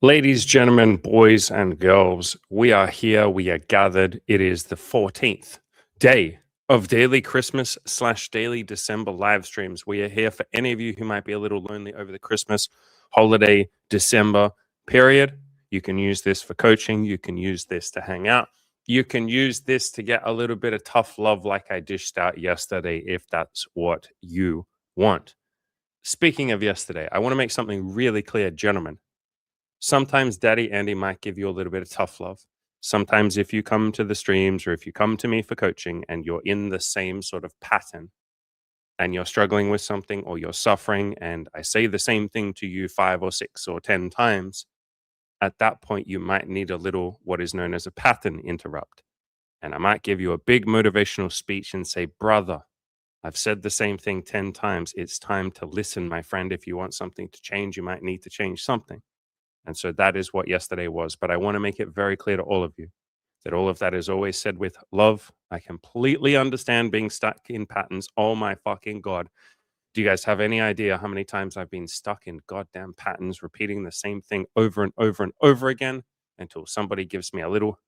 Ladies, gentlemen, boys, and girls, we are here. We are gathered. It is the 14th day of daily Christmas slash daily December live streams. We are here for any of you who might be a little lonely over the Christmas holiday December period. You can use this for coaching. You can use this to hang out. You can use this to get a little bit of tough love like I dished out yesterday if that's what you want. Speaking of yesterday, I want to make something really clear, gentlemen. Sometimes Daddy Andy might give you a little bit of tough love. Sometimes if you come to the streams or if you come to me for coaching and you're in the same sort of pattern and you're struggling with something or you're suffering and I say the same thing to you 5 or 6 or 10 times, at that point you might need a little what is known as a pattern interrupt. And I might give you a big motivational speech and say, "Brother, I've said the same thing 10 times. It's time to listen, my friend. If you want something to change, you might need to change something." And so that is what yesterday was. But I want to make it very clear to all of you that all of that is always said with love. I completely understand being stuck in patterns. Oh my fucking God. Do you guys have any idea how many times I've been stuck in goddamn patterns, repeating the same thing over and over and over again until somebody gives me a little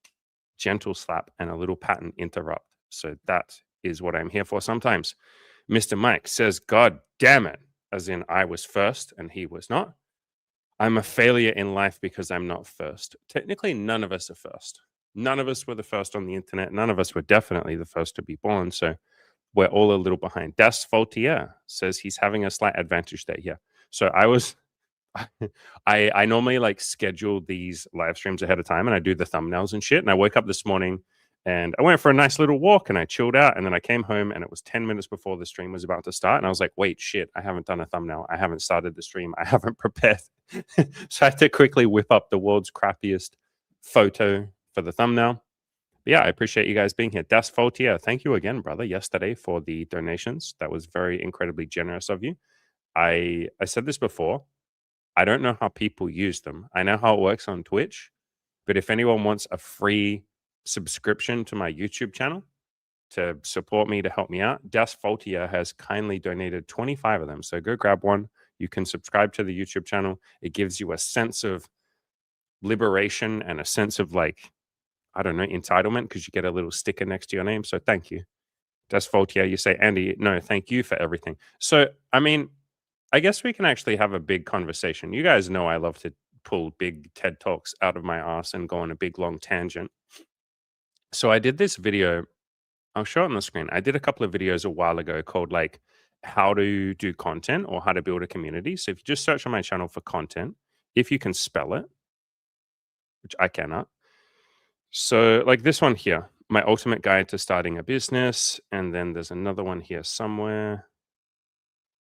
gentle slap and a little pattern interrupt? So that is what I'm here for sometimes. Mr. Mike says, "God damn it," as in I was first and he was not. "I'm a failure in life because I'm not first." Technically, none of us are first. None of us were the first on the internet. None of us were definitely the first to be born. So we're all a little behind. Das Faultier says he's having a slight advantage there. Yeah. So I was, I normally like schedule these live streams ahead of time and I do the thumbnails and shit. And I woke up this morning and I went for a nice little walk and I chilled out. And then I came home and it was 10 minutes before the stream was about to start. And I was like, wait, shit, I haven't done a thumbnail. I haven't started the stream. I haven't prepared. So I had to quickly whip up the world's crappiest photo for the thumbnail. But yeah, I appreciate you guys being here. Das Faultier, thank you again, brother, yesterday for the donations. That was very incredibly generous of you. I said this before. I don't know how people use them. I know how it works on Twitch, but if anyone wants a free subscription to my YouTube channel to support me, to help me out, Das Faultier has kindly donated 25 of them. So go grab one. You can subscribe to the YouTube channel. It gives you a sense of liberation and a sense of like, I don't know, entitlement because you get a little sticker next to your name. So thank you. Das Faultier, you say, "Andy, no, thank you for everything." So, I mean, I guess we can actually have a big conversation. You guys know I love to pull big TED Talks out of my ass and go on a big long tangent. So I did this video. I'll show it on the screen. I did a couple of videos a while ago called like how to do content or how to build a community. So if you just search on my channel for content, if you can spell it, which I cannot. So like this one here, my ultimate guide to starting a business. And then there's another one here somewhere.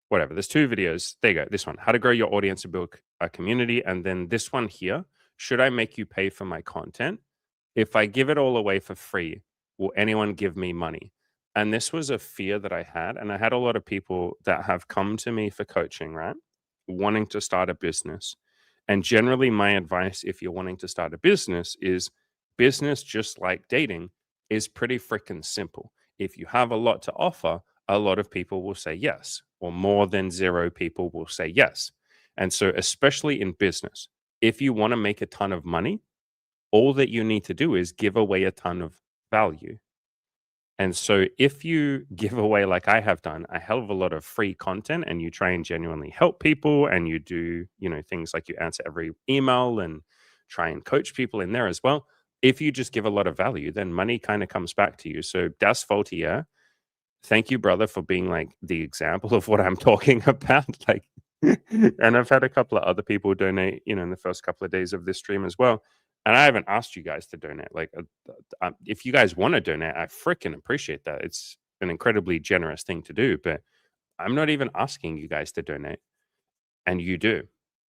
Whatever. There's 2 videos. There you go. This one, how to grow your audience and build a community. And then this one here, should I make you pay for my content? If I give it all away for free, will anyone give me money? And this was a fear that I had. And I had a lot of people that have come to me for coaching, right? Wanting to start a business. And generally, my advice, if you're wanting to start a business, is business, just like dating, is pretty freaking simple. If you have a lot to offer, a lot of people will say yes, or more than 0 people will say yes. And so, especially in business, if you want to make a ton of money, all that you need to do is give away a ton of value. And so if you give away, like I have done, a hell of a lot of free content and you try and genuinely help people and you do, you know, things like you answer every email and try and coach people in there as well. If you just give a lot of value, then money kind of comes back to you. So Das Faultier, thank you, brother, for being like the example of what I'm talking about. Like, and I've had a couple of other people donate, you know, in the first couple of days of this stream as well. And I haven't asked you guys to donate. Like, if you guys want to donate, I freaking appreciate that. It's an incredibly generous thing to do. But I'm not even asking you guys to donate, and you do.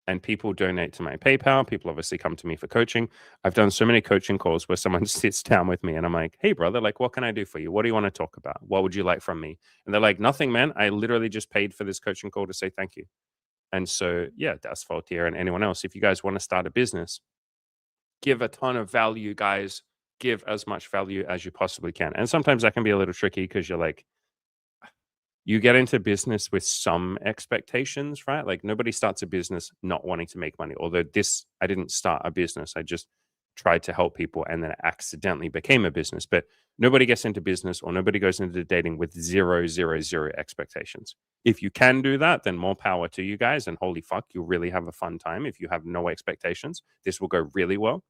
And people donate to my PayPal. People obviously come to me for coaching. I've done so many coaching calls where someone sits down with me and I'm like, "Hey, brother, like, what can I do for you? What do you want to talk about? What would you like from me?" And they're like, "Nothing, man. I literally just paid for this coaching call to say thank you." And so, yeah, Das Faultier and anyone else, if you guys want to start a business, give a ton of value, guys. Give as much value as you possibly can. And sometimes that can be a little tricky because you're like, you get into business with some expectations, right? Like nobody starts a business not wanting to make money. Although I didn't start a business. I just tried to help people and then it accidentally became a business. But nobody gets into business or nobody goes into dating with zero, zero, zero expectations. If you can do that, then more power to you guys. And holy fuck, you'll really have a fun time. If you have no expectations, this will go really well.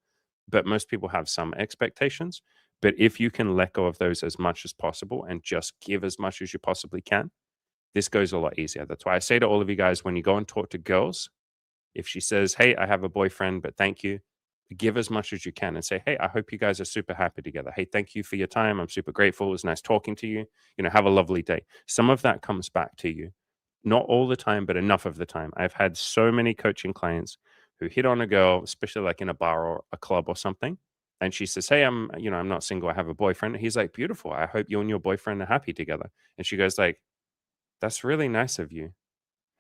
But most people have some expectations. But if you can let go of those as much as possible and just give as much as you possibly can, this goes a lot easier. That's why I say to all of you guys, when you go and talk to girls, if she says, "Hey, I have a boyfriend, but thank you," give as much as you can and say, "Hey, I hope you guys are super happy together. Hey, thank you for your time. I'm super grateful. It was nice talking to you. Have a lovely day." Some of that comes back to you. Not all the time, but enough of the time. I've had so many coaching clients who hit on a girl, especially like in a bar or a club or something. And she says, "Hey, I'm not single. I have a boyfriend." He's like, "Beautiful. I hope you and your boyfriend are happy together." And she goes like, "That's really nice of you.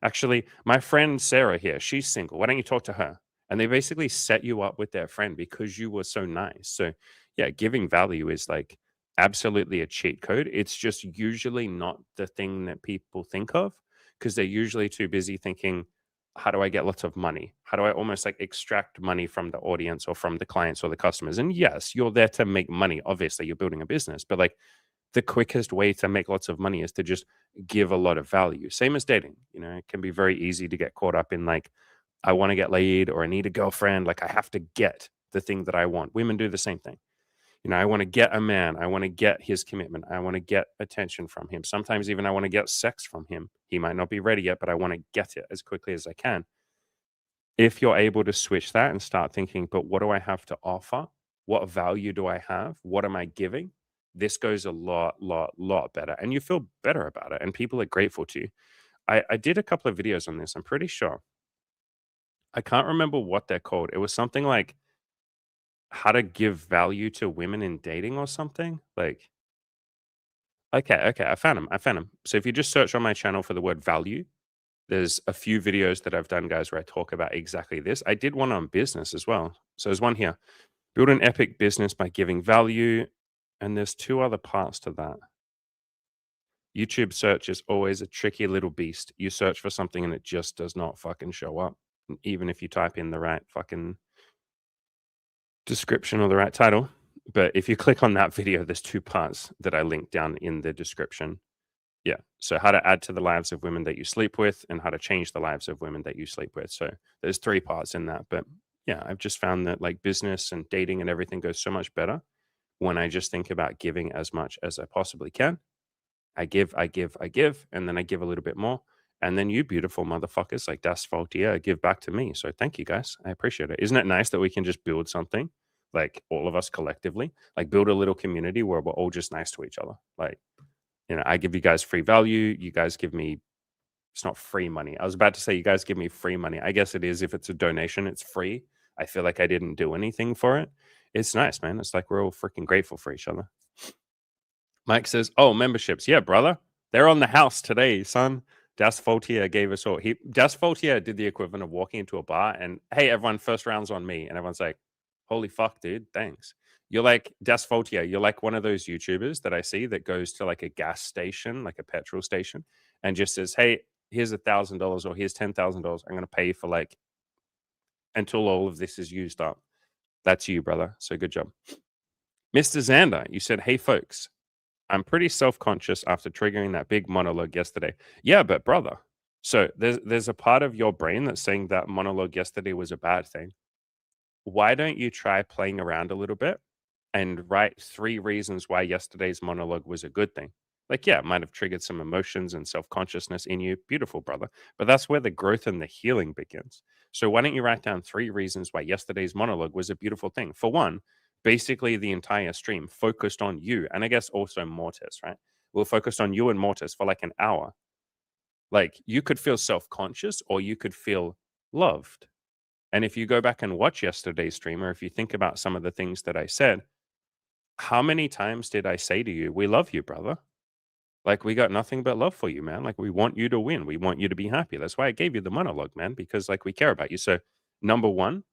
Actually, my friend Sarah here, she's single. Why don't you talk to her?" And they basically set you up with their friend because you were so nice. So, yeah, giving value is like absolutely a cheat code. It's just usually not the thing that people think of because they're usually too busy thinking, how do I get lots of money? How do I almost like extract money from the audience or from the clients or the customers? And yes, you're there to make money. Obviously, you're building a business, but like the quickest way to make lots of money is to just give a lot of value. Same as dating. It can be very easy to get caught up in like, I want to get laid or I need a girlfriend. Like, I have to get the thing that I want. Women do the same thing. I want to get a man. I want to get his commitment. I want to get attention from him. Sometimes even I want to get sex from him. He might not be ready yet, but I want to get it as quickly as I can. If you're able to switch that and start thinking, but what do I have to offer? What value do I have? What am I giving? This goes a lot better. And you feel better about it. And people are grateful to you. I did a couple of videos on this. I'm pretty sure. I can't remember what they're called. It was something like how to give value to women in dating or something. Like, okay. I found them. So if you just search on my channel for the word value, there's a few videos that I've done, guys, where I talk about exactly this. I did one on business as well. So there's one here. Build an epic business by giving value. And there's two other parts to that. YouTube search is always a tricky little beast. You search for something and it just does not fucking show up. Even if you type in the right fucking description or the right title. But if you click on that video, there's two parts that I linked down in the description. Yeah. So how to add to the lives of women that you sleep with and how to change the lives of women that you sleep with. So there's three parts in that. But yeah, I've just found that like business and dating and everything goes so much better when I just think about giving as much as I possibly can. I give, and then I give a little bit more. And then you beautiful motherfuckers like Das Faultier give back to me. So thank you guys. I appreciate it. Isn't it nice that we can just build something like all of us collectively, like build a little community where we're all just nice to each other. Like, I give you guys free value. You guys give me, it's not free money. I was about to say you guys give me free money. I guess it is. If it's a donation, it's free. I feel like I didn't do anything for it. It's nice, man. It's like we're all freaking grateful for each other. Mike says, "Oh, memberships. Yeah, brother. They're on the house today, son." Das Faultier gave us all. Das Faultier did the equivalent of walking into a bar and, "Hey, everyone, first round's on me." And everyone's like, "Holy fuck, dude. Thanks." You're like Das Faultier. You're like one of those YouTubers that I see that goes to like a gas station, like a petrol station, and just says, "Hey, here's $1,000 or here's $10,000. I'm going to pay for like until all of this is used up." That's you, brother. So good job. Mr. Xander, you said, "Hey, folks. I'm pretty self-conscious after triggering that big monologue yesterday." Yeah, but brother, so there's a part of your brain that's saying that monologue yesterday was a bad thing. Why don't you try playing around a little bit and write 3 reasons why yesterday's monologue was a good thing? Like, yeah, it might have triggered some emotions and self-consciousness in you. Beautiful, brother. But that's where the growth and the healing begins. So why don't you write down 3 reasons why yesterday's monologue was a beautiful thing? For one, basically the entire stream focused on you, and I guess also Mortis, right? We're focused on you and Mortis for like an hour. Like, you could feel self-conscious or you could feel loved. And if you go back and watch yesterday's stream, or if you think about some of the things that I said, how many times did I say to you, "We love you, brother"? Like, we got nothing but love for you, man. Like, we want you to win. We want you to be happy. That's why I gave you the monologue, man, because like we care about you. So, number one,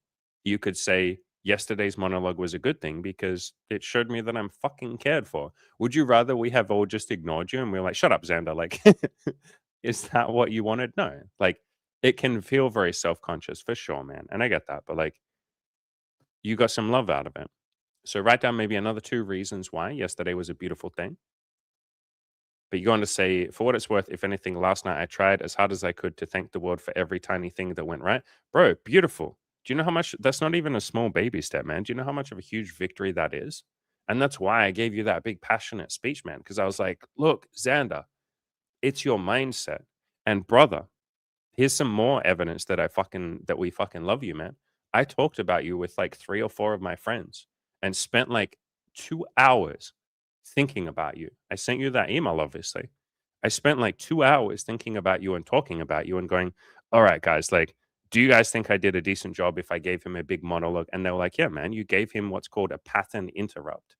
you could say, yesterday's monologue was a good thing because it showed me that I'm fucking cared for. Would you rather we have all just ignored you and we're like, shut up, Xander? Like, is that what you wanted? No. Like, it can feel very self conscious for sure, man. And I get that. But like, you got some love out of it. So write down maybe another 2 reasons why yesterday was a beautiful thing. But you go on to say, for what it's worth, if anything, last night I tried as hard as I could to thank the world for every tiny thing that went right. Bro, beautiful. Do you know how much that's not even a small baby step, man? Do you know how much of a huge victory that is? And that's why I gave you that big passionate speech, man. Because I was like, look, Xander, it's your mindset. And brother, here's some more evidence that we fucking love you, man. I talked about you with like 3 or 4 of my friends and spent like 2 hours thinking about you. I sent you that email, obviously. I spent like 2 hours thinking about you and talking about you and going, all right, guys, like, do you guys think I did a decent job if I gave him a big monologue? And they were like, yeah, man, you gave him what's called a pattern interrupt,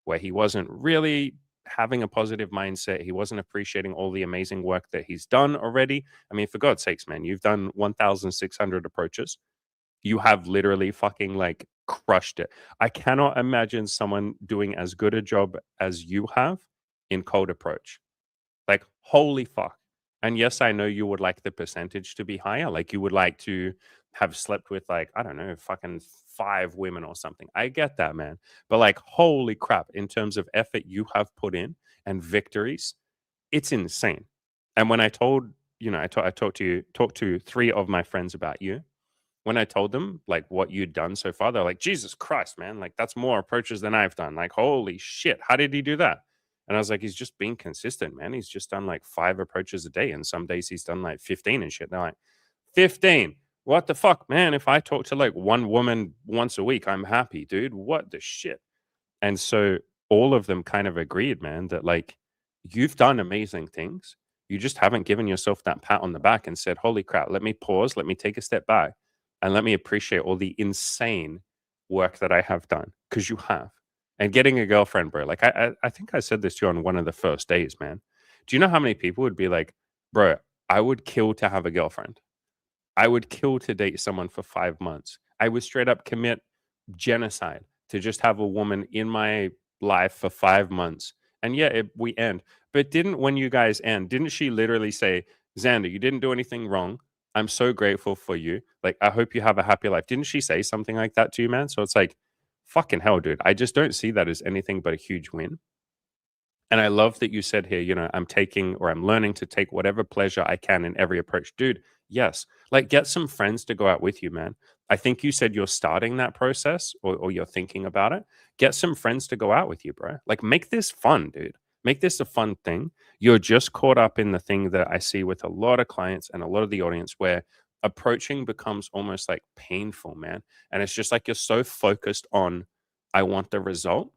where he wasn't really having a positive mindset. He wasn't appreciating all the amazing work that he's done already. I mean, for God's sakes, man, you've done 1,600 approaches. You have literally fucking like crushed it. I cannot imagine someone doing as good a job as you have in cold approach. Like, holy fuck. And yes, I know you would like the percentage to be higher. Like, you would like to have slept with, like, I don't know, fucking 5 women or something. I get that, man. But, like, holy crap, in terms of effort you have put in and victories, it's insane. And when I told, I talked to 3 of my friends about you, when I told them like what you'd done so far, they're like, Jesus Christ, man, like that's more approaches than I've done. Like, holy shit, how did he do that? And I was like, he's just being consistent, man. He's just done like 5 approaches a day. And some days he's done like 15 and shit. They're like, 15. What the fuck, man? If I talk to like 1 woman once a week, I'm happy, dude. What the shit? And so all of them kind of agreed, man, that like you've done amazing things. You just haven't given yourself that pat on the back and said, holy crap, let me pause, let me take a step back, and let me appreciate all the insane work that I have done. Because you have. And getting a girlfriend, bro, like I think I said this to you on one of the first days, man. Do you know how many people would be like, bro, I would kill to have a girlfriend? I would kill to date someone for 5 months. I would straight up commit genocide to just have a woman in my life for 5 months. And yeah, we end. But when you guys end, didn't she literally say, Xander, you didn't do anything wrong. I'm so grateful for you. Like, I hope you have a happy life. Didn't she say something like that to you, man? So it's like, fucking hell, dude. I just don't see that as anything but a huge win. And I love that you said here, I'm learning to take whatever pleasure I can in every approach. Dude, yes. Like, get some friends to go out with you, man. I think you said you're starting that process or you're thinking about it. Get some friends to go out with you, bro. Like, make this fun, dude. Make this a fun thing. You're just caught up in the thing that I see with a lot of clients and a lot of the audience where approaching becomes almost like painful, man. And it's just like you're so focused on, I want the result,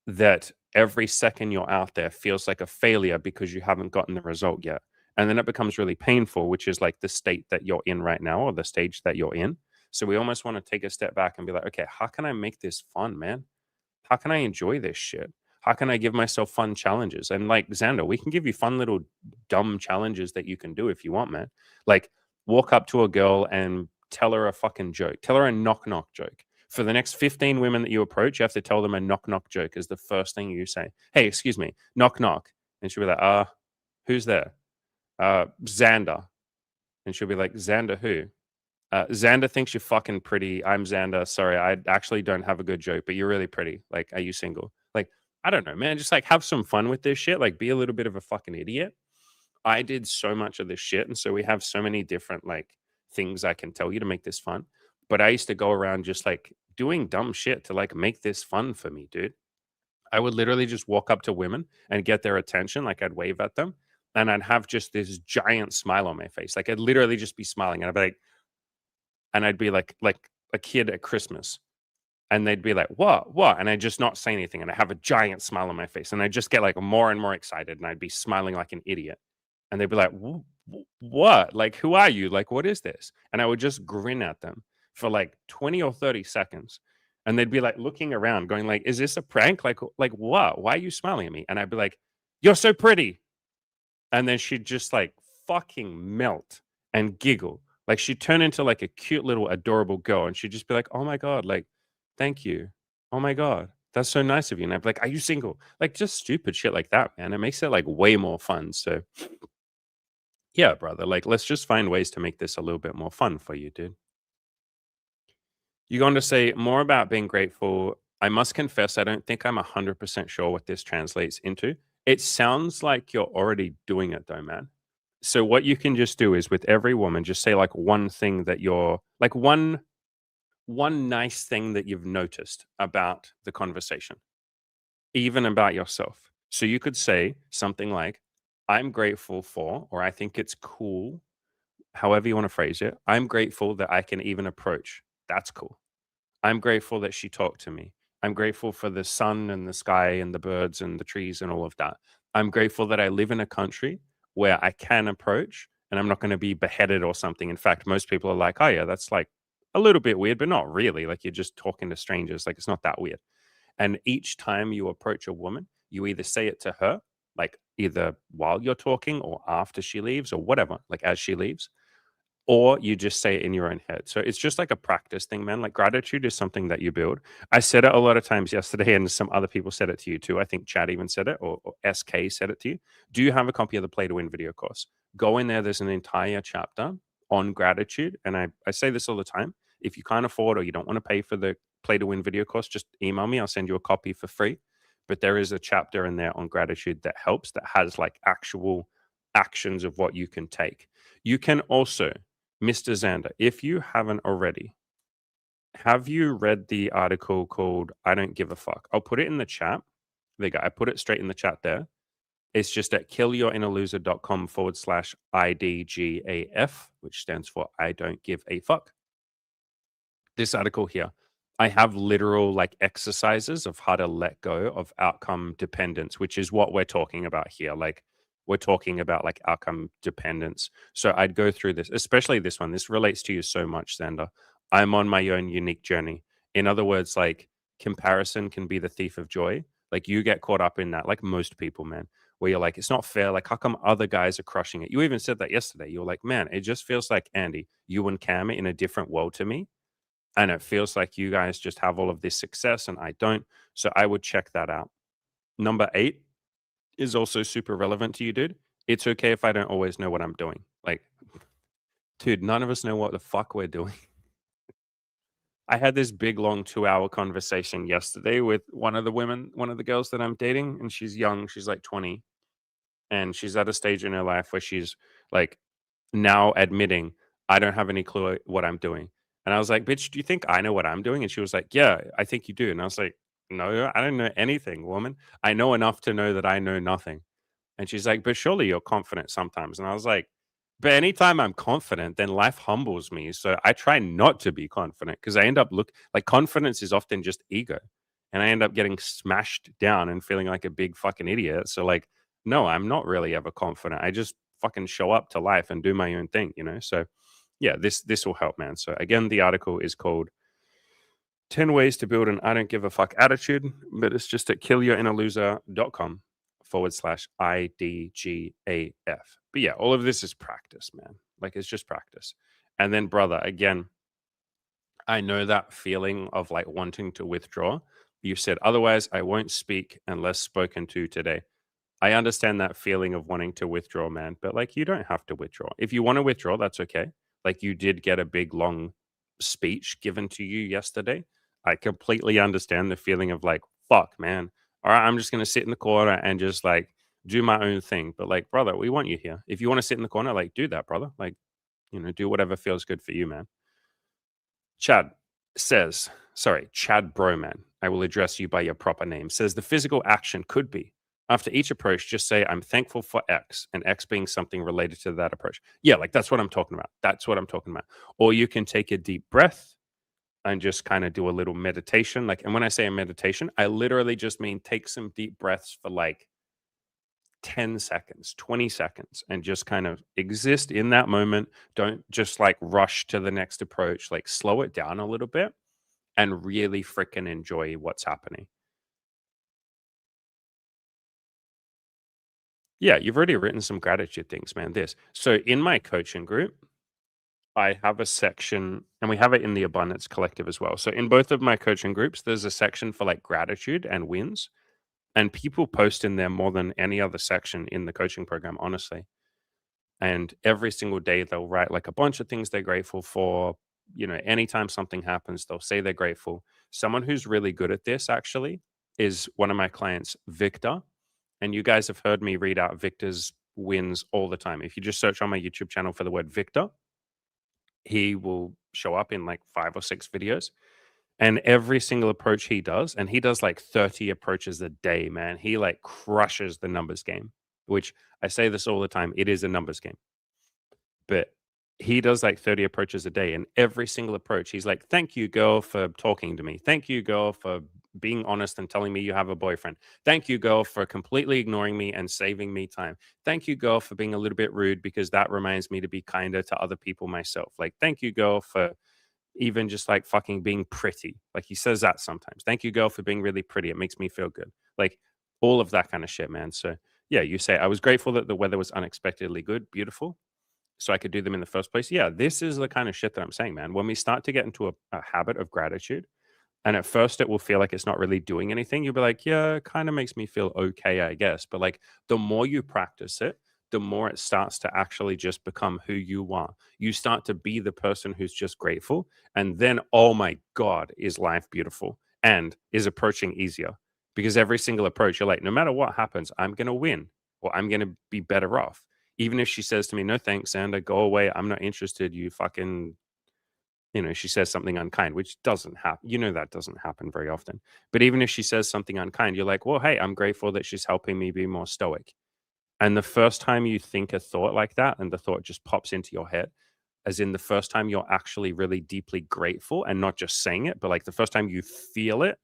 that every second you're out there feels like a failure because you haven't gotten the result yet. And then it becomes really painful, which is like the state that you're in right now or the stage that you're in. So we almost want to take a step back and be like, okay, how can I make this fun, man? How can I enjoy this shit? How can I give myself fun challenges? And like Xander, we can give you fun little dumb challenges that you can do if you want, man. Like walk up to a girl and tell her a fucking joke. Tell her a knock knock joke. For the next 15 women that you approach, you have to tell them a knock knock joke is the first thing you say. Hey, excuse me, knock knock. And she'll be like, who's there? Xander. And she'll be like, Xander who? Xander thinks you're fucking pretty. I'm Xander. Sorry, I actually don't have a good joke, but you're really pretty. Like, are you single? Like, I don't know, man. Just like have some fun with this shit. Like, be a little bit of a fucking idiot. I did so much of this shit. And so we have so many different like things I can tell you to make this fun. But I used to go around just like doing dumb shit to like make this fun for me, dude. I would literally just walk up to women and get their attention. Like I'd wave at them and I'd have just this giant smile on my face. Like I'd literally just be smiling and I'd be like a kid at Christmas. And they'd be like, what? And I'd just not say anything. And I have a giant smile on my face. And I'd just get like more and more excited. And I'd be smiling like an idiot. And they'd be like, what? Like, who are you? Like, what is this? And I would just grin at them for like 20 or 30 seconds. And they'd be like looking around, going like, is this a prank? Like what? Why are you smiling at me? And I'd be like, you're so pretty. And then she'd just like fucking melt and giggle. Like she'd turn into like a cute little adorable girl. And she'd just be like, oh my God, like, Thank you. Oh my God. That's so nice of you. And I'm like, are you single? Like just stupid shit like that, man. It makes it like way more fun. So yeah, brother. Like let's just find ways to make this a little bit more fun for you, dude. You're going to say more about being grateful. I must confess, I don't think I'm 100% sure what this translates into. It sounds like you're already doing it though, man. So what you can just do is with every woman, just say like one thing that you're like one nice thing that you've noticed about the conversation, even about yourself. So you could say something like, I'm grateful for, or I think it's cool, however you want to phrase it. I'm grateful that I can even approach. That's cool. I'm grateful that she talked to me. I'm grateful for the sun and the sky and the birds and the trees and all of that. I'm grateful that I live in a country where I can approach and I'm not going to be beheaded or something. In fact, most people are like, oh, yeah, that's like a little bit weird, but not really. Like you're just talking to strangers. Like it's not that weird. And each time you approach a woman, you either say it to her, like either while you're talking or after she leaves or whatever, like as she leaves, or you just say it in your own head. So it's just like a practice thing, man. Like gratitude is something that you build. I said it a lot of times yesterday, and some other people said it to you too. I think Chad even said it, or SK said it to you. Do you have a copy of the Play to Win video course? Go in there. There's an entire chapter on gratitude. And I say this all the time. If you can't afford or you don't want to pay for the Play to Win video course, just email me. I'll send you a copy for free. But there is a chapter in there on gratitude that helps, that has like actual actions of what you can take. You can also, Mr. Zander, if you haven't already, have you read the article called I Don't Give a Fuck? I'll put it in the chat. There you go. I put it straight in the chat there. It's just at killyourinnerloser.com/IDGAF, which stands for I don't give a fuck. This article here, I have literal like exercises of how to let go of outcome dependence, which is what we're talking about here. Like we're talking about like outcome dependence. So I'd go through this, especially this one. This relates to you so much, Xander. I'm on my own unique journey. In other words, like comparison can be the thief of joy. Like you get caught up in that, like most people, man, where you're like, it's not fair. Like, how come other guys are crushing it? You even said that yesterday. You were like, man, it just feels like Andy, you and Cam are in a different world to me, and it feels like you guys just have all of this success and I don't. So I would check that out. Number 8 is also super relevant to you, dude. It's okay if I don't always know what I'm doing. Like, dude, none of us know what the fuck we're doing. I had this big, long 2-hour conversation yesterday with one of the women, one of the girls that I'm dating, and she's young. She's like 20. And she's at a stage in her life where she's like now admitting, I don't have any clue what I'm doing. And I was like, bitch, do you think I know what I'm doing? And she was like, yeah, I think you do. And I was like, no, I don't know anything, woman. I know enough to know that I know nothing. And she's like, but surely you're confident sometimes. And I was like, but anytime I'm confident, then life humbles me. So I try not to be confident because I end up like confidence is often just ego. And I end up getting smashed down and feeling like a big fucking idiot. So like, no, I'm not really ever confident. I just fucking show up to life and do my own thing, you know? So yeah, this will help, man. So again, the article is called 10 ways to build an I don't give a fuck attitude, but it's just at killyourinnerloser.com/IDGAF. But yeah, all of this is practice, man. Like it's just practice. And then, brother, again, I know that feeling of like wanting to withdraw. You said, otherwise, I won't speak unless spoken to today. I understand that feeling of wanting to withdraw, man, but like you don't have to withdraw. If you want to withdraw, that's okay. Like you did get a big long speech given to you yesterday. I completely understand the feeling of like, fuck, man. All right, I'm just gonna sit in the corner and just like do my own thing. But like, brother, we want you here. If you want to sit in the corner, like do that, brother. Like, do whatever feels good for you, man. Chad says, sorry, Chad Broman, I will address you by your proper name, says the physical action could be after each approach, just say, I'm thankful for X, and X being something related to that approach. Yeah, like that's what I'm talking about. That's what I'm talking about. Or you can take a deep breath and just kind of do a little meditation. Like, and when I say a meditation, I literally just mean take some deep breaths for like 10 seconds, 20 seconds, and just kind of exist in that moment. Don't just like rush to the next approach, like slow it down a little bit and really freaking enjoy what's happening. Yeah, you've already written some gratitude things, man. This. So in my coaching group, I have a section, and we have it in the Abundance Collective as well. So in both of my coaching groups, there's a section for like gratitude and wins, and people post in there more than any other section in the coaching program, honestly. And every single day they'll write like a bunch of things they're grateful for. You know, anytime something happens, they'll say they're grateful. Someone who's really good at this actually is one of my clients, Victor. And you guys have heard me read out Victor's wins all the time. If you just search on my YouTube channel for the word Victor, he will show up in like 5 or 6 videos. And every single approach he does, and he does like 30 approaches a day, man. He like crushes the numbers game, which I say this all the time. It is a numbers game, but he does like 30 approaches a day. And every single approach, he's like, thank you, girl, for talking to me. Thank you, girl, for being honest and telling me you have a boyfriend. Thank you, girl, for completely ignoring me and saving me time. Thank you, girl, for being a little bit rude because that reminds me to be kinder to other people myself. Like, thank you, girl, for even just like fucking being pretty. Like he says that sometimes. Thank you, girl, for being really pretty. It makes me feel good. Like all of that kind of shit, man. So yeah, you say I was grateful that the weather was unexpectedly good, beautiful, so I could do them in the first place. Yeah, this is the kind of shit that I'm saying, man. When we start to get into a habit of gratitude, and at first, it will feel like it's not really doing anything. You'll be like, yeah, it kind of makes me feel okay, I guess. But like the more you practice it, the more it starts to actually just become who you are. You start to be the person who's just grateful. And then, oh my God, is life beautiful and is approaching easier? Because every single approach, you're like, no matter what happens, I'm going to win or I'm going to be better off. Even if she says to me, no thanks, Sander, go away. I'm not interested. You fucking she says something unkind, which doesn't happen. That doesn't happen very often. But even if she says something unkind, you're like, well, hey, I'm grateful that she's helping me be more stoic. And the first time you think a thought like that and the thought just pops into your head, as in the first time you're actually really deeply grateful and not just saying it, but like the first time you feel it,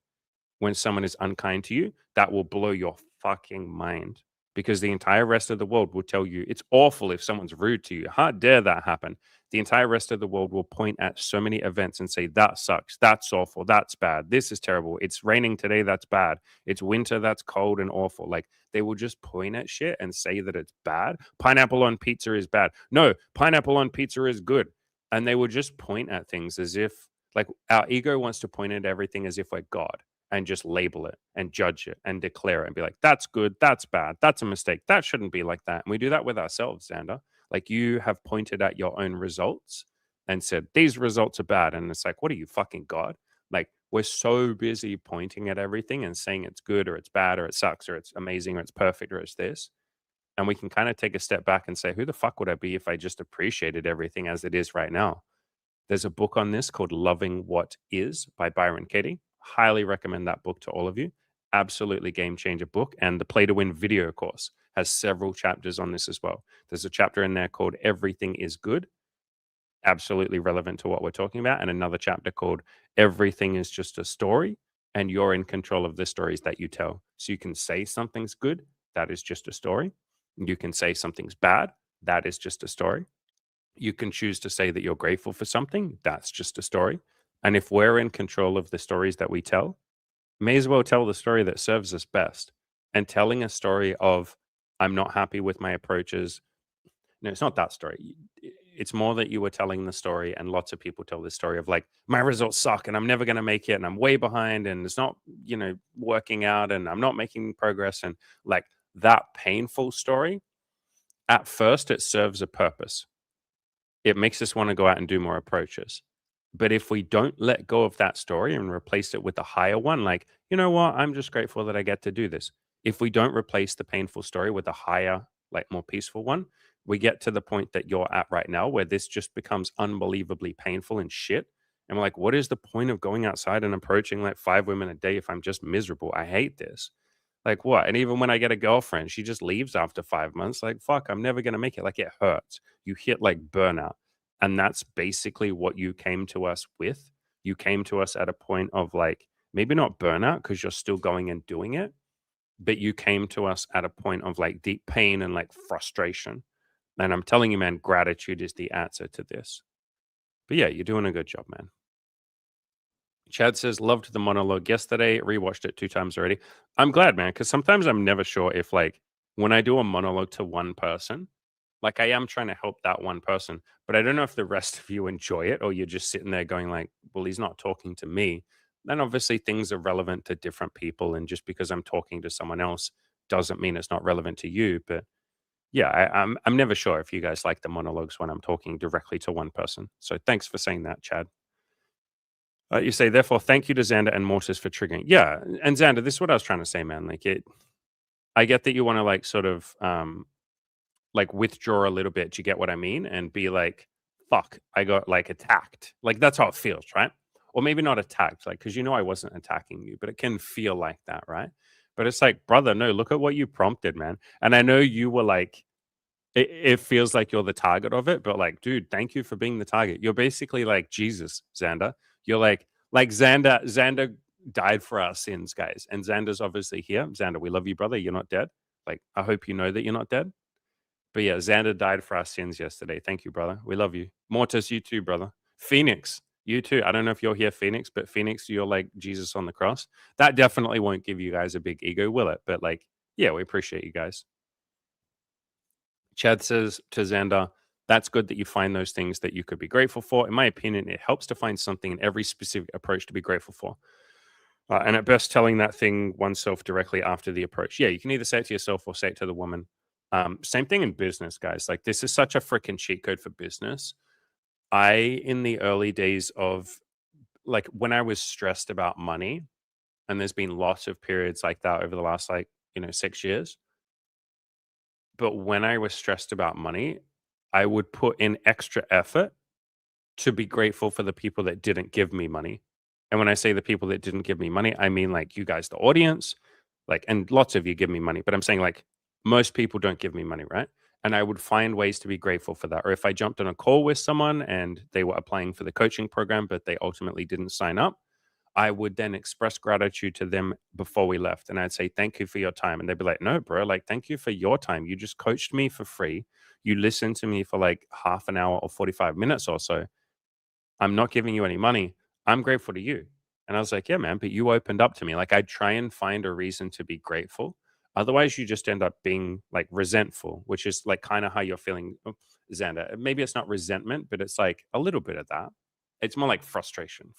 when someone is unkind to you, that will blow your fucking mind because the entire rest of the world will tell you it's awful if someone's rude to you. How dare that happen? The entire rest of the world will point at so many events and say, that sucks. That's awful. That's bad. This is terrible. It's raining today. That's bad. It's winter. That's cold and awful. Like they will just point at shit and say that it's bad. Pineapple on pizza is bad. No, pineapple on pizza is good. And they will just point at things as if, like, our ego wants to point at everything as if we're God and just label it and judge it and declare it and be like, that's good, that's bad, that's a mistake, that shouldn't be like that. And we do that with ourselves, Xander. Like you have pointed at your own results and said, these results are bad. And it's like, what are you, fucking God? Like we're so busy pointing at everything and saying it's good or it's bad or it sucks or it's amazing or it's perfect or it's this. And we can kind of take a step back and say, who the fuck would I be if I just appreciated everything as it is right now? There's a book on this called Loving What Is by Byron Katie. Highly recommend that book to all of you. Absolutely game changer book. And the Play to Win video course has several chapters on this as well. There's a chapter in there called Everything is Good, absolutely relevant to what we're talking about. And another chapter called Everything is Just a Story, and you're in control of the stories that you tell. So you can say something's good, that is just a story. You can say something's bad, that is just a story. You can choose to say that you're grateful for something. That's just a story. And if we're in control of the stories that we tell, may as well tell the story that serves us best. And telling a story of, I'm not happy with my approaches. No, it's not that story. It's more that you were telling the story, and lots of people tell this story of like, my results suck and I'm never going to make it and I'm way behind and it's not, working out and I'm not making progress. And like that painful story, at first, it serves a purpose. It makes us want to go out and do more approaches. But if we don't let go of that story and replace it with a higher one, like, you know what, I'm just grateful that I get to do this. If we don't replace the painful story with a higher, like more peaceful one, we get to the point that you're at right now where this just becomes unbelievably painful and shit. And we're like, what is the point of going outside and approaching like 5 women a day if I'm just miserable? I hate this. Like what? And even when I get a girlfriend, she just leaves after 5 months. Like, fuck, I'm never going to make it. Like, it hurts. You hit like burnout. And that's basically what you came to us with. You came to us at a point of like, maybe not burnout because you're still going and doing it, but you came to us at a point of like deep pain and like frustration. And I'm telling you, man, gratitude is the answer to this. But yeah, you're doing a good job, man. Chad says, loved the monologue yesterday, rewatched it 2 times already. I'm glad, man, because sometimes I'm never sure if, like, when I do a monologue to one person, Like I am trying to help that one person, but I don't know if the rest of you enjoy it or you're just sitting there going like, well, he's not talking to me. Then obviously things are relevant to different people. And just because I'm talking to someone else doesn't mean it's not relevant to you. But yeah, I'm never sure if you guys like the monologues when I'm talking directly to one person. So thanks for saying that, Chad. You say, therefore, thank you to Xander and Mortis for triggering. Yeah, and Xander, this is what I was trying to say, man. Like it, I get that you want to like sort of like withdraw a little bit. Do you get what I mean? And be like, fuck, I got like attacked. Like that's how it feels, right? Or maybe not attacked, like because you know I wasn't attacking you, but it can feel like that, right? But it's like, brother, no, look at what you prompted, man. And I know you were like, it feels like you're the target of it, but like, dude, thank you for being the target. You're basically like Jesus, Xander. You're like Xander died for our sins, guys. And Xander's obviously here. Xander, we love you, brother. You're not dead. Like, I hope you know that you're not dead. But yeah, Xander died for our sins yesterday. Thank you, brother. We love you. Mortis, you too, brother. Phoenix, you too. I don't know if you're here, Phoenix, but Phoenix, you're like Jesus on the cross. That definitely won't give you guys a big ego, will it? But like, yeah, we appreciate you guys. Chad says to Xander, that's good that you find those things that you could be grateful for. In my opinion, it helps to find something in every specific approach to be grateful for. And at best, telling that thing oneself directly after the approach. Yeah, you can either say it to yourself or say it to the woman. Same thing in business, guys. Like, this is such a freaking cheat code for business. In the early days of like when I was stressed about money, and there's been lots of periods like that over the last, like, 6 years. But when I was stressed about money, I would put in extra effort to be grateful for the people that didn't give me money. And when I say the people that didn't give me money, I mean like you guys, the audience, like, and lots of you give me money, but I'm saying like most people don't give me money, right? And I would find ways to be grateful for that. Or if I jumped on a call with someone and they were applying for the coaching program, but they ultimately didn't sign up, I would then express gratitude to them before we left. And I'd say, thank you for your time. And they'd be like, no, bro, like, thank you for your time. You just coached me for free. You listened to me for like half an hour or 45 minutes or so. I'm not giving you any money. I'm grateful to you. And I was like, yeah, man, but you opened up to me. Like, I'd try and find a reason to be grateful. Otherwise, you just end up being like resentful, which is like kind of how you're feeling, Xander. Maybe it's not resentment, but it's like a little bit of that. It's more like frustration,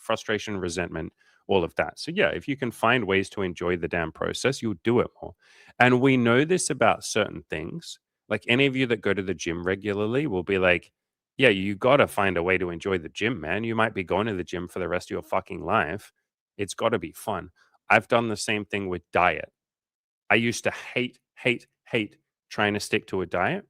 resentment, all of that. So, yeah, if you can find ways to enjoy the damn process, you'll do it more. And we know this about certain things. Like, any of you that go to the gym regularly will be like, yeah, you gotta find a way to enjoy the gym, man. You might be going to the gym for the rest of your fucking life. It's gotta be fun. I've done the same thing with diet. I used to hate trying to stick to a diet.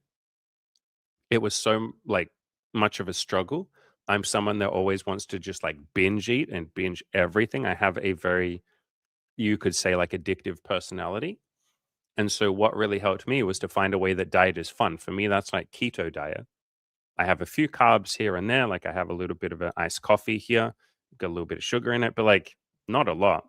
It was so like much of a struggle. I'm someone that always wants to just like binge eat and binge everything. I have a very, you could say, like addictive personality. And so what really helped me was to find a way that diet is fun. For me, that's like keto diet. I have a few carbs here and there. Like I have a little bit of an iced coffee here, got a little bit of sugar in it, but like not a lot.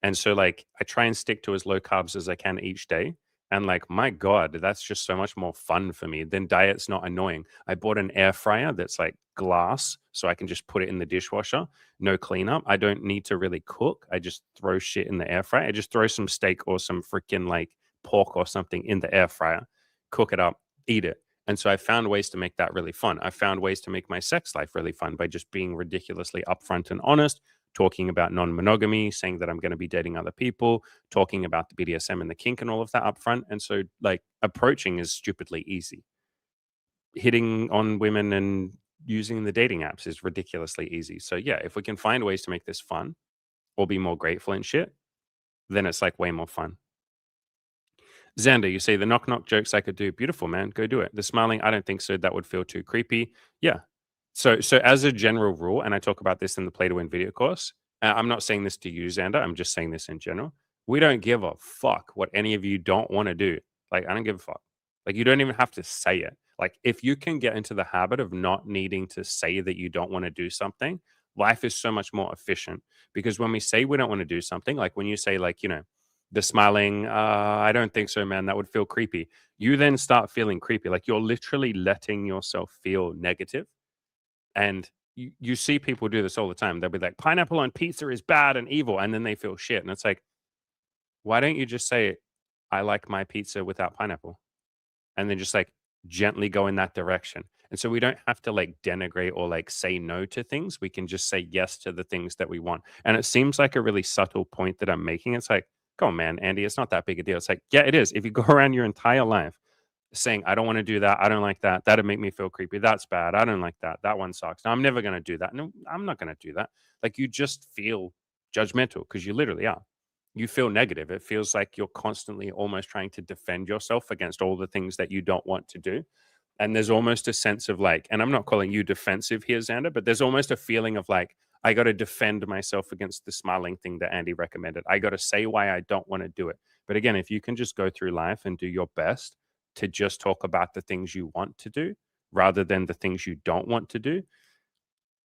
And so like I try and stick to as low carbs as I can each day. And like, my God, that's just so much more fun for me. Then diet's not annoying. I bought an air fryer that's like glass, so I can just put it in the dishwasher, no cleanup. I don't need to really cook. I just throw shit in the air fryer. I just throw some steak or some freaking like pork or something in the air fryer, cook it up, eat it. And so I found ways to make that really fun. I found ways to make my sex life really fun by just being ridiculously upfront and honest, talking about non-monogamy, saying that I'm going to be dating other people, talking about the BDSM and the kink and all of that upfront. And so like approaching is stupidly easy. Hitting on women and using the dating apps is ridiculously easy. So yeah, if we can find ways to make this fun or be more grateful and shit, then it's like way more fun. Xander, you say the knock knock jokes I could do. Beautiful, man. Go do it. The smiling, I don't think so. That would feel too creepy. Yeah. So as a general rule, and I talk about this in the Play to Win video course, I'm not saying this to you, Xander. I'm just saying this in general. We don't give a fuck what any of you don't want to do. Like, I don't give a fuck. Like, you don't even have to say it. Like, if you can get into the habit of not needing to say that you don't want to do something, life is so much more efficient. Because when we say we don't want to do something, like when you say, like, the smiling, I don't think so, man. That would feel creepy. You then start feeling creepy. Like you're literally letting yourself feel negative. And you see people do this all the time. They'll be like, pineapple on pizza is bad and evil. And then they feel shit. And it's like, why don't you just say, I like my pizza without pineapple? And then just like gently go in that direction. And so we don't have to like denigrate or like say no to things. We can just say yes to the things that we want. And it seems like a really subtle point that I'm making. It's like, come on, man, Andy, it's not that big a deal. It's like, yeah, it is. If you go around your entire life saying, I don't want to do that, I don't like that, that'd make me feel creepy, that's bad, I don't like that, that one sucks, no, I'm never going to do that, no, I'm not going to do that. Like you just feel judgmental because you literally are. You feel negative. It feels like you're constantly almost trying to defend yourself against all the things that you don't want to do. And there's almost a sense of like, and I'm not calling you defensive here, Xander, but there's almost a feeling of like, I got to defend myself against the smiling thing that Andy recommended. I got to say why I don't want to do it. But again, if you can just go through life and do your best to just talk about the things you want to do rather than the things you don't want to do,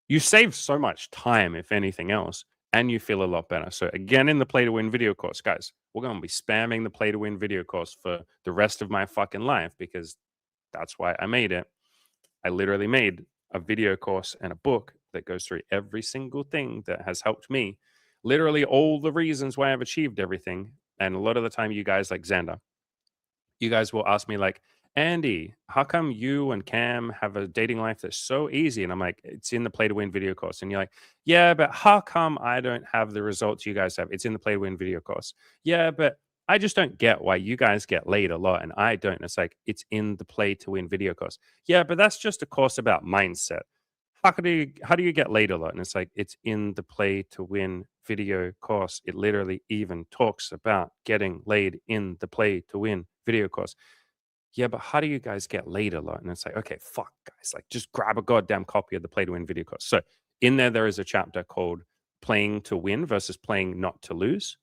you save so much time, if anything else, and you feel a lot better. So again, in the Play to Win video course, guys, we're going to be spamming the Play to Win video course for the rest of my fucking life because that's why I made it. I literally made a video course and a book that goes through every single thing that has helped me, literally all the reasons why I've achieved everything. And a lot of the time, you guys like Xander, you guys will ask me like, Andy, how come you and Cam have a dating life that's so easy? And I'm like, it's in the Play to Win video course. And you're like, yeah, but how come I don't have the results you guys have? It's in the Play to Win video course. Yeah, but I just don't get why you guys get laid a lot and I don't. And it's like, it's in the Play to Win video course. Yeah, but that's just a course about mindset. How do you get laid a lot? And it's like, it's in the Play to Win video course. It literally even talks about getting laid in the Play to Win video course. Yeah, but how do you guys get laid a lot? And it's like, okay, fuck, guys, like just grab a goddamn copy of the Play to Win video course. So in there is a chapter called Playing to Win versus Playing Not to Lose.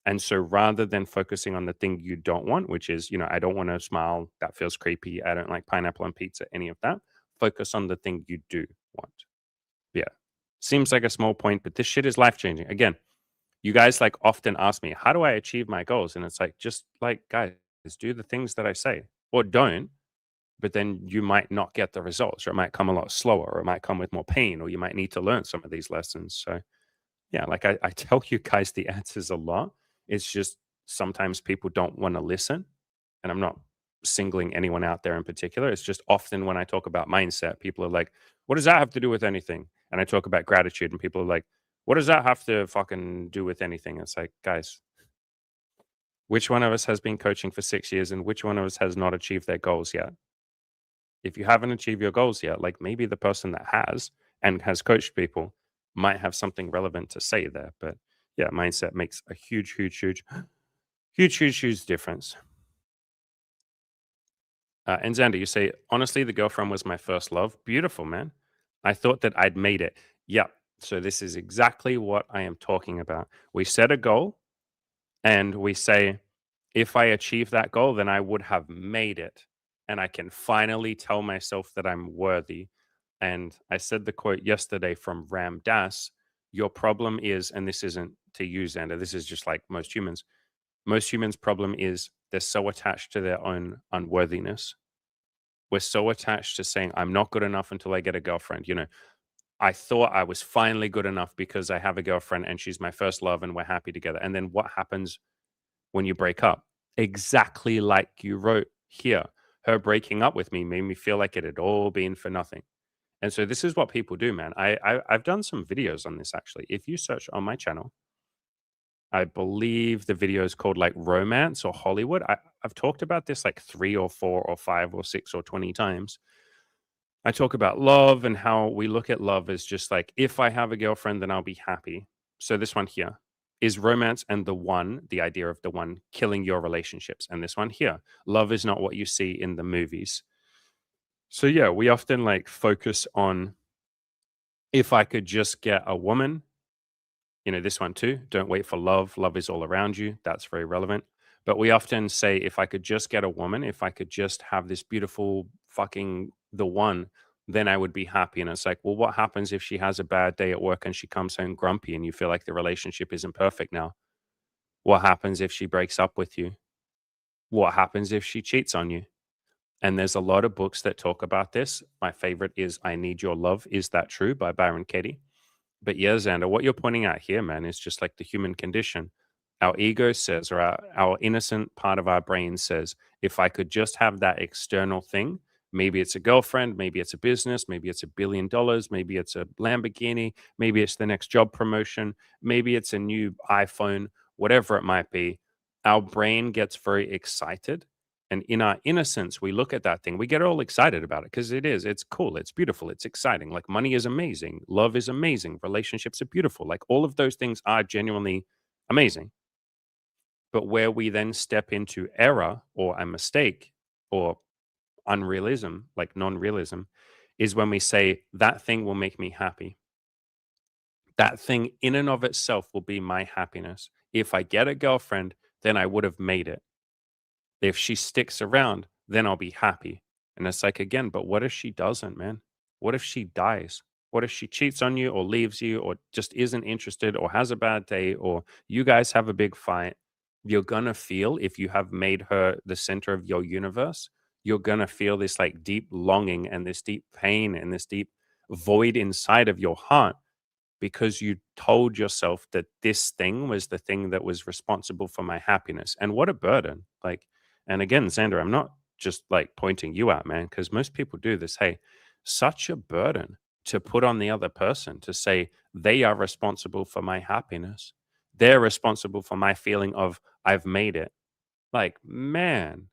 And so rather than focusing on the thing you don't want, which is, I don't want to smile, that feels creepy, I don't like pineapple on pizza, any of that, focus on the thing you do want. Yeah. Seems like a small point, but this shit is life changing. Again, you guys like often ask me, how do I achieve my goals? And it's like, just like, guys, do the things that I say or don't, but then you might not get the results or it might come a lot slower or it might come with more pain or you might need to learn some of these lessons. So yeah, like I tell you guys the answers a lot. It's just sometimes people don't want to listen. And I'm not singling anyone out there in particular. It's just often when I talk about mindset, people are like, what does that have to do with anything? And I talk about gratitude and people are like, what does that have to fucking do with anything? It's like, guys, which one of us has been coaching for 6 years and which one of us has not achieved their goals yet? If you haven't achieved your goals yet, like maybe the person that has and has coached people might have something relevant to say there. But yeah, mindset makes a huge, huge, huge, huge, huge, huge difference. And Xander, you say, honestly, the girlfriend was my first love. Beautiful, man. I thought that I'd made it. Yeah. So this is exactly what I am talking about. We set a goal and we say, if I achieve that goal, then I would have made it. And I can finally tell myself that I'm worthy. And I said the quote yesterday from Ram Dass, your problem is, and this isn't to you, Xander, this is just like most humans' problem is they're so attached to their own unworthiness. We're so attached to saying, I'm not good enough until I get a girlfriend. I thought I was finally good enough because I have a girlfriend and she's my first love and we're happy together. And then what happens when you break up? Exactly like you wrote here. Her breaking up with me made me feel like it had all been for nothing. And so this is what people do, man. I've done some videos on this actually. If you search on my channel, I believe the video is called like romance or Hollywood. I've talked about this like 3 or 4 or 5 or 6 or 20 times. I talk about love and how we look at love as just like, if I have a girlfriend, then I'll be happy. So this one here is romance and the idea of the one killing your relationships. And this one here, love is not what you see in the movies. So yeah, we often like focus on if I could just get a woman, this one too. Don't wait for love. Love is all around you. That's very relevant. But we often say, if I could just get a woman, if I could just have this beautiful fucking the one, then I would be happy. And it's like, well, what happens if she has a bad day at work and she comes home grumpy and you feel like the relationship isn't perfect now? What happens if she breaks up with you? What happens if she cheats on you? And there's a lot of books that talk about this. My favorite is I Need Your Love. Is That True by Byron Katie. But yeah, Xander, what you're pointing out here, man, is just like the human condition. Our ego says, or our innocent part of our brain says, if I could just have that external thing, maybe it's a girlfriend, maybe it's a business, maybe it's $1 billion, maybe it's a Lamborghini, maybe it's the next job promotion, maybe it's a new iPhone, whatever it might be. Our brain gets very excited. And in our innocence, we look at that thing, we get all excited about it because it's cool, it's beautiful, it's exciting. Like money is amazing, love is amazing, relationships are beautiful. Like all of those things are genuinely amazing. But where we then step into error or a mistake or unrealism, like non realism, is when we say that thing will make me happy. That thing in and of itself will be my happiness. If I get a girlfriend, then I would have made it. If she sticks around, then I'll be happy. And it's like, again, but what if she doesn't, man? What if she dies? What if she cheats on you or leaves you or just isn't interested or has a bad day or you guys have a big fight? You're going to feel, if you have made her the center of your universe, you're going to feel this like deep longing and this deep pain and this deep void inside of your heart because you told yourself that this thing was the thing that was responsible for my happiness. And what a burden. Like, and again, Xander, I'm not just like pointing you out, man, because most people do this. Hey, such a burden to put on the other person to say they are responsible for my happiness. They're responsible for my feeling of I've made it. Like, man,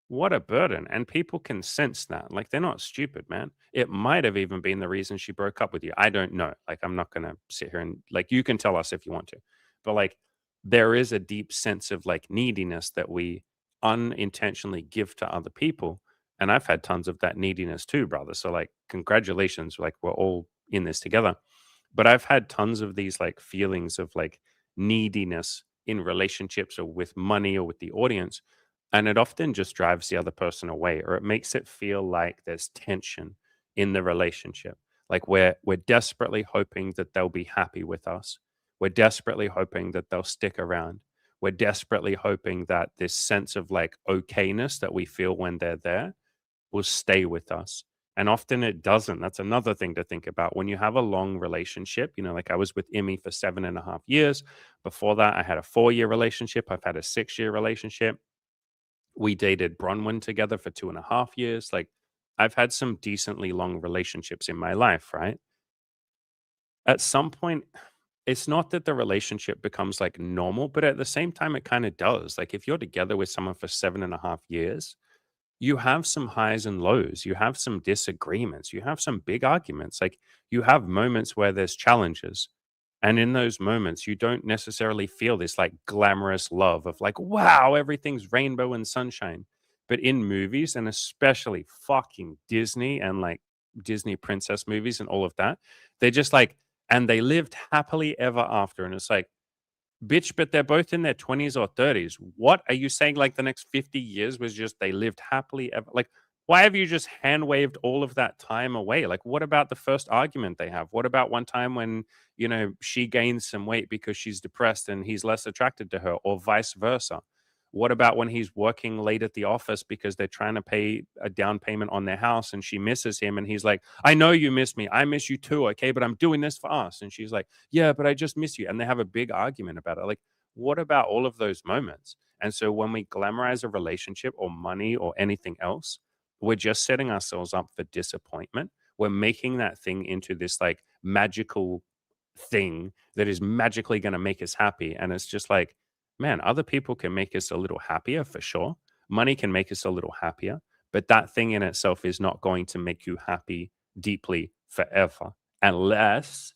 what a burden. And people can sense that. Like, they're not stupid, man. It might have even been the reason she broke up with you. I don't know. Like, I'm not going to sit here and, like, you can tell us if you want to. But, like, there is a deep sense of, like, neediness that we unintentionally give to other people. And I've had tons of that neediness too, brother. So, like, congratulations. Like, we're all in this together. But I've had tons of these, like, feelings of, like, neediness in relationships or with money or with the audience, and it often just drives the other person away, or it makes it feel like there's tension in the relationship. Like we're desperately hoping that they'll be happy with us. We're desperately hoping that they'll stick around. We're desperately hoping that this sense of like okayness that we feel when they're there will stay with us. And often it doesn't. That's another thing to think about. When you have a long relationship, like I was with Emmy for 7.5 years. Before that, I had a 4-year relationship. I've had a 6-year relationship. We dated Bronwyn together for 2.5 years. Like, I've had some decently long relationships in my life, right? At some point, it's not that the relationship becomes like normal, but at the same time, it kind of does. Like, if you're together with someone for 7.5 years, you have some highs and lows. You have some disagreements. You have some big arguments. Like, you have moments where there's challenges. And in those moments, you don't necessarily feel this like glamorous love of like, wow, everything's rainbow and sunshine. But in movies, and especially fucking Disney and like Disney princess movies and all of that, they're just like, and they lived happily ever after. And it's like, bitch, but they're both in their 20s or 30s. What are you saying? Like the next 50 years was just they lived happily ever? Like, why have you just hand waved all of that time away? Like, what about the first argument they have? What about one time when, she gains some weight because she's depressed and he's less attracted to her, or vice versa? What about when he's working late at the office because they're trying to pay a down payment on their house and she misses him and he's like, I know you miss me. I miss you too. Okay. But I'm doing this for us. And she's like, yeah, but I just miss you. And they have a big argument about it. Like, what about all of those moments? And so when we glamorize a relationship or money or anything else, we're just setting ourselves up for disappointment. We're making that thing into this like magical thing that is magically going to make us happy. And it's just like, man, other people can make us a little happier for sure. Money can make us a little happier, but that thing in itself is not going to make you happy deeply forever unless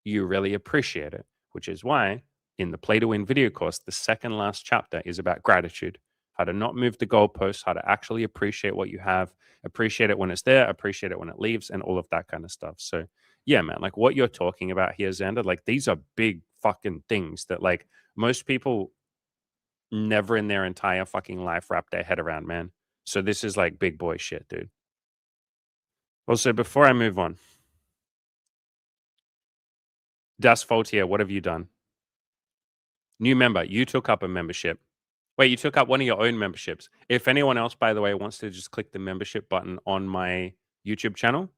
you really appreciate it, which is why in the Play to Win video course, the second last chapter is about gratitude, how to not move the goalposts, how to actually appreciate what you have, appreciate it when it's there, appreciate it when it leaves, and all of that kind of stuff. So, yeah, man, like what you're talking about here, Xander, like these are big fucking things that like most people never in their entire fucking life wrap their head around, man. So this is like big boy shit, dude. Also, before I move on, Das Faultier, what have you done? New member, you took up a membership. Wait, you took up one of your own memberships. If anyone else, by the way, wants to just click the membership button on my YouTube channel,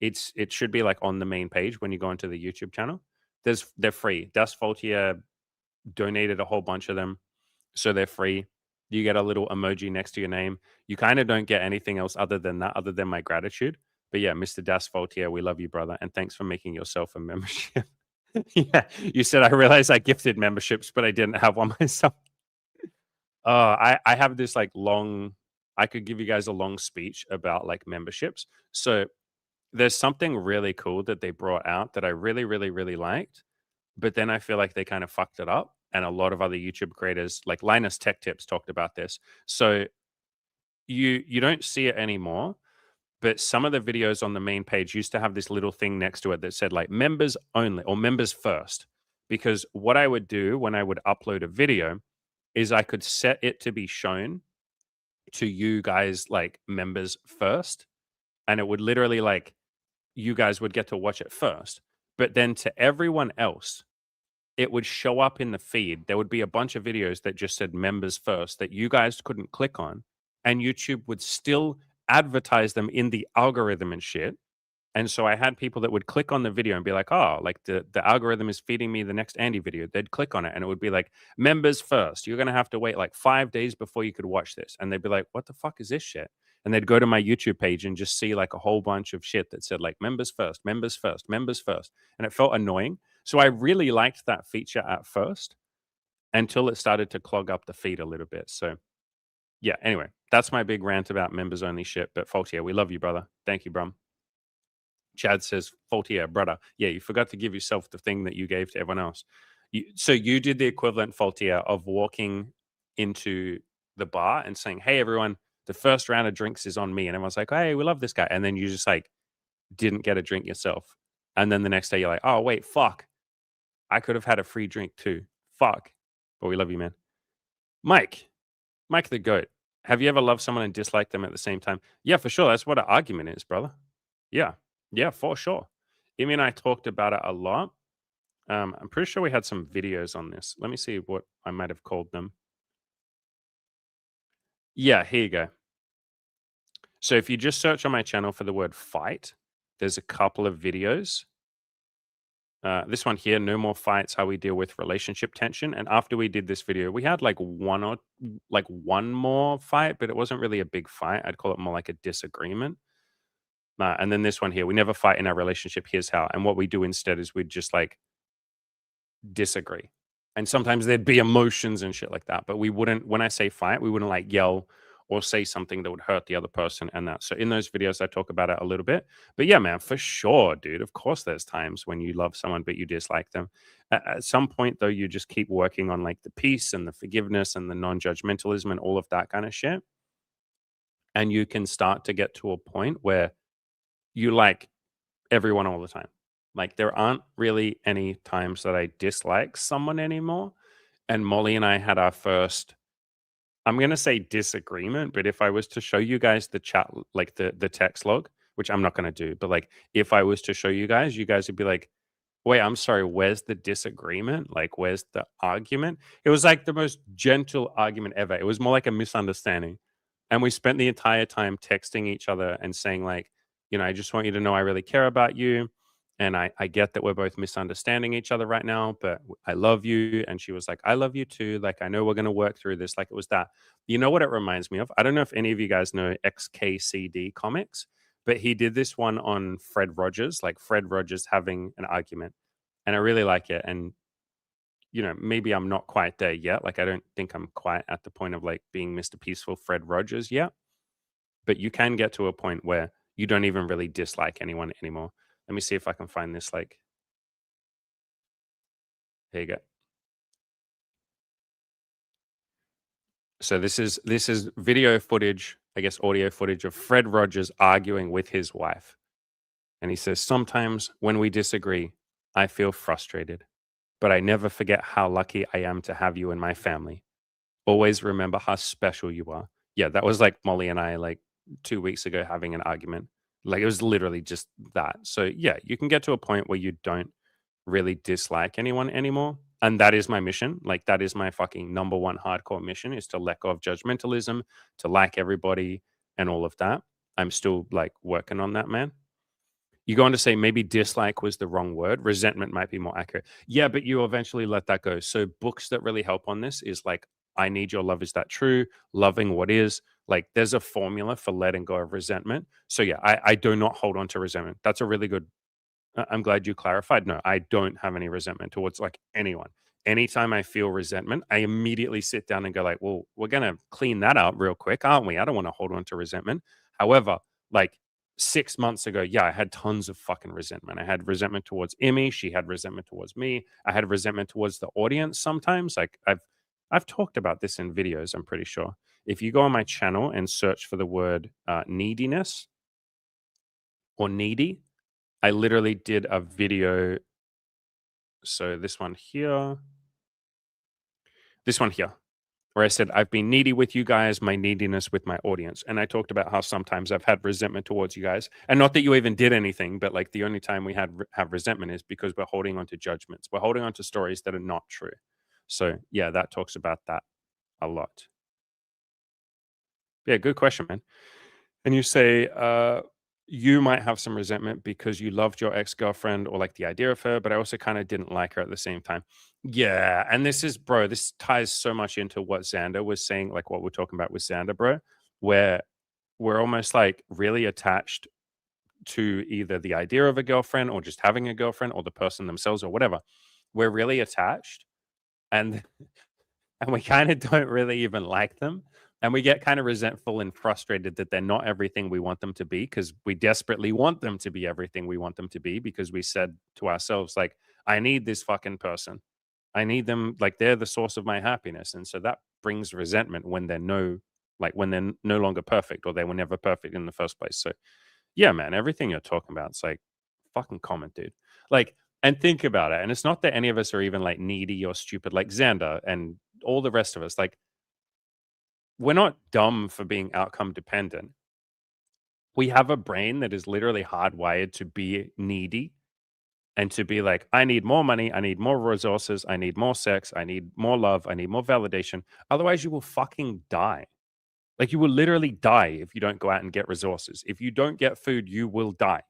it should be like on the main page when you go into the YouTube channel. They're free. Das Faultier donated a whole bunch of them, so they're free. You get a little emoji next to your name. You kind of don't get anything else other than that, other than my gratitude. But yeah, Mr. Das Faultier, we love you, brother, and thanks for making yourself a membership. Yeah, you said I realized I gifted memberships, but I didn't have one myself. I have this like long. I could give you guys a long speech about like memberships. So there's something really cool that they brought out that I really, really, really liked, but then I feel like they kind of fucked it up. And a lot of other YouTube creators, like Linus Tech Tips, talked about this. So you don't see it anymore, but some of the videos on the main page used to have this little thing next to it that said like members only or members first. Because what I would do when I would upload a video is I could set it to be shown to you guys like members first, and it would literally like you guys would get to watch it first. But then to everyone else, it would show up in the feed. There would be a bunch of videos that just said members first that you guys couldn't click on, and YouTube would still advertise them in the algorithm and shit. And so I had people that would click on the video and be like, "Oh, like the algorithm is feeding me the next Andy video." They'd click on it and it would be like, "Members first. You're gonna have to wait like 5 days before you could watch this." And they'd be like, "What the fuck is this shit?" And they'd go to my YouTube page and just see like a whole bunch of shit that said like members first, members first, members first. And it felt annoying. So I really liked that feature at first until it started to clog up the feed a little bit. So yeah, anyway, that's my big rant about members only shit. But Faultier, we love you, brother. Thank you, bro. Chad says, Faultier, brother. Yeah, you forgot to give yourself the thing that you gave to everyone else. So you did the equivalent, Faultier, of walking into the bar and saying, "Hey, everyone, the first round of drinks is on me." And everyone's like, "Hey, we love this guy." And then you just like didn't get a drink yourself. And then the next day you're like, "Oh, wait, fuck. I could have had a free drink too. Fuck." But we love you, man. Mike, Mike the GOAT. Have you ever loved someone and disliked them at the same time? Yeah, for sure. That's what an argument is, brother. Yeah. Yeah, for sure. Amy and I talked about it a lot. I'm pretty sure we had some videos on this. Let me see what I might have called them. Yeah, here you go. So if you just search on my channel for the word fight, there's a couple of videos. This one here, no more fights, how we deal with relationship tension. And after we did this video, we had like one more fight, but it wasn't really a big fight. I'd call it more like a disagreement. And then this one here, we never fight in our relationship. Here's how. And what we do instead is we'd just like disagree. And sometimes there'd be emotions and shit like that. But we wouldn't, when I say fight, we wouldn't like yell or say something that would hurt the other person and that. So in those videos, I talk about it a little bit. But yeah, man, for sure, dude. Of course, there's times when you love someone, but you dislike them. At some point, though, you just keep working on like the peace and the forgiveness and the non judgmentalism and all of that kind of shit. And you can start to get to a point where you like everyone all the time. Like there aren't really any times that I dislike someone anymore. And Molly and I had our first, I'm gonna say disagreement, but if I was to show you guys the chat, like the text log, which I'm not gonna do, but like if I was to show you guys would be like, "Wait, I'm sorry, where's the disagreement? Like, where's the argument?" It was like the most gentle argument ever. It was more like a misunderstanding. And we spent the entire time texting each other and saying, like, "I just want you to know I really care about you. And I get that we're both misunderstanding each other right now, but I love you." And she was like, "I love you too. Like, I know we're going to work through this." Like, it was that. You know what it reminds me of? I don't know if any of you guys know XKCD Comics, but he did this one on Fred Rogers, like Fred Rogers having an argument. And I really like it. And, maybe I'm not quite there yet. Like, I don't think I'm quite at the point of like being Mr. Peaceful Fred Rogers yet. But you can get to a point where you don't even really dislike anyone anymore. Let me see if I can find this. Like, here you go. So this is video footage, I guess audio footage of Fred Rogers arguing with his wife. And he says, "Sometimes when we disagree, I feel frustrated, but I never forget how lucky I am to have you in my family. Always remember how special you are." Yeah, that was like Molly and I like 2 weeks ago having an argument. Like it was literally just that. So yeah, you can get to a point where you don't really dislike anyone anymore. And that is my mission. Like that is my fucking number one hardcore mission is to let go of judgmentalism, to like everybody and all of that. I'm still like working on that, man. You go on to say maybe dislike was the wrong word. Resentment might be more accurate. Yeah, but you eventually let that go. So books that really help on this is like I Need Your Love, Is That True? Loving What Is. Like there's a formula for letting go of resentment. So yeah, I do not hold on to resentment. That's a really good I'm glad you clarified. No, I don't have any resentment towards like anyone. Anytime I feel resentment, I immediately sit down and go like, "Well, we're gonna clean that up real quick, aren't we? I don't want to hold on to resentment." However, like 6 months ago, yeah, I had tons of fucking resentment. I had resentment towards Emmy. She had resentment towards me. I had resentment towards the audience sometimes. Like I've talked about this in videos. I'm pretty sure. If you go on my channel and search for the word neediness or needy, I literally did a video. So this one here, where I said, I've been needy with you guys, my neediness with my audience. And I talked about how sometimes I've had resentment towards you guys. And not that you even did anything, but like the only time we have resentment is because we're holding on to judgments. We're holding on to stories that are not true. So yeah, that talks about that a lot. Yeah, good question, man. And you say, you might have some resentment because you loved your ex-girlfriend or like the idea of her, but I also kind of didn't like her at the same time. Yeah. And this is, bro, this ties so much into what Xander was saying, like what we're talking about with Xander, bro, where we're almost like really attached to either the idea of a girlfriend or just having a girlfriend or the person themselves or whatever. We're really attached. And and we kind of don't really even like them. And we get kind of resentful and frustrated that they're not everything we want them to be because we desperately want them to be everything we want them to be because we said to ourselves, like, I need this fucking person. I need them, like, they're the source of my happiness. And so that brings resentment when when they're no longer perfect or they were never perfect in the first place. So, yeah, man, everything you're talking about, it's like fucking comment, dude. Like, and think about it. And it's not that any of us are even like needy or stupid, like Xander and all the rest of us. Like, we're not dumb for being outcome dependent. We have a brain that is literally hardwired to be needy and to be like, I need more money, I need more resources, I need more sex, I need more love, I need more validation. Otherwise, you will fucking die. Like, you will literally die if you don't go out and get resources. If you don't get food, you will die.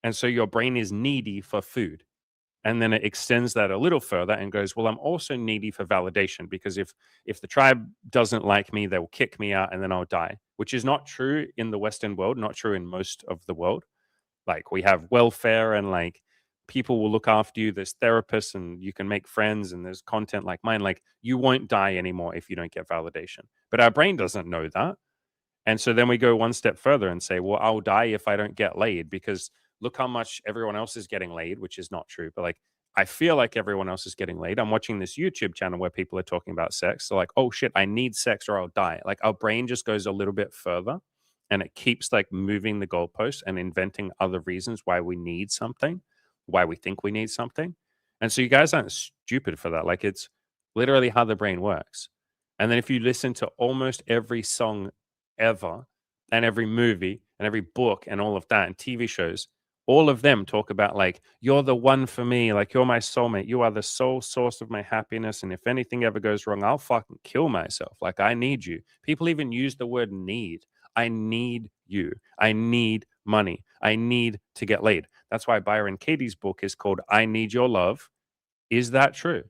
And so your brain is needy for food. And then it extends that a little further and goes, well, I'm also needy for validation because if the tribe doesn't like me, they will kick me out and then I'll die, which is not true in the Western world, not true in most of the world. Like, we have welfare and like people will look after you. There's therapists and you can make friends and there's content like mine. Like, you won't die anymore if you don't get validation. But our brain doesn't know that. And so then we go one step further and say, well, I'll die if I don't get laid because look how much everyone else is getting laid, which is not true. But like, I feel like everyone else is getting laid. I'm watching this YouTube channel where people are talking about sex. So, like, oh shit, I need sex or I'll die. Like, our brain just goes a little bit further and it keeps like moving the goalposts and inventing other reasons why we need something, why we think we need something. And so, you guys aren't stupid for that. Like, it's literally how the brain works. And then if you listen to almost every song ever and every movie and every book and all of that and TV shows, all of them talk about like, you're the one for me, like you're my soulmate, you are the sole source of my happiness. And if anything ever goes wrong, I'll fucking kill myself. Like, I need you. People even use the word need. I need you. I need money. I need to get laid. That's why Byron Katie's book is called I Need Your Love. Is that true?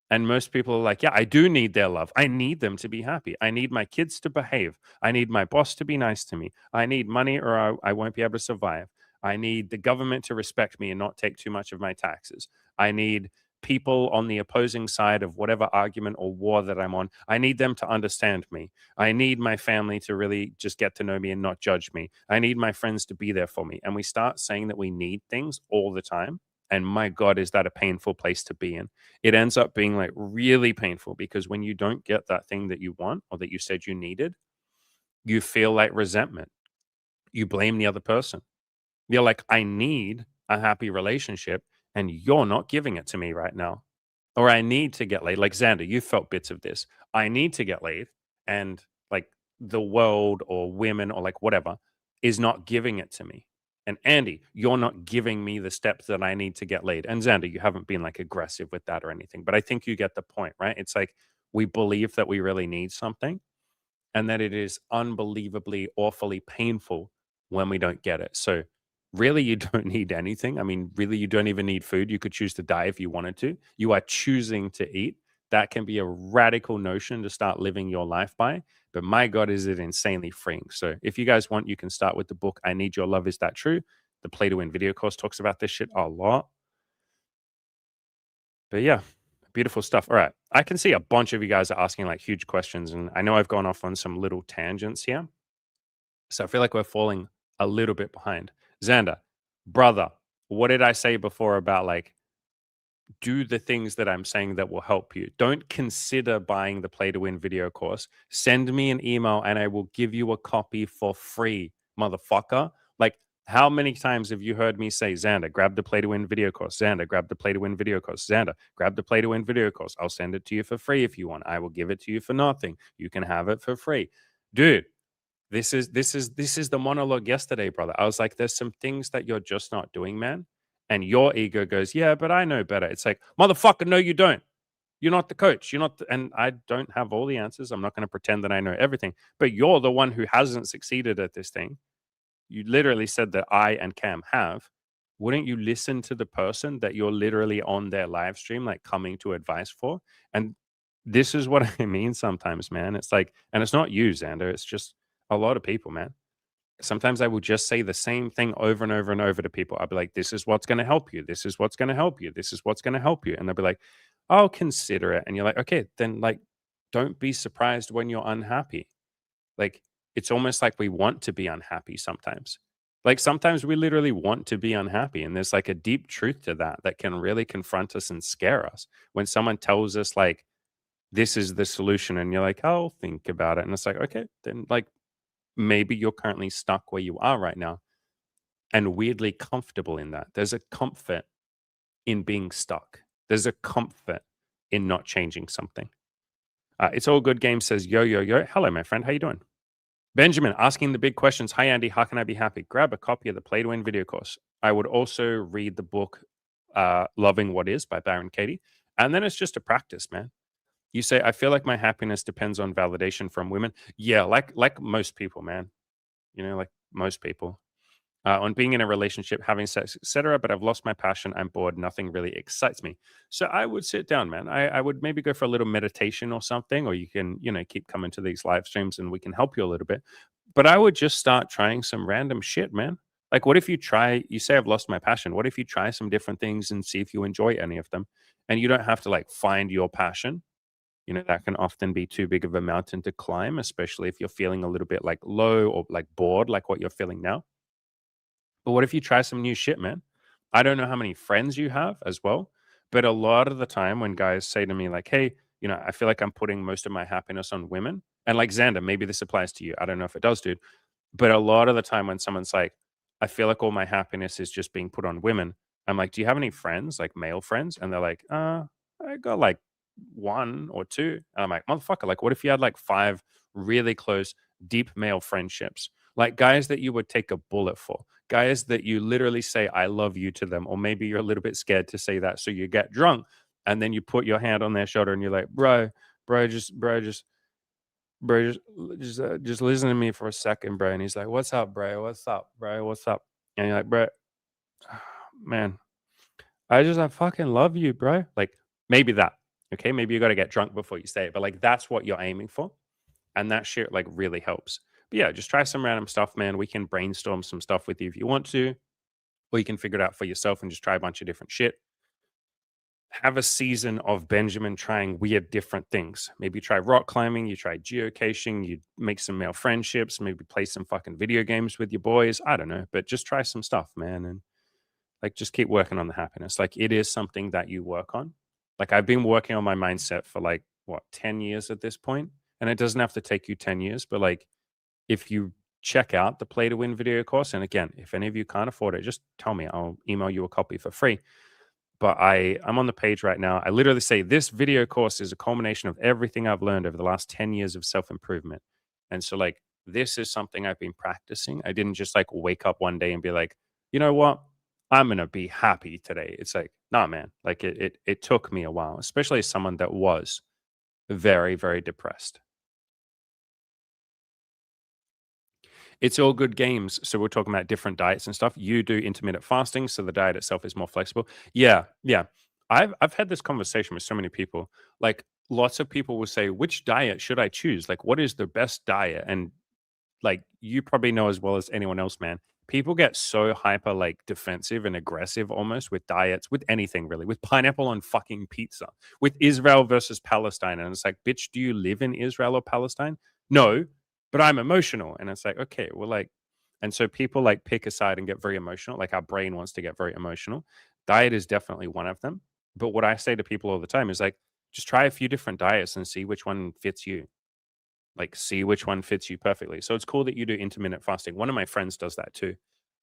And most people are like, yeah, I do need their love. I need them to be happy. I need my kids to behave. I need my boss to be nice to me. I need money or I won't be able to survive. I need the government to respect me and not take too much of my taxes. I need people on the opposing side of whatever argument or war that I'm on. I need them to understand me. I need my family to really just get to know me and not judge me. I need my friends to be there for me. And we start saying that we need things all the time. And my God, is that a painful place to be in? It ends up being like really painful because when you don't get that thing that you want or that you said you needed, you feel like resentment. You blame the other person. You're like, I need a happy relationship and you're not giving it to me right now. Or I need to get laid. Like Xander, you felt bits of this. I need to get laid and like the world or women or like whatever is not giving it to me. And Andy, you're not giving me the steps that I need to get laid. And Xander, you haven't been like aggressive with that or anything, but I think you get the point, right? It's like we believe that we really need something and that it is unbelievably, awfully painful when we don't get it. So Really, you don't need anything. I mean, really, you don't even need food. You could choose to die if you wanted to. You are choosing to eat. That can be a radical notion to start living your life by. But my God, is it insanely freeing. So if you guys want, you can start with the book, I Need Your Love. Is That True? The Play to Win video course talks about this shit a lot. But yeah, beautiful stuff. All right. I can see a bunch of you guys are asking like huge questions. And I know I've gone off on some little tangents here. So I feel like we're falling a little bit behind. Xander, brother, what did I say before about like do the things that I'm saying that will help you? Don't consider buying the Play to Win video course. Send me an email and I will give you a copy for free, motherfucker. Like, how many times have you heard me say, Xander, grab the Play to Win video course? Xander, grab the Play to Win video course. Xander, grab the Play to Win video course. I'll send it to you for free if you want. I will give it to you for nothing. You can have it for free. Dude, this is the monologue yesterday, brother. I was like, there's some things that you're just not doing, man. And your ego goes, yeah, but I know better. It's like, motherfucker, no, you don't. You're not the coach. You're not, and I don't have all the answers. I'm not going to pretend that I know everything. But you're the one who hasn't succeeded at this thing. You literally said that I and Cam have. Wouldn't you listen to the person that you're literally on their live stream, like coming to advice for? And this is what I mean sometimes, man. It's like, and it's not you, Xander. It's just a lot of people, man. Sometimes I will just say the same thing over and over and over to people. I'll be like, this is what's going to help you. This is what's going to help you. This is what's going to help you. And they'll be like, I'll consider it. And you're like, okay, then like, don't be surprised when you're unhappy. Like, it's almost like we want to be unhappy sometimes. Like, sometimes we literally want to be unhappy. And there's like a deep truth to that that can really confront us and scare us when someone tells us, like, this is the solution. And you're like, I'll think about it. And it's like, okay, then like, maybe you're currently stuck where you are right now and weirdly comfortable in that. There's a comfort in being stuck. There's a comfort in not changing something. It's all good. Game says, yo, yo, yo. Hello, my friend. How you doing? Benjamin asking the big questions. Hi, Andy. How can I be happy? Grab a copy of the Play to Win video course. I would also read the book Loving What Is by Baron Katie. And then it's just a practice, man. You say, I feel like my happiness depends on validation from women. Yeah, like most people, man. You know, like most people. On being in a relationship, having sex, etc. But I've lost my passion. I'm bored. Nothing really excites me. So I would sit down, man. I would maybe go for a little meditation or something, or you can, keep coming to these live streams and we can help you a little bit. But I would just start trying some random shit, man. Like, what if you say, I've lost my passion. What if you try some different things and see if you enjoy any of them? And you don't have to like find your passion. That can often be too big of a mountain to climb, especially if you're feeling a little bit like low or like bored, like what you're feeling now. But what if you try some new shit, man? I don't know how many friends you have as well, but a lot of the time when guys say to me, like, hey, I feel like I'm putting most of my happiness on women. And like Xander, maybe this applies to you. I don't know if it does, dude. But a lot of the time when someone's like, I feel like all my happiness is just being put on women, I'm like, do you have any friends, like male friends? And they're like, I got like one or two. And I'm like, motherfucker, like, what if you had like five really close, deep male friendships? Like guys that you would take a bullet for, guys that you literally say, I love you to them. Or maybe you're a little bit scared to say that. So you get drunk and then you put your hand on their shoulder and you're like, bro, just listen to me for a second, bro. And he's like, what's up, bro? What's up, bro? What's up? And you're like, bro, man, I fucking love you, bro. Like maybe that. Okay. Maybe you got to get drunk before you say it, but like that's what you're aiming for. And that shit like really helps. But yeah, just try some random stuff, man. We can brainstorm some stuff with you if you want to, or you can figure it out for yourself and just try a bunch of different shit. Have a season of Benjamin trying weird different things. Maybe you try rock climbing, you try geocaching, you make some male friendships, maybe play some fucking video games with your boys. I don't know, but just try some stuff, man. And like just keep working on the happiness. Like it is something that you work on. Like I've been working on my mindset for like what, 10 years at this point. And it doesn't have to take you 10 years, but like if you check out the Play to Win video course, and again, if any of you can't afford it, just tell me. I'll email you a copy for free. But I'm on the page right now. I literally say this video course is a culmination of everything I've learned over the last 10 years of self-improvement. And so like this is something I've been practicing. I didn't just like wake up one day and be like, you know what? I'm gonna be happy today. It's like, nah, man. Like it took me a while, especially as someone that was very, very depressed. It's all good games. So we're talking about different diets and stuff. You do intermittent fasting, so the diet itself is more flexible. Yeah, yeah. I've had this conversation with so many people. Like lots of people will say, which diet should I choose? Like, what is the best diet? And like you probably know as well as anyone else, man. People get so hyper like defensive and aggressive almost with diets, with anything really, with pineapple on fucking pizza, with Israel versus Palestine. And it's like, bitch, do you live in Israel or Palestine? No, but I'm emotional. And it's like, okay, well, like, and so people like pick a side and get very emotional. Like our brain wants to get very emotional. Diet is definitely one of them. But what I say to people all the time is like, just try a few different diets and see which one fits you. Like, see which one fits you perfectly. So it's cool that you do intermittent fasting. One of my friends does that too.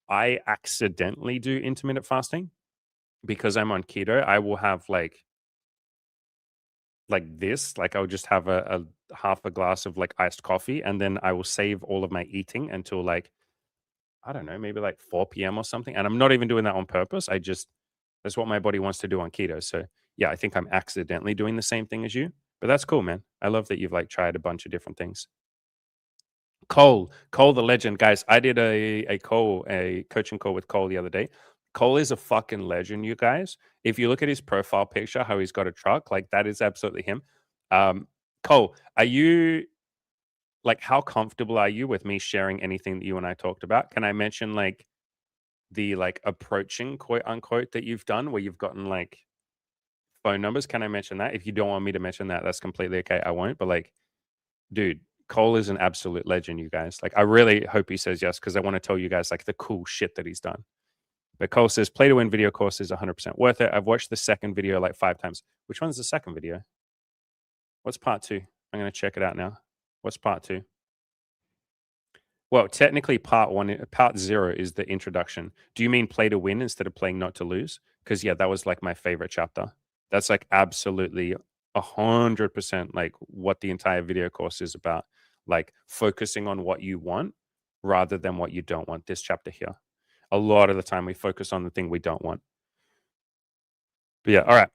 I accidentally do intermittent fasting because I'm on keto. I will have like this, like I'll just have a half a glass of like iced coffee, and then I will save all of my eating until like I don't know, maybe like 4 p.m. or something. And I'm not even doing that on purpose. I just that's what my body wants to do on keto. So yeah, I think I'm accidentally doing the same thing as you. But that's cool, man. I love that you've like tried a bunch of different things. Cole the legend, guys. I did a coaching call with Cole the other day. Cole is a fucking legend, you guys. If you look at his profile picture, how he's got a truck, like that is absolutely him. Cole, are you like how comfortable are you with me sharing anything that you and I talked about? Can I mention like the like approaching quote unquote that you've done where you've gotten like phone numbers? Can I mention that? If you don't want me to mention that, that's completely okay. I won't. But like dude, Cole is an absolute legend, you guys. Like, I really hope he says yes because I want to tell you guys like the cool shit that he's done. But Cole says, play to win video course is 100% worth it. I've watched the second video like 5 times. Which one's the second video? What's part two? I'm going to check it out now. What's part two? Well, technically, part zero is the introduction. Do you mean play to win instead of playing not to lose? Because yeah, that was like my favorite chapter. That's like absolutely 100% like what the entire video course is about. Like focusing on what you want rather than what you don't want. This chapter here. A lot of the time, we focus on the thing we don't want. But yeah, all right.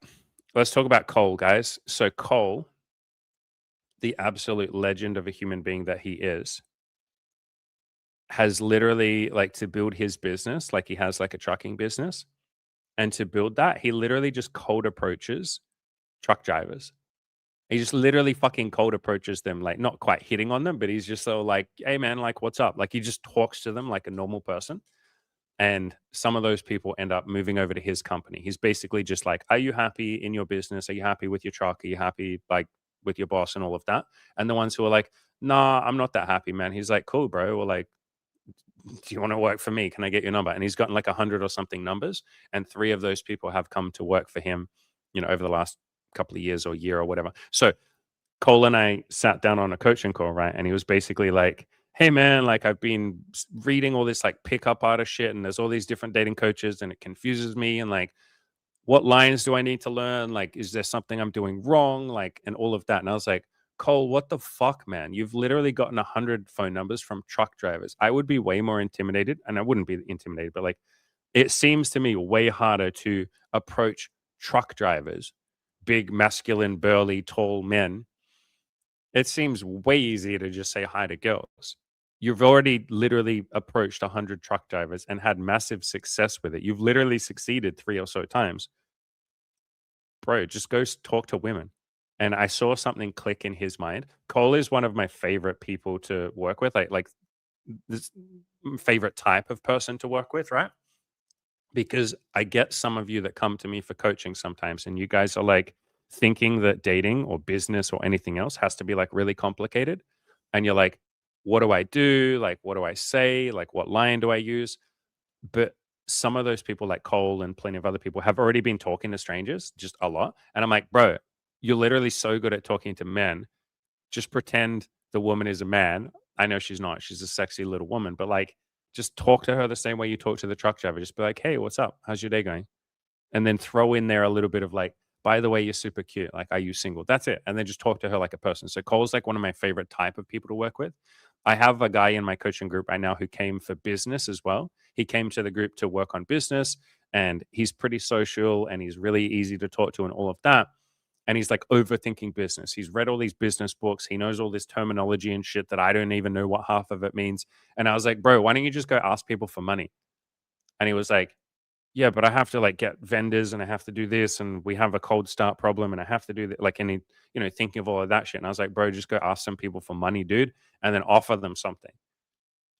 Let's talk about Cole, guys. So Cole, the absolute legend of a human being that he is, has literally like to build his business, like he has like a trucking business. And to build that, he literally just cold approaches truck drivers. He just literally fucking cold approaches them, like not quite hitting on them, but he's just so like, hey man, like what's up? Like he just talks to them like a normal person. And some of those people end up moving over to his company. He's basically just like, are you happy in your business? Are you happy with your truck? Are you happy like with your boss and all of that? And the ones who are like, nah, I'm not that happy, man. He's like, cool, bro. Well, like, do you want to work for me? Can I get your number? And he's gotten like 100 or something numbers. And 3 of those people have come to work for him, over the last couple of years or year or whatever. So Cole and I sat down on a coaching call, right? And he was basically like, hey man, like I've been reading all this like pickup artist shit and there's all these different dating coaches and it confuses me. And like, what lines do I need to learn? Like, is there something I'm doing wrong? Like, and all of that. And I was like, Cole, what the fuck, man? You've literally gotten 100 phone numbers from truck drivers. I would be way more intimidated, and I wouldn't be intimidated, but like, it seems to me way harder to approach truck drivers, big, masculine, burly, tall men. It seems way easier to just say hi to girls. You've already literally approached 100 truck drivers and had massive success with it. You've literally succeeded 3 or so times. Bro, just go talk to women. And I saw something click in his mind. Cole is one of my favorite people to work with, like this favorite type of person to work with, right? Because I get some of you that come to me for coaching sometimes, and you guys are like thinking that dating or business or anything else has to be like really complicated. And you're like, what do I do? Like, what do I say? Like, what line do I use? But some of those people, like Cole and plenty of other people, have already been talking to strangers just a lot. And I'm like, bro, you're literally so good at talking to men. Just pretend the woman is a man. I know she's not. She's a sexy little woman, but like, just talk to her the same way you talk to the truck driver. Just be like, hey, what's up? How's your day going? And then throw in there a little bit of like, by the way, you're super cute. Like, are you single? That's it. And then just talk to her like a person. So Cole's like one of my favorite type of people to work with. I have a guy in my coaching group right now who came for business as well. He came to the group to work on business, and he's pretty social and he's really easy to talk to and all of that. and he's like overthinking business. He's read all these business books. He knows all this terminology and shit that I don't even know what half of it means. And I was like, bro, why don't you just go ask people for money? And he was like, yeah, but I have to like get vendors and I have to do this and we have a cold start problem and I have to do that. Like, any, thinking of all of that shit. And I was like, bro, just go ask some people for money, dude, and then offer them something.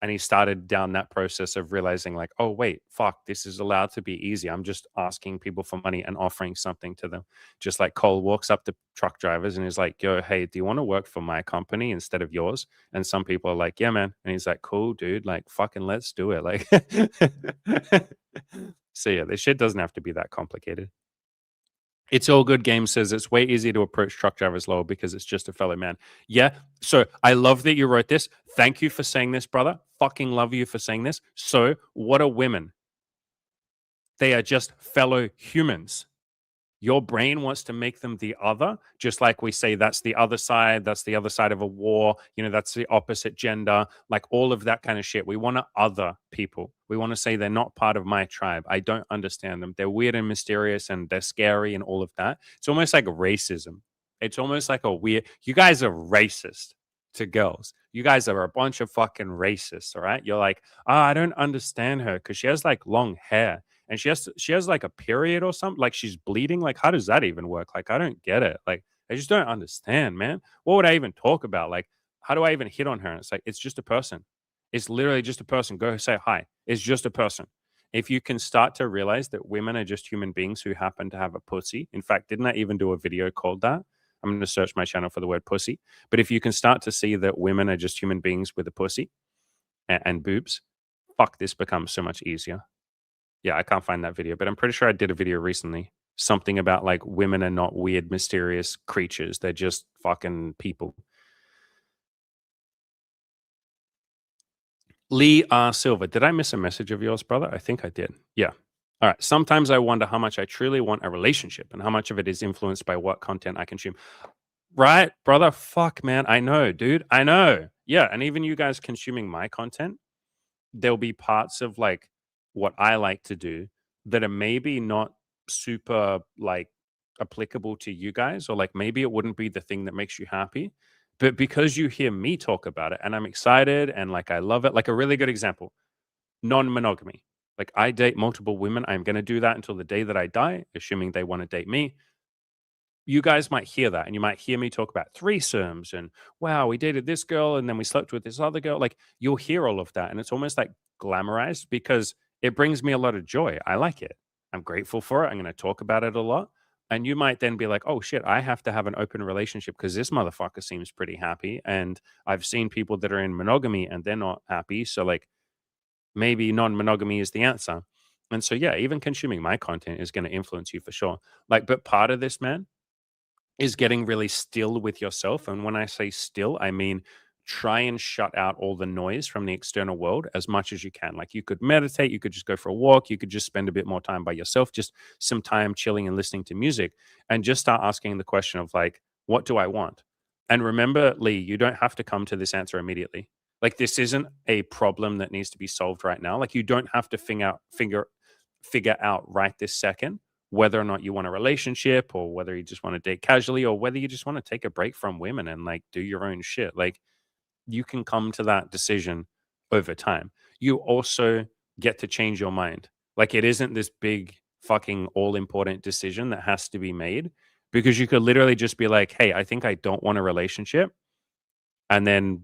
And he started down that process of realizing, like, oh, wait, fuck, this is allowed to be easy. I'm just asking people for money and offering something to them. Just like Cole walks up to truck drivers and he's like, yo, hey, do you want to work for my company instead of yours? And some people are like, yeah, man. And he's like, cool, dude, like, fucking let's do it. Like, so yeah, this shit doesn't have to be that complicated. It's all good. Game says it's way easier to approach truck drivers lower because it's just a fellow man. Yeah. So I love that you wrote this. Thank you for saying this, brother. Fucking love you for saying this. So what are women? They are just fellow humans. Your brain wants to make them the other, just like we say that's the other side, that's the other side of a war, that's the opposite gender, like all of that kind of shit. We want to other people. We want to say they're not part of my tribe. I don't understand them. They're weird and mysterious and they're scary and all of that. It's almost like racism. It's almost like you guys are racist to girls. You guys are a bunch of fucking racists, all right? You're like, I don't understand her because she has like long hair and she has like a period or something, like she's bleeding. Like, how does that even work? Like, I don't get it. Like, I just don't understand, man. What would I even talk about? Like, how do I even hit on her? And it's like, it's just a person. It's literally just a person. Go say hi. It's just a person. If you can start to realize that women are just human beings who happen to have a pussy. In fact, didn't I even do a video called that? I'm going to search my channel for the word pussy. But if you can start to see that women are just human beings with a pussy and boobs, fuck, this becomes so much easier. Yeah, I can't find that video, but I'm pretty sure I did a video recently. Something about like women are not weird, mysterious creatures. They're just fucking people. Lee R. Silver. Did I miss a message of yours, brother? I think I did. Yeah. All right. Sometimes I wonder how much I truly want a relationship and how much of it is influenced by what content I consume. Right, brother? Fuck, man. I know, dude. I know. Yeah. And even you guys consuming my content, there'll be parts of like what I like to do that are maybe not super like applicable to you guys, or like maybe it wouldn't be the thing that makes you happy. But because you hear me talk about it and I'm excited and like I love it, like a really good example, non monogamy. Like, I date multiple women. I'm going to do that until the day that I die, assuming they want to date me. You guys might hear that and you might hear me talk about threesomes and wow, we dated this girl and then we slept with this other girl. Like, you'll hear all of that and it's almost like glamorized because it brings me a lot of joy. I like it. I'm grateful for it. I'm going to talk about it a lot. And you might then be like, oh shit, I have to have an open relationship because this motherfucker seems pretty happy. And I've seen people that are in monogamy and they're not happy. So, like, maybe non monogamy is the answer. And so, yeah, even consuming my content is going to influence you for sure. Like, but part of this, man, is getting really still with yourself. And when I say still, I mean try and shut out all the noise from the external world as much as you can. Like, you could meditate, you could just go for a walk, you could just spend a bit more time by yourself, just some time chilling and listening to music, and just start asking the question of like, what do I want? And remember, Lee, you don't have to come to this answer immediately. Like, this isn't a problem that needs to be solved right now. Like, you don't have to figure out right this second whether or not you want a relationship, or whether you just want to date casually, or whether you just want to take a break from women and like do your own shit. Like, you can come to that decision over time. You also get to change your mind. Like, it isn't this big fucking all important decision that has to be made, because you could literally just be like, hey, I think I don't want a relationship. And then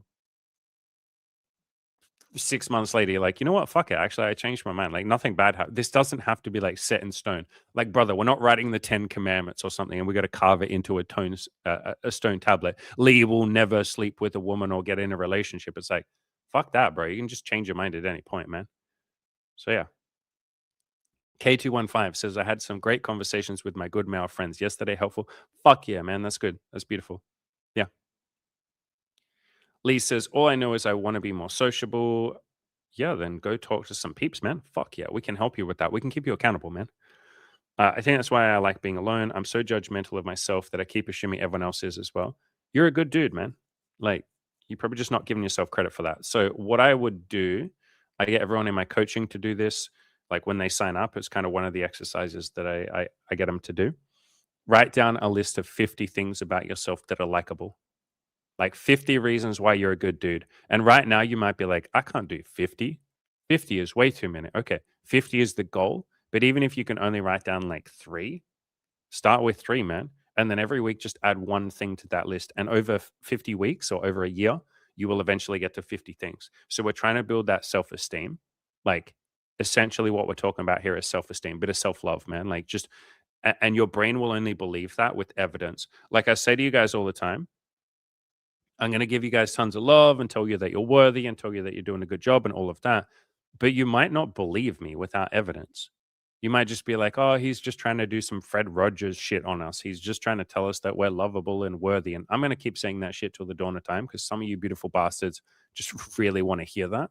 6 months later, you're like, you know what? Fuck it. Actually, I changed my mind. Like, nothing bad happened. This doesn't have to be like set in stone. Like, brother, we're not writing the 10 Commandments or something, and we got to carve it into a stone tablet. Lee will never sleep with a woman or get in a relationship. It's like, fuck that, bro. You can just change your mind at any point, man. So yeah. K215 says, I had some great conversations with my good male friends yesterday. Helpful. Fuck yeah, man. That's good. That's beautiful. Yeah. Lee says, all I know is I want to be more sociable. Yeah, then go talk to some peeps, man. Fuck yeah, we can help you with that. We can keep you accountable, man. I think that's why I like being alone. I'm so judgmental of myself that I keep assuming everyone else is as well. You're a good dude, man. Like, you're probably just not giving yourself credit for that. So what I would do, I get everyone in my coaching to do this. Like, when they sign up, it's kind of one of the exercises that I get them to do. Write down a list of 50 things about yourself that are likable. Like 50 reasons why you're a good dude. And right now you might be like, I can't do 50. 50 is way too many. Okay. 50 is the goal. But even if you can only write down like 3, start with 3, man. And then every week, just add one thing to that list. And over 50 weeks or over a year, you will eventually get to 50 things. So we're trying to build that self esteem. Like, essentially, what we're talking about here is self esteem, bit of self love, man. Like, just, and your brain will only believe that with evidence. Like I say to you guys all the time, I'm going to give you guys tons of love and tell you that you're worthy and tell you that you're doing a good job and all of that. But you might not believe me without evidence. You might just be like, oh, he's just trying to do some Fred Rogers shit on us. He's just trying to tell us that we're lovable and worthy. And I'm going to keep saying that shit till the dawn of time because some of you beautiful bastards just really want to hear that.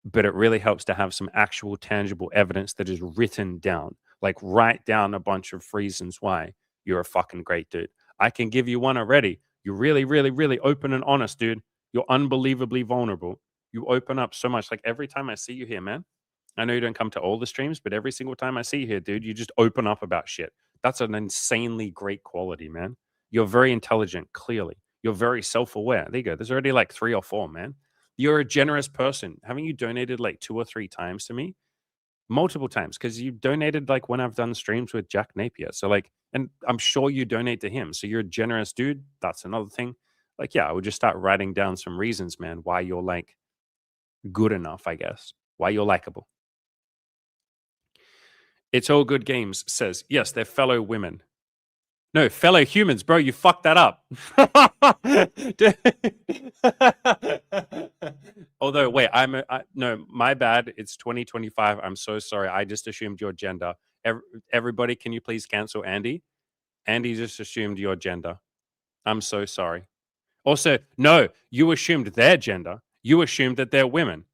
But it really helps to have some actual tangible evidence that is written down. Like, write down a bunch of reasons why you're a fucking great dude. I can give you one already. You're really, really, really open and honest, dude. You're unbelievably vulnerable. You open up so much. Like, every time I see you here, man, I know you don't come to all the streams, but every single time I see you here, dude, you just open up about shit. That's an insanely great quality, man. You're very intelligent, clearly. You're very self aware. There you go. There's already like 3 or 4, man. You're a generous person. Haven't you donated like 2 or 3 times to me? Multiple times, because you donated like when I've done streams with Jack Napier. So, like, and I'm sure you donate to him. So you're a generous dude. That's another thing. Like, yeah, I would just start writing down some reasons, man, why you're like good enough, I guess. Why you're likable. It's all good games says, yes, they're fellow women. No, fellow humans, bro. You fucked that up. Although, wait, no, my bad. It's 2025. I'm so sorry. I just assumed your gender. Everybody, can you please cancel Andy? Andy just assumed your gender. I'm so sorry. Also, no, you assumed their gender. You assumed that they're women.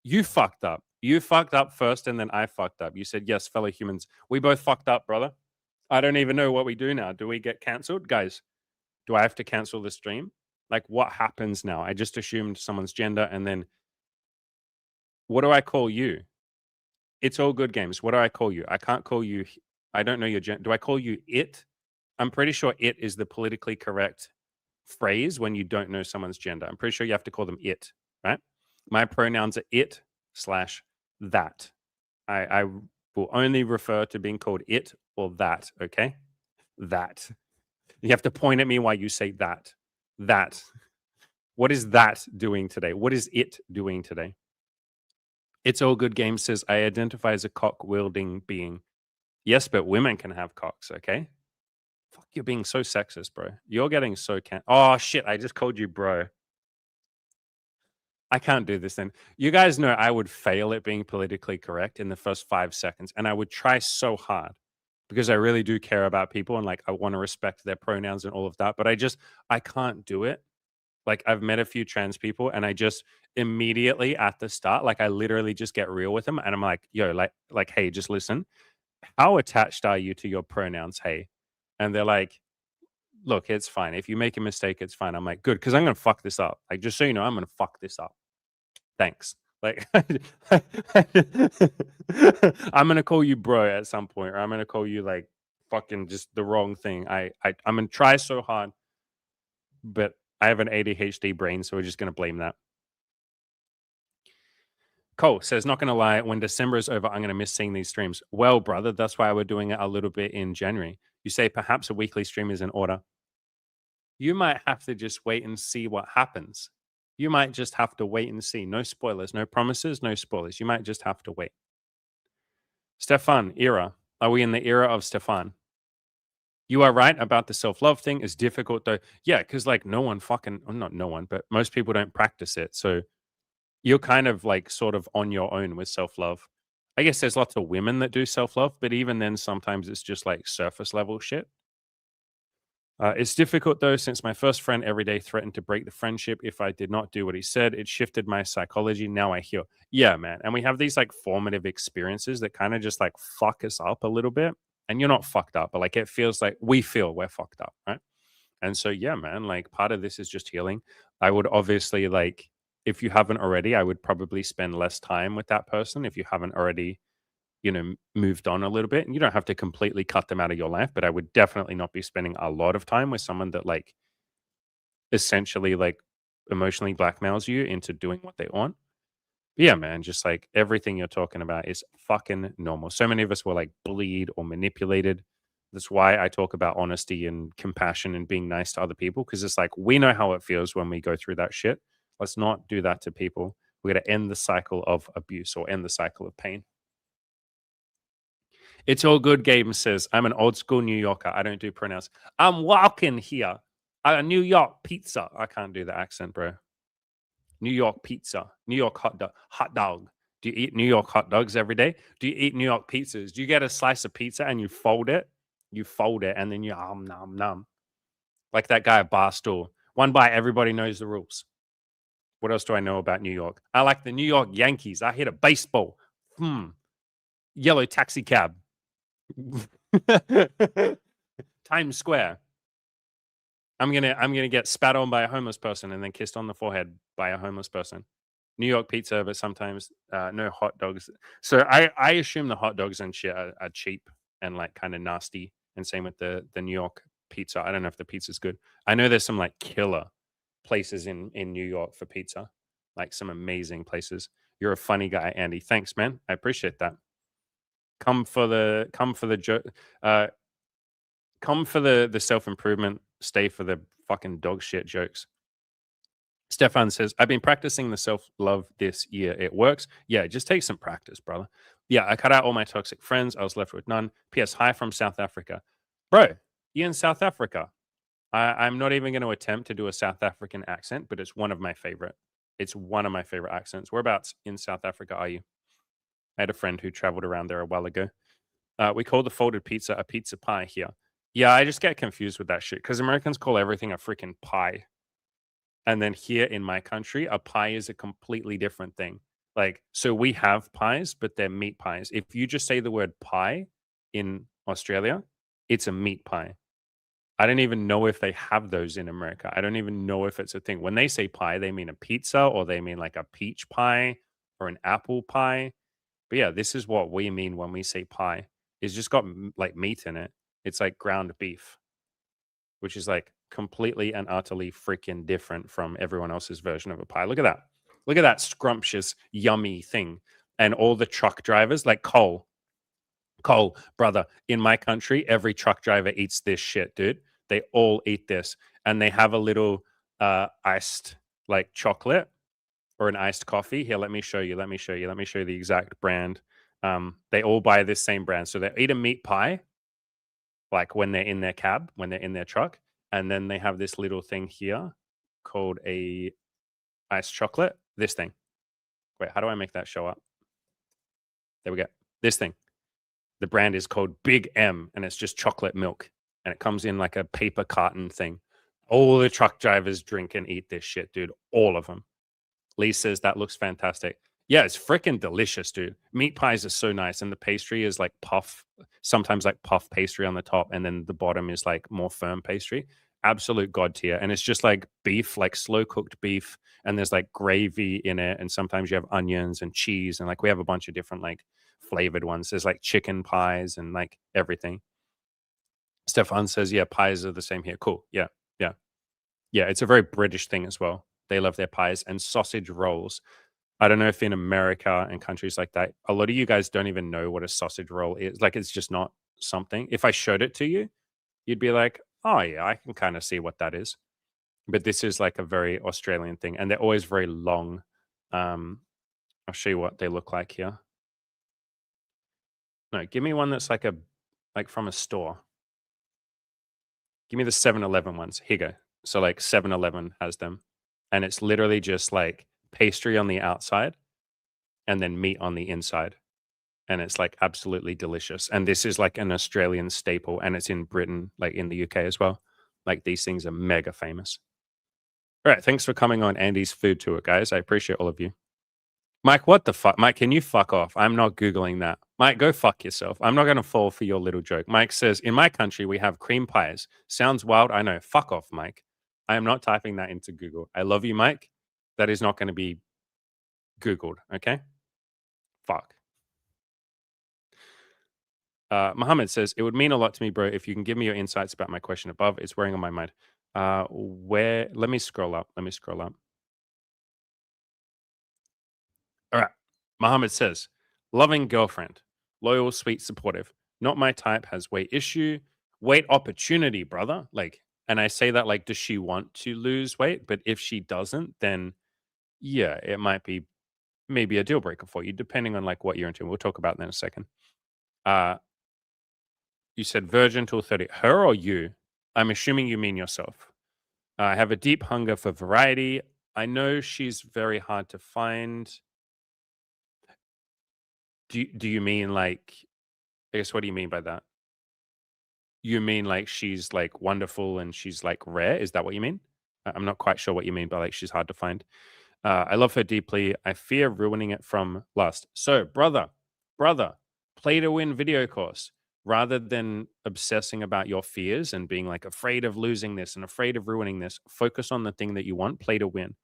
You fucked up. You fucked up first, and then I fucked up. You said, yes, fellow humans. We both fucked up, brother. I don't even know what we do now. Do we get canceled? Guys, do I have to cancel the stream? Like, what happens now? I just assumed someone's gender, and then what do I call you? It's all good games. What do I call you? I can't call you. I don't know your gender. Do I call you it? I'm pretty sure it is the politically correct phrase when you don't know someone's gender. I'm pretty sure you have to call them it, right? My pronouns are it / that. I will only refer to being called it or that, okay? That. You have to point at me while you say that. That. What is that doing today? What is it doing today? It's all good game says, I identify as a cock wielding being. Yes, but women can have cocks, okay? Fuck, you're being so sexist, bro. You're getting so oh shit, I just called you bro. I can't do this then. You guys know I would fail at being politically correct in the first 5 seconds, and I would try so hard because I really do care about people and like I want to respect their pronouns and all of that, but I can't do it. Like, I've met a few trans people and I just immediately at the start, like, I literally just get real with them and I'm like, yo, like, hey, just listen. How attached are you to your pronouns? Hey. And they're like, look, it's fine. If you make a mistake, it's fine. I'm like, good, because I'm gonna fuck this up. Like, just so you know, I'm gonna fuck this up. Thanks. Like, I'm gonna call you bro at some point, or I'm gonna call you like fucking just the wrong thing. I'm gonna try so hard, but I have an ADHD brain, so we're just gonna blame that. Cole says, not gonna lie, when December is over, I'm gonna miss seeing these streams. Well, brother, that's why we're doing it a little bit in January. You say perhaps a weekly stream is in order. You might have to just wait and see what happens. You might just have to wait and see. No spoilers, no promises, no spoilers. You might just have to wait. Stefan, era. Are we in the era of Stefan? You are right about the self-love thing. It's difficult though. Yeah, because like no one fucking, well, not no one, but most people don't practice it. So you're kind of like sort of on your own with self-love. I guess there's lots of women that do self-love, but even then, sometimes it's just like surface level shit. It's difficult though, since my first friend every day threatened to break the friendship if I did not do what he said. It shifted my psychology. Now I heal. Yeah, man. And we have these like formative experiences that kind of just like fuck us up a little bit. And you're not fucked up, but like it feels like we feel we're fucked up, right? And so, yeah, man, like part of this is just healing. I would obviously like, if you haven't already, I would probably spend less time with that person if you haven't already moved on a little bit. And you don't have to completely cut them out of your life, but I would definitely not be spending a lot of time with someone that like essentially like emotionally blackmails you into doing what they want. Yeah, man, just like everything you're talking about is fucking normal. So many of us were like bullied or manipulated. That's why I talk about honesty and compassion and being nice to other people, because it's like we know how it feels when we go through that shit. Let's not do that to people. We're going to end the cycle of abuse or end the cycle of pain. It's all good, Gabe says. I'm an old school New Yorker. I don't do pronouns. I'm walking here. New York pizza. I can't do the accent, bro. New York pizza, New York hot dog. Do you eat New York hot dogs every day? Do you eat New York pizzas? Do you get a slice of pizza and you fold it? You fold it and then you nom nom. Like that guy at Barstool. One bite, everybody knows the rules. What else do I know about New York? I like the New York Yankees. I hit a baseball. Yellow taxi cab. Times Square. I'm gonna get spat on by a homeless person and then kissed on the forehead by a homeless person. New York pizza, but sometimes no hot dogs. So I assume the hot dogs and shit are cheap and like kind of nasty. And same with the New York pizza. I don't know if the pizza's good. I know there's some like killer places in New York for pizza, like some amazing places. You're a funny guy, Andy. Thanks, man. I appreciate that. Come for the joke. Come for the self improvement. Stay for the fucking dog shit jokes. Stefan says, I've been practicing the self love this year. It works. Yeah, just take some practice, brother. Yeah, I cut out all my toxic friends. I was left with none. P.S. Hi from South Africa. Bro, you in South Africa? I'm not even going to attempt to do a South African accent, but it's one of my favorite. It's one of my favorite accents. Whereabouts in South Africa are you? I had a friend who traveled around there a while ago. We call the folded pizza a pizza pie here. Yeah, I just get confused with that shit because Americans call everything a freaking pie. And then here in my country, a pie is a completely different thing. Like, so we have pies, but they're meat pies. If you just say the word pie in Australia, it's a meat pie. I don't even know if they have those in America. I don't even know if it's a thing. When they say pie, they mean a pizza or they mean like a peach pie or an apple pie. But yeah, this is what we mean when we say pie. It's just got like meat in it. It's like ground beef, which is like completely and utterly freaking different from everyone else's version of a pie. Look at that. Look at that scrumptious, yummy thing. And all the truck drivers, like Cole, brother, in my country, every truck driver eats this shit, dude. They all eat this. And they have a little iced like chocolate or an iced coffee. Here, let me show you. Let me show you the exact brand. They all buy this same brand. So they eat a meat pie, like when they're in their cab, when they're in their truck, and then they have this little thing here called a iced chocolate. This thing. Wait, how do I make that show up? There we go. This thing. The brand is called Big M, and it's just chocolate milk, and it comes in like a paper carton thing. All the truck drivers drink and eat this shit, dude. All of them. Lee says that looks fantastic. Yeah, it's freaking delicious, dude. Meat pies are so nice, and the pastry is like puff, sometimes like puff pastry on the top, and then the bottom is like more firm pastry. Absolute god tier, and it's just like beef, like slow cooked beef, and there's like gravy in it, and sometimes you have onions and cheese, and like we have a bunch of different like flavored ones. There's like chicken pies and like everything. Stefan says, yeah, pies are the same here. Cool. Yeah, yeah, yeah. It's a very British thing as well. They love their pies and sausage rolls. I don't know if in America and countries like that, a lot of you guys don't even know what a sausage roll is. Like, it's just not something. If I showed it to you, you'd be like, oh, yeah, I can kind of see what that is. But this is like a very Australian thing, and they're always very long. I'll show you what they look like here. No, give me one that's like from a store. Give me the 7-Eleven ones. Here you go. So like 7-Eleven has them, and it's literally just like pastry on the outside and then meat on the inside. And it's like absolutely delicious. And this is like an Australian staple, and it's in Britain, like in the UK as well. Like these things are mega famous. All right, thanks for coming on Andy's food tour, guys. I appreciate all of you. Mike, what the fuck? Mike, can you fuck off? I'm not Googling that. Mike, go fuck yourself. I'm not going to fall for your little joke. Mike says, in my country, we have cream pies. Sounds wild. I know. Fuck off, Mike. I am not typing that into Google. I love you, Mike. That is not going to be Googled. Okay. Fuck. Muhammad says, it would mean a lot to me, bro, if you can give me your insights about my question above. It's wearing on my mind. Let me scroll up. Let me scroll up. All right. Muhammad says, loving girlfriend, loyal, sweet, supportive. Not my type, has weight issue, weight opportunity, brother. Like, and I say that like, does she want to lose weight? But if she doesn't, then yeah, it might be maybe a deal breaker for you, depending on like what you're into. We'll talk about that in a second. Uh, you said virgin till 30. Her or you? I'm assuming you mean yourself. I have a deep hunger for variety. I know she's very hard to find. Do you mean like, I guess, what do you mean by that? You mean like she's like wonderful and she's like rare? Is that what you mean? I'm not quite sure what you mean by like she's hard to find. I love her deeply. I fear ruining it from lust. So, brother, play to win video course. Rather than obsessing about your fears and being like afraid of losing this and afraid of ruining this, focus on the thing that you want, play to win.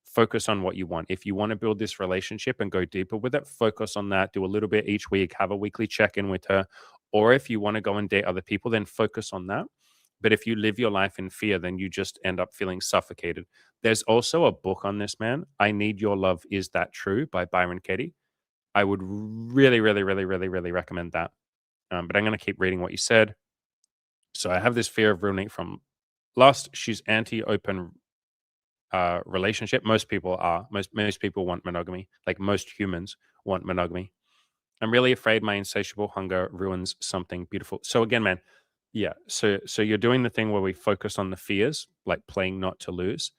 Focus on what you want. If you want to build this relationship and go deeper with it, focus on that. Do a little bit each week, have a weekly check in with her. Or if you want to go and date other people, then focus on that. But if you live your life in fear, then you just end up feeling suffocated. There's also a book on this, man. I Need Your Love, Is That True by Byron Katie. I would really, really, really, really, really recommend that. But I'm going to keep reading what you said. So I have this fear of ruining it from lust. She's anti-open relationship. Most people are. Most people want monogamy. Like most humans want monogamy. I'm really afraid my insatiable hunger ruins something beautiful. So again, man, yeah. So you're doing the thing where we focus on the fears, like playing not to lose.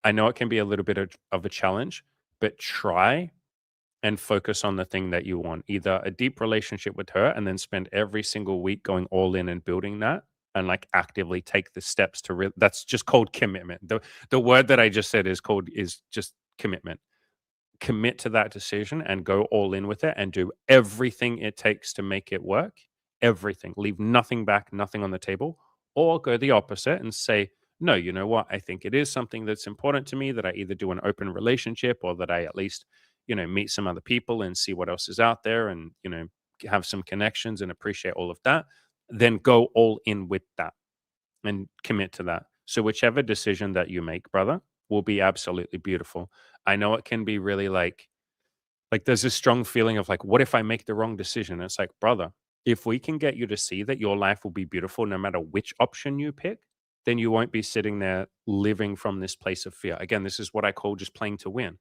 I know it can be a little bit of a challenge, but try and focus on the thing that you want. Either a deep relationship with her and then spend every single week going all in and building that and like actively take the steps to that's just called commitment. The word that I just said is just commitment. Commit to that decision and go all in with it and do everything it takes to make it work. Everything. Leave nothing back, nothing on the table, or go the opposite and say, no, you know what? I think it is something that's important to me that I either do an open relationship or that I at least, meet some other people and see what else is out there and, have some connections and appreciate all of that. Then go all in with that and commit to that. So whichever decision that you make, brother, will be absolutely beautiful. I know it can be really like there's this strong feeling of like, what if I make the wrong decision? It's like, brother, if we can get you to see that your life will be beautiful no matter which option you pick, then you won't be sitting there living from this place of fear. Again, this is what I call just playing to win.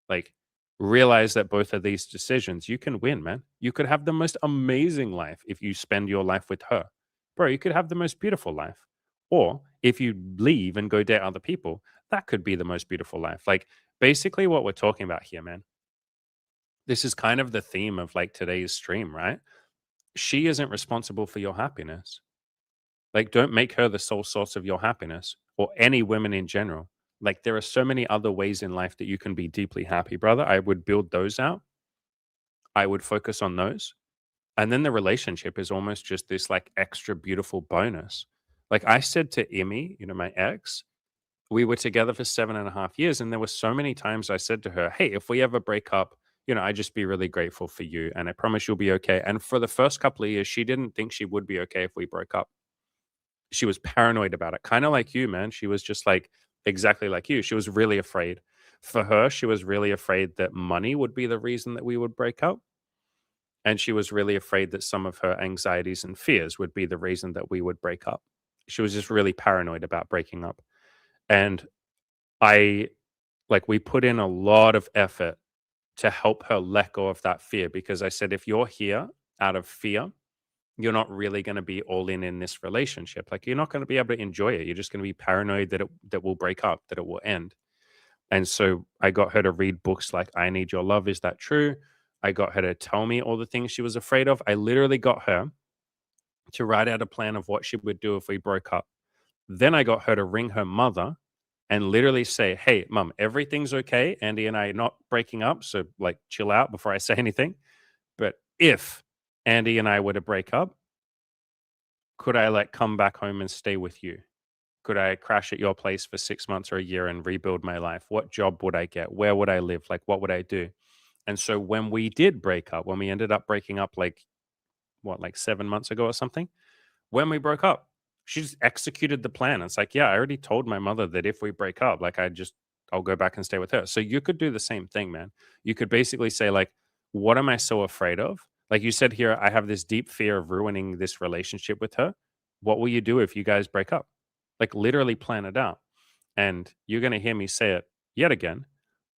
Like, realize that both of these decisions, you can win, man. You could have the most amazing life if you spend your life with her. Bro, you could have the most beautiful life. Or if you leave and go date other people, that could be the most beautiful life. Like, basically, what we're talking about here, man, this is kind of the theme of like today's stream, right? She isn't responsible for your happiness. Like, don't make her the sole source of your happiness or any women in general. Like, there are so many other ways in life that you can be deeply happy, brother. I would build those out. I would focus on those. And then the relationship is almost just this like extra beautiful bonus. Like I said to Emmy, my ex, we were together for 7.5 years. And there were so many times I said to her, hey, if we ever break up, I'd just be really grateful for you. And I promise you'll be okay. And for the first couple of years, she didn't think she would be okay if we broke up. She was paranoid about it, kind of like you, man. She was just like exactly like you. She was really afraid. For her, she was really afraid that money would be the reason that we would break up. And she was really afraid that some of her anxieties and fears would be the reason that we would break up. She was just really paranoid about breaking up. And I we put in a lot of effort to help her let go of that fear because I said, if you're here out of fear, you're not really going to be all in this relationship. Like you're not going to be able to enjoy it. You're just going to be paranoid that will break up, that it will end. And so I got her to read books like I Need Your Love, Is That True? I got her to tell me all the things she was afraid of. I literally got her to write out a plan of what she would do if we broke up. Then I got her to ring her mother and literally say, hey, mom, everything's okay. Andy and I are not breaking up. So, like, chill out before I say anything. But if Andy and I were to break up, could I, like, come back home and stay with you? Could I crash at your place for 6 months or a year and rebuild my life? What job would I get? Where would I live? Like, what would I do? And so when we did break up, when we ended up breaking up, like, what, like 7 months ago or something, when we broke up. She just executed the plan. It's like, yeah, I already told my mother that if we break up, like I'll go back and stay with her. So you could do the same thing, man. You could basically say, like, what am I so afraid of? Like you said here, I have this deep fear of ruining this relationship with her. What will you do if you guys break up? Like literally plan it out. And you're going to hear me say it yet again.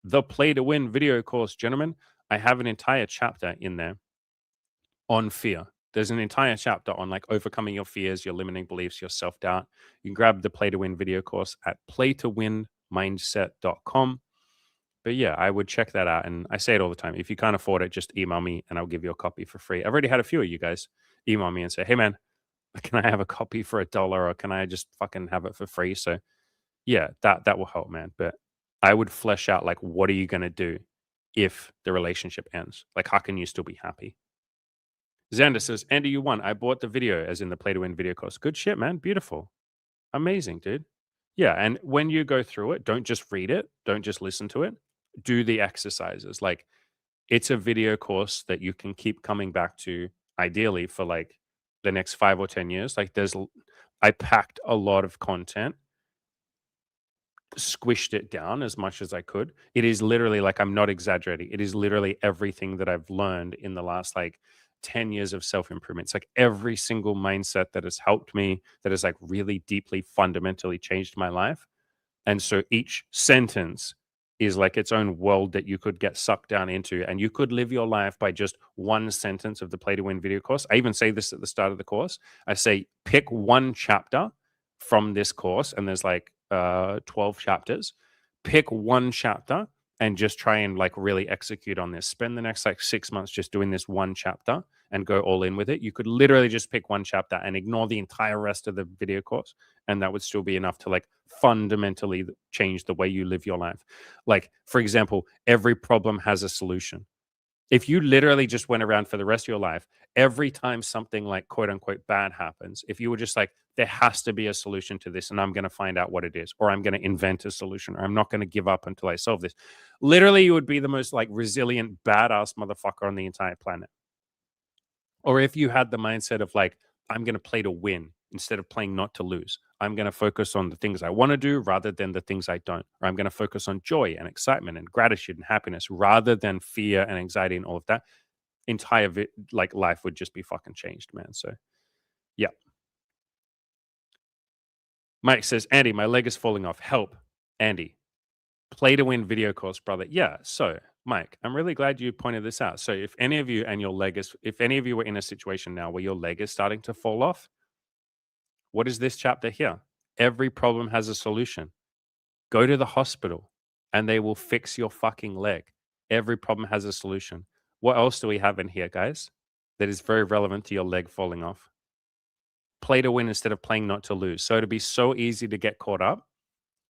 The Play to Win video course, gentlemen, I have an entire chapter in there on fear. There's an entire chapter on like overcoming your fears, your limiting beliefs, your self doubt. You can grab the Play to Win video course at playtowinmindset.com. But yeah, I would check that out. And I say it all the time. If you can't afford it, just email me and I'll give you a copy for free. I've already had a few of you guys email me and say, hey, man, can I have a copy for $1 or can I just fucking have it for free? So yeah, that will help, man. But I would flesh out like, what are you going to do if the relationship ends? Like, how can you still be happy? Xander says, Andy, you won. I bought the video, as in the Play to Win video course. Good shit, man. Beautiful. Amazing, dude. Yeah. And when you go through it, don't just read it, don't just listen to it, do the exercises. Like, it's a video course that you can keep coming back to, ideally, for like the next 5 or 10 years. Like, I packed a lot of content, squished it down as much as I could. It is literally, like, I'm not exaggerating. It is literally everything that I've learned in the last like 10 years of self improvement. It's like every single mindset that has helped me, that has like really deeply, fundamentally changed my life. And so each sentence is like its own world that you could get sucked down into. And you could live your life by just one sentence of the Play to Win video course. I even say this at the start of the course. I say, pick one chapter from this course, and there's like 12 chapters. Pick one chapter and just try and like really execute on this. Spend the next like 6 months just doing this one chapter and go all in with it. You could literally just pick one chapter and ignore the entire rest of the video course, and that would still be enough to like fundamentally change the way you live your life. Like, for example, every problem has a solution. If you literally just went around for the rest of your life, every time something like quote unquote bad happens, if you were just like, there has to be a solution to this and I'm going to find out what it is, or I'm going to invent a solution, or I'm not going to give up until I solve this. Literally, you would be the most like resilient, badass motherfucker on the entire planet. Or if you had the mindset of like, I'm going to play to win instead of playing not to lose. I'm going to focus on the things I want to do rather than the things I don't. Or I'm going to focus on joy and excitement and gratitude and happiness rather than fear and anxiety and all of that. Entire like life would just be fucking changed, man. So yeah. Mike says, Andy, my leg is falling off. Help. Andy, Play to Win video course, brother. Yeah. So Mike, I'm really glad you pointed this out. So if any of you and your leg is, if any of you were in a situation now where your leg is starting to fall off, what is this chapter here? Every problem has a solution. Go to the hospital and they will fix your fucking leg. Every problem has a solution. What else do we have in here, guys, that is very relevant to your leg falling off? Play to win instead of playing not to lose. So it'd be so easy to get caught up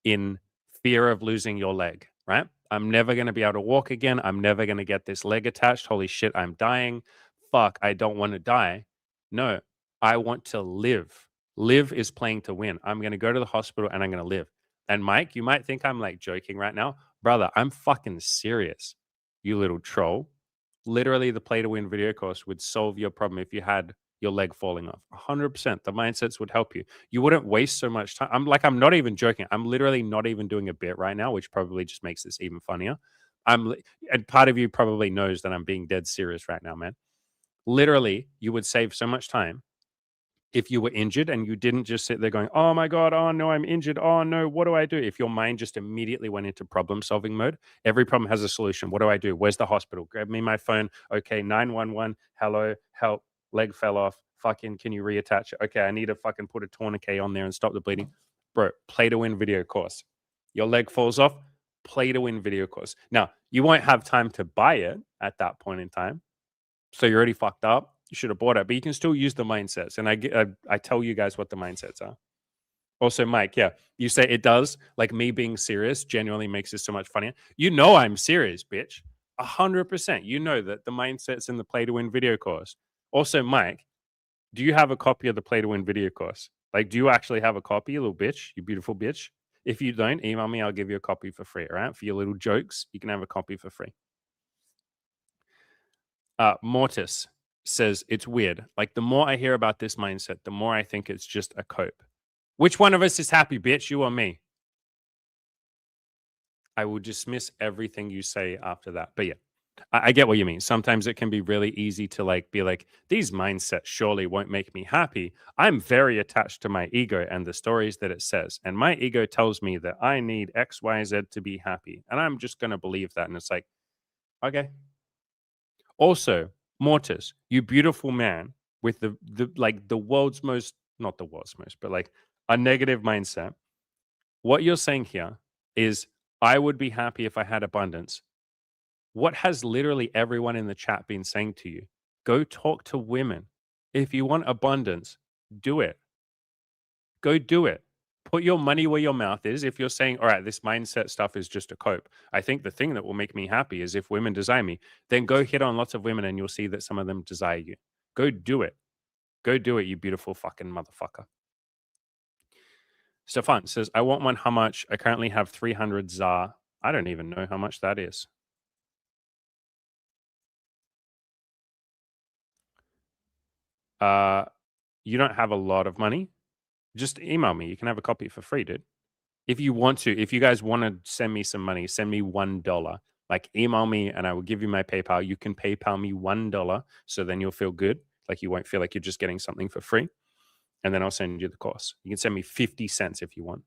in fear of losing your leg, right? I'm never going to be able to walk again. I'm never going to get this leg attached. Holy shit, I'm dying. Fuck, I don't want to die. No, I want to live. Live is playing to win. I'm going to go to the hospital and I'm going to live. And Mike, you might think I'm like joking right now. Brother, I'm fucking serious, you little troll. Literally, the Play to Win video course would solve your problem if you had your leg falling off. 100%. The mindsets would help you. You wouldn't waste so much time. I'm not even joking. I'm literally not even doing a bit right now, which probably just makes this even funnier. And part of you probably knows that I'm being dead serious right now, man. Literally, you would save so much time if you were injured and you didn't just sit there going, oh my God, oh no, I'm injured. Oh no, what do I do? If your mind just immediately went into problem solving mode, every problem has a solution. What do I do? Where's the hospital? Grab me my phone. Okay, 911. Hello, help. Leg fell off. Fucking, can you reattach it? Okay, I need to fucking put a tourniquet on there and stop the bleeding. Bro, Play to Win video course. Your leg falls off, Play to Win video course. Now, you won't have time to buy it at that point in time. So you're already fucked up. You should have bought it, but you can still use the mindsets. And I tell you guys what the mindsets are. Also, Mike, yeah, you say it does. Like, me being serious genuinely makes it so much funnier. You know I'm serious, bitch. 100%. You know that the mindsets in the Play to Win video course. Also, Mike, do you have a copy of the Play to Win video course? Like, do you actually have a copy, you little bitch? You beautiful bitch. If you don't, email me. I'll give you a copy for free. All right? For your little jokes, you can have a copy for free. Mortis, says it's weird. Like the more I hear about this mindset, the more I think it's just a cope. Which one of us is happy, bitch? You or me? I will dismiss everything you say after that. But yeah, I get what you mean. Sometimes it can be really easy to like be like, these mindsets surely won't make me happy. I'm very attached to my ego and the stories that it says. And my ego tells me that I need X, Y, Z to be happy. And I'm just gonna believe that. And it's like, okay. Also, Mortis, you beautiful man with the like the world's most, not the world's most, but like a negative mindset. What you're saying here is I would be happy if I had abundance. What has literally everyone in the chat been saying to you? Go talk to women. If you want abundance, do it. Go do it. Put your money where your mouth is. If you're saying, all right, this mindset stuff is just a cope, I think the thing that will make me happy is if women desire me, then go hit on lots of women and you'll see that some of them desire you. Go do it. Go do it, you beautiful fucking motherfucker. Stefan says, I want one. How much? I currently have 300 ZAR. I don't even know how much that is. You don't have a lot of money. Just email me. You can have a copy for free, dude. If you want to, if you guys want to send me some money, send me $1. Like email me and I will give you my PayPal. You can PayPal me $1. So then you'll feel good. Like you won't feel like you're just getting something for free. And then I'll send you the course. You can send me 50 cents if you want.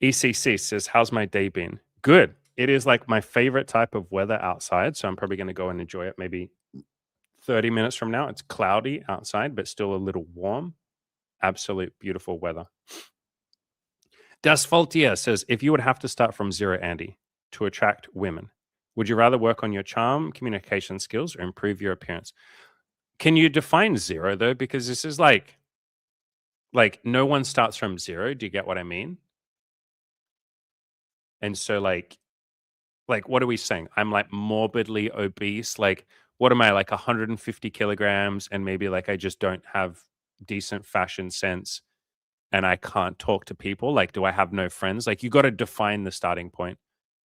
ECC says, how's my day been? Good. It is like my favorite type of weather outside. So I'm probably going to go and enjoy it maybe 30 minutes from now. It's cloudy outside, but still a little warm. Absolute beautiful weather. Das Faultier says, if you would have to start from zero, Andy, to attract women, would you rather work on your charm, communication skills, or improve your appearance? Can you define zero though? Because this is like no one starts from zero. Do you get what I mean? And so like what are we saying? I'm like morbidly obese. Like, what am I, like 150 kilograms? And maybe like I just don't have decent fashion sense and I can't talk to people. Like, do I have no friends? Like, you got to define the starting point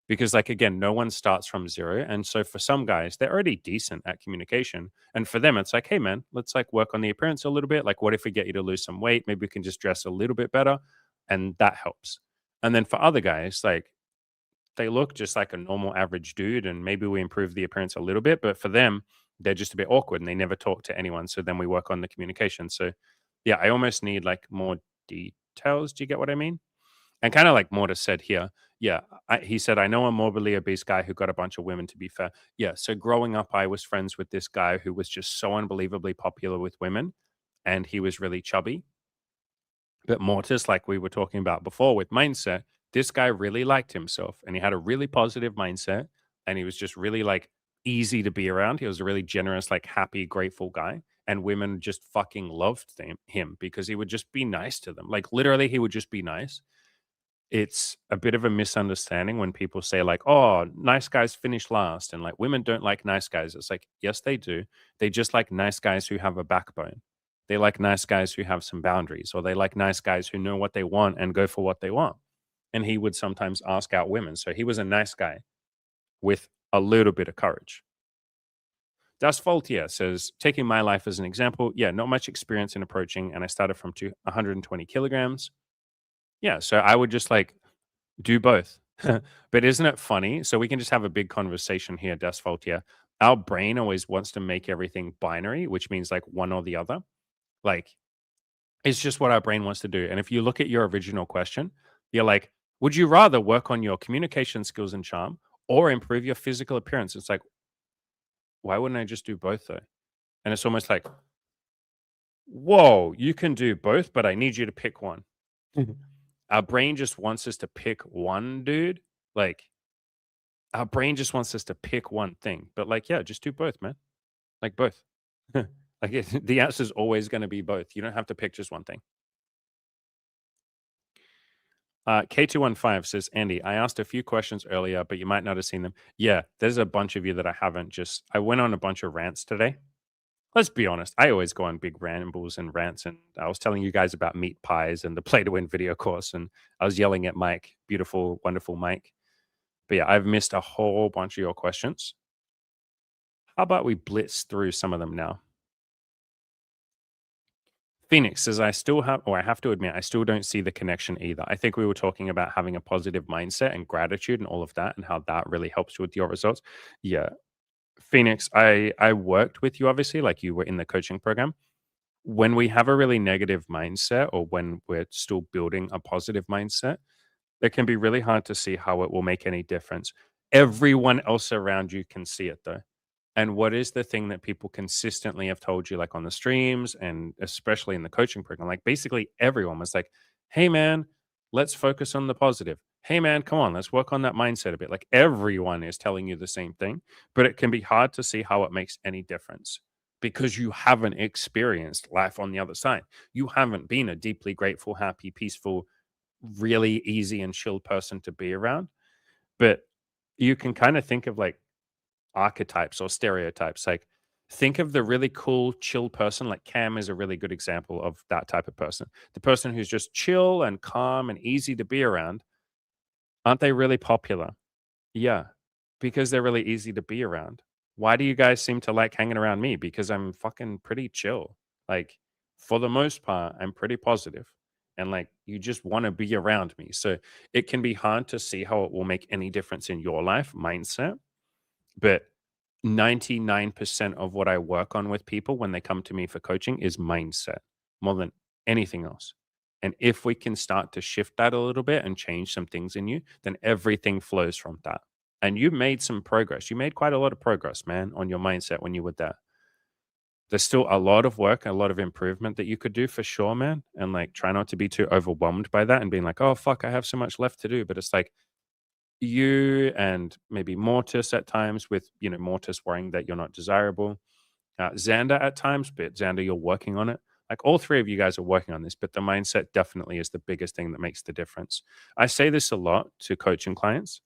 because, like, again, no one starts from zero. And so for some guys, they're already decent at communication. And for them, it's like, hey, man, let's like work on the appearance a little bit. Like, what if we get you to lose some weight? Maybe we can just dress a little bit better. And that helps. And then for other guys, like, they look just like a normal average dude, and maybe we improve the appearance a little bit, but for them, they're just a bit awkward and they never talk to anyone. So then we work on the communication. So yeah, I almost need like more details. Do you get what I mean? And kind of like Mortis said here, yeah, he said, I know a morbidly obese guy who got a bunch of women, to be fair. Yeah, so growing up, I was friends with this guy who was just so unbelievably popular with women, and he was really chubby. But Mortis, like we were talking about before with mindset, this guy really liked himself and he had a really positive mindset and he was just really like easy to be around. He was a really generous, like happy, grateful guy. And women just fucking loved him because he would just be nice to them. Like literally, he would just be nice. It's a bit of a misunderstanding when people say like, "Oh, nice guys finish last," and like women don't like nice guys. It's like, yes, they do. They just like nice guys who have a backbone. They like nice guys who have some boundaries, or they like nice guys who know what they want and go for what they want. And he would sometimes ask out women. So he was a nice guy with a little bit of courage. Das Faultier says, taking my life as an example, yeah, not much experience in approaching, and I started from 120 kilograms. Yeah, so I would just like do both. But isn't it funny? So we can just have a big conversation here, Das Faultier. Our brain always wants to make everything binary, which means like one or the other. Like it's just what our brain wants to do. And if you look at your original question, you're like, would you rather work on your communication skills and charm or improve your physical appearance? It's like, why wouldn't I just do both though? And it's almost like, whoa, you can do both, but I need you to pick one. Our brain just wants us to pick one, dude. Like, our brain just wants us to pick one thing. But like, yeah, just do both, man. Like both. Like the answer is always going to be both. You don't have to pick just one thing. K215 says, Andy, I asked a few questions earlier, but you might not have seen them. Yeah, there's a bunch of you that I haven't just, I went on a bunch of rants today. Let's be honest. I always go on big rambles and rants. And I was telling you guys about meat pies and the play to win video course. And I was yelling at Mike, beautiful, wonderful Mike. But yeah, I've missed a whole bunch of your questions. How about we blitz through some of them now? Phoenix says, I still have, or I have to admit, I still don't see the connection either. I think we were talking about having a positive mindset and gratitude and all of that and how that really helps with your results. Yeah. Phoenix, I worked with you, obviously, like you were in the coaching program. When we have a really negative mindset or when we're still building a positive mindset, it can be really hard to see how it will make any difference. Everyone else around you can see it though. And what is the thing that people consistently have told you, like on the streams and especially in the coaching program? Like basically everyone was like, hey man, let's focus on the positive. Hey man, come on, let's work on that mindset a bit. Like everyone is telling you the same thing, but it can be hard to see how it makes any difference because you haven't experienced life on the other side. You haven't been a deeply grateful, happy, peaceful, really easy and chill person to be around. But you can kind of think of like archetypes or stereotypes. Like, think of the really cool, chill person. Like, Cam is a really good example of that type of person. The person who's just chill and calm and easy to be around. Aren't they really popular? Yeah, because they're really easy to be around. Why do you guys seem to like hanging around me? Because I'm fucking pretty chill. Like, for the most part, I'm pretty positive, and like, you just want to be around me. So it can be hard to see how it will make any difference in your life mindset. But 99% of what I work on with people when they come to me for coaching is mindset more than anything else. And if we can start to shift that a little bit and change some things in you, then everything flows from that. And you made some progress. You made quite a lot of progress, man, on your mindset when you were there. There's still a lot of work, a lot of improvement that you could do for sure, man. And like, try not to be too overwhelmed by that and being like, oh, fuck, I have so much left to do. But it's like, you and maybe Mortis at times with, Mortis worrying that you're not desirable. Xander at times, but Xander, you're working on it. Like all three of you guys are working on this, but the mindset definitely is the biggest thing that makes the difference. I say this a lot to coaching clients,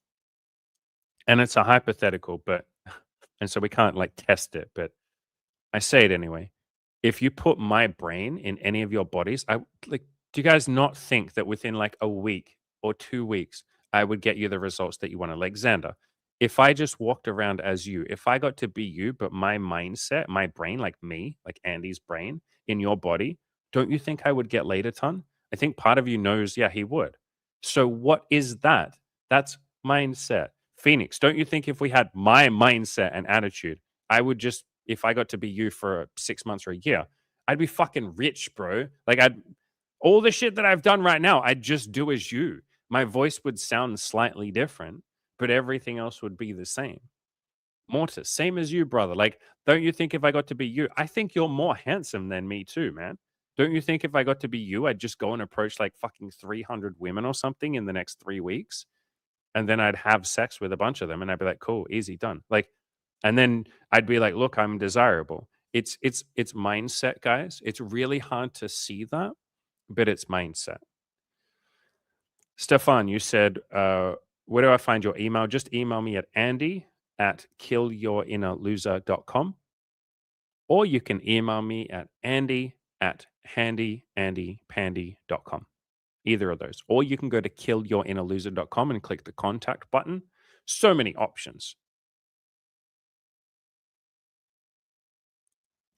and it's a hypothetical, but and so we can't like test it, but I say it anyway. If you put my brain in any of your bodies, I like, do you guys not think that within like a week or 2 weeks, I would get you the results that you want to? Like Xander, if I just walked around as you, if I got to be you, but my mindset, my brain, like me, like Andy's brain in your body, don't you think I would get laid a ton? I think part of you knows, yeah, he would. So what is that? That's mindset. Phoenix, don't you think if we had my mindset and attitude, I would just, if I got to be you for 6 months or a year, I'd be fucking rich, bro. Like, I'd all the shit that I've done right now, I'd just do as you. My voice would sound slightly different, but everything else would be the same. Mortis, same as you, brother. Like, don't you think if I got to be you, I think you're more handsome than me too, man. Don't you think if I got to be you, I'd just go and approach like fucking 300 women or something in the next 3 weeks? And then I'd have sex with a bunch of them and I'd be like, cool, easy, done. Like, and then I'd be like, look, I'm desirable. It's mindset, guys. It's really hard to see that, but it's mindset. Stefan, you said, where do I find your email? Just email me at andy@killyourinnerloser.com, or you can email me at andy@handyandypandy.com. Either of those. Or you can go to killyourinnerloser.com and click the contact button. So many options.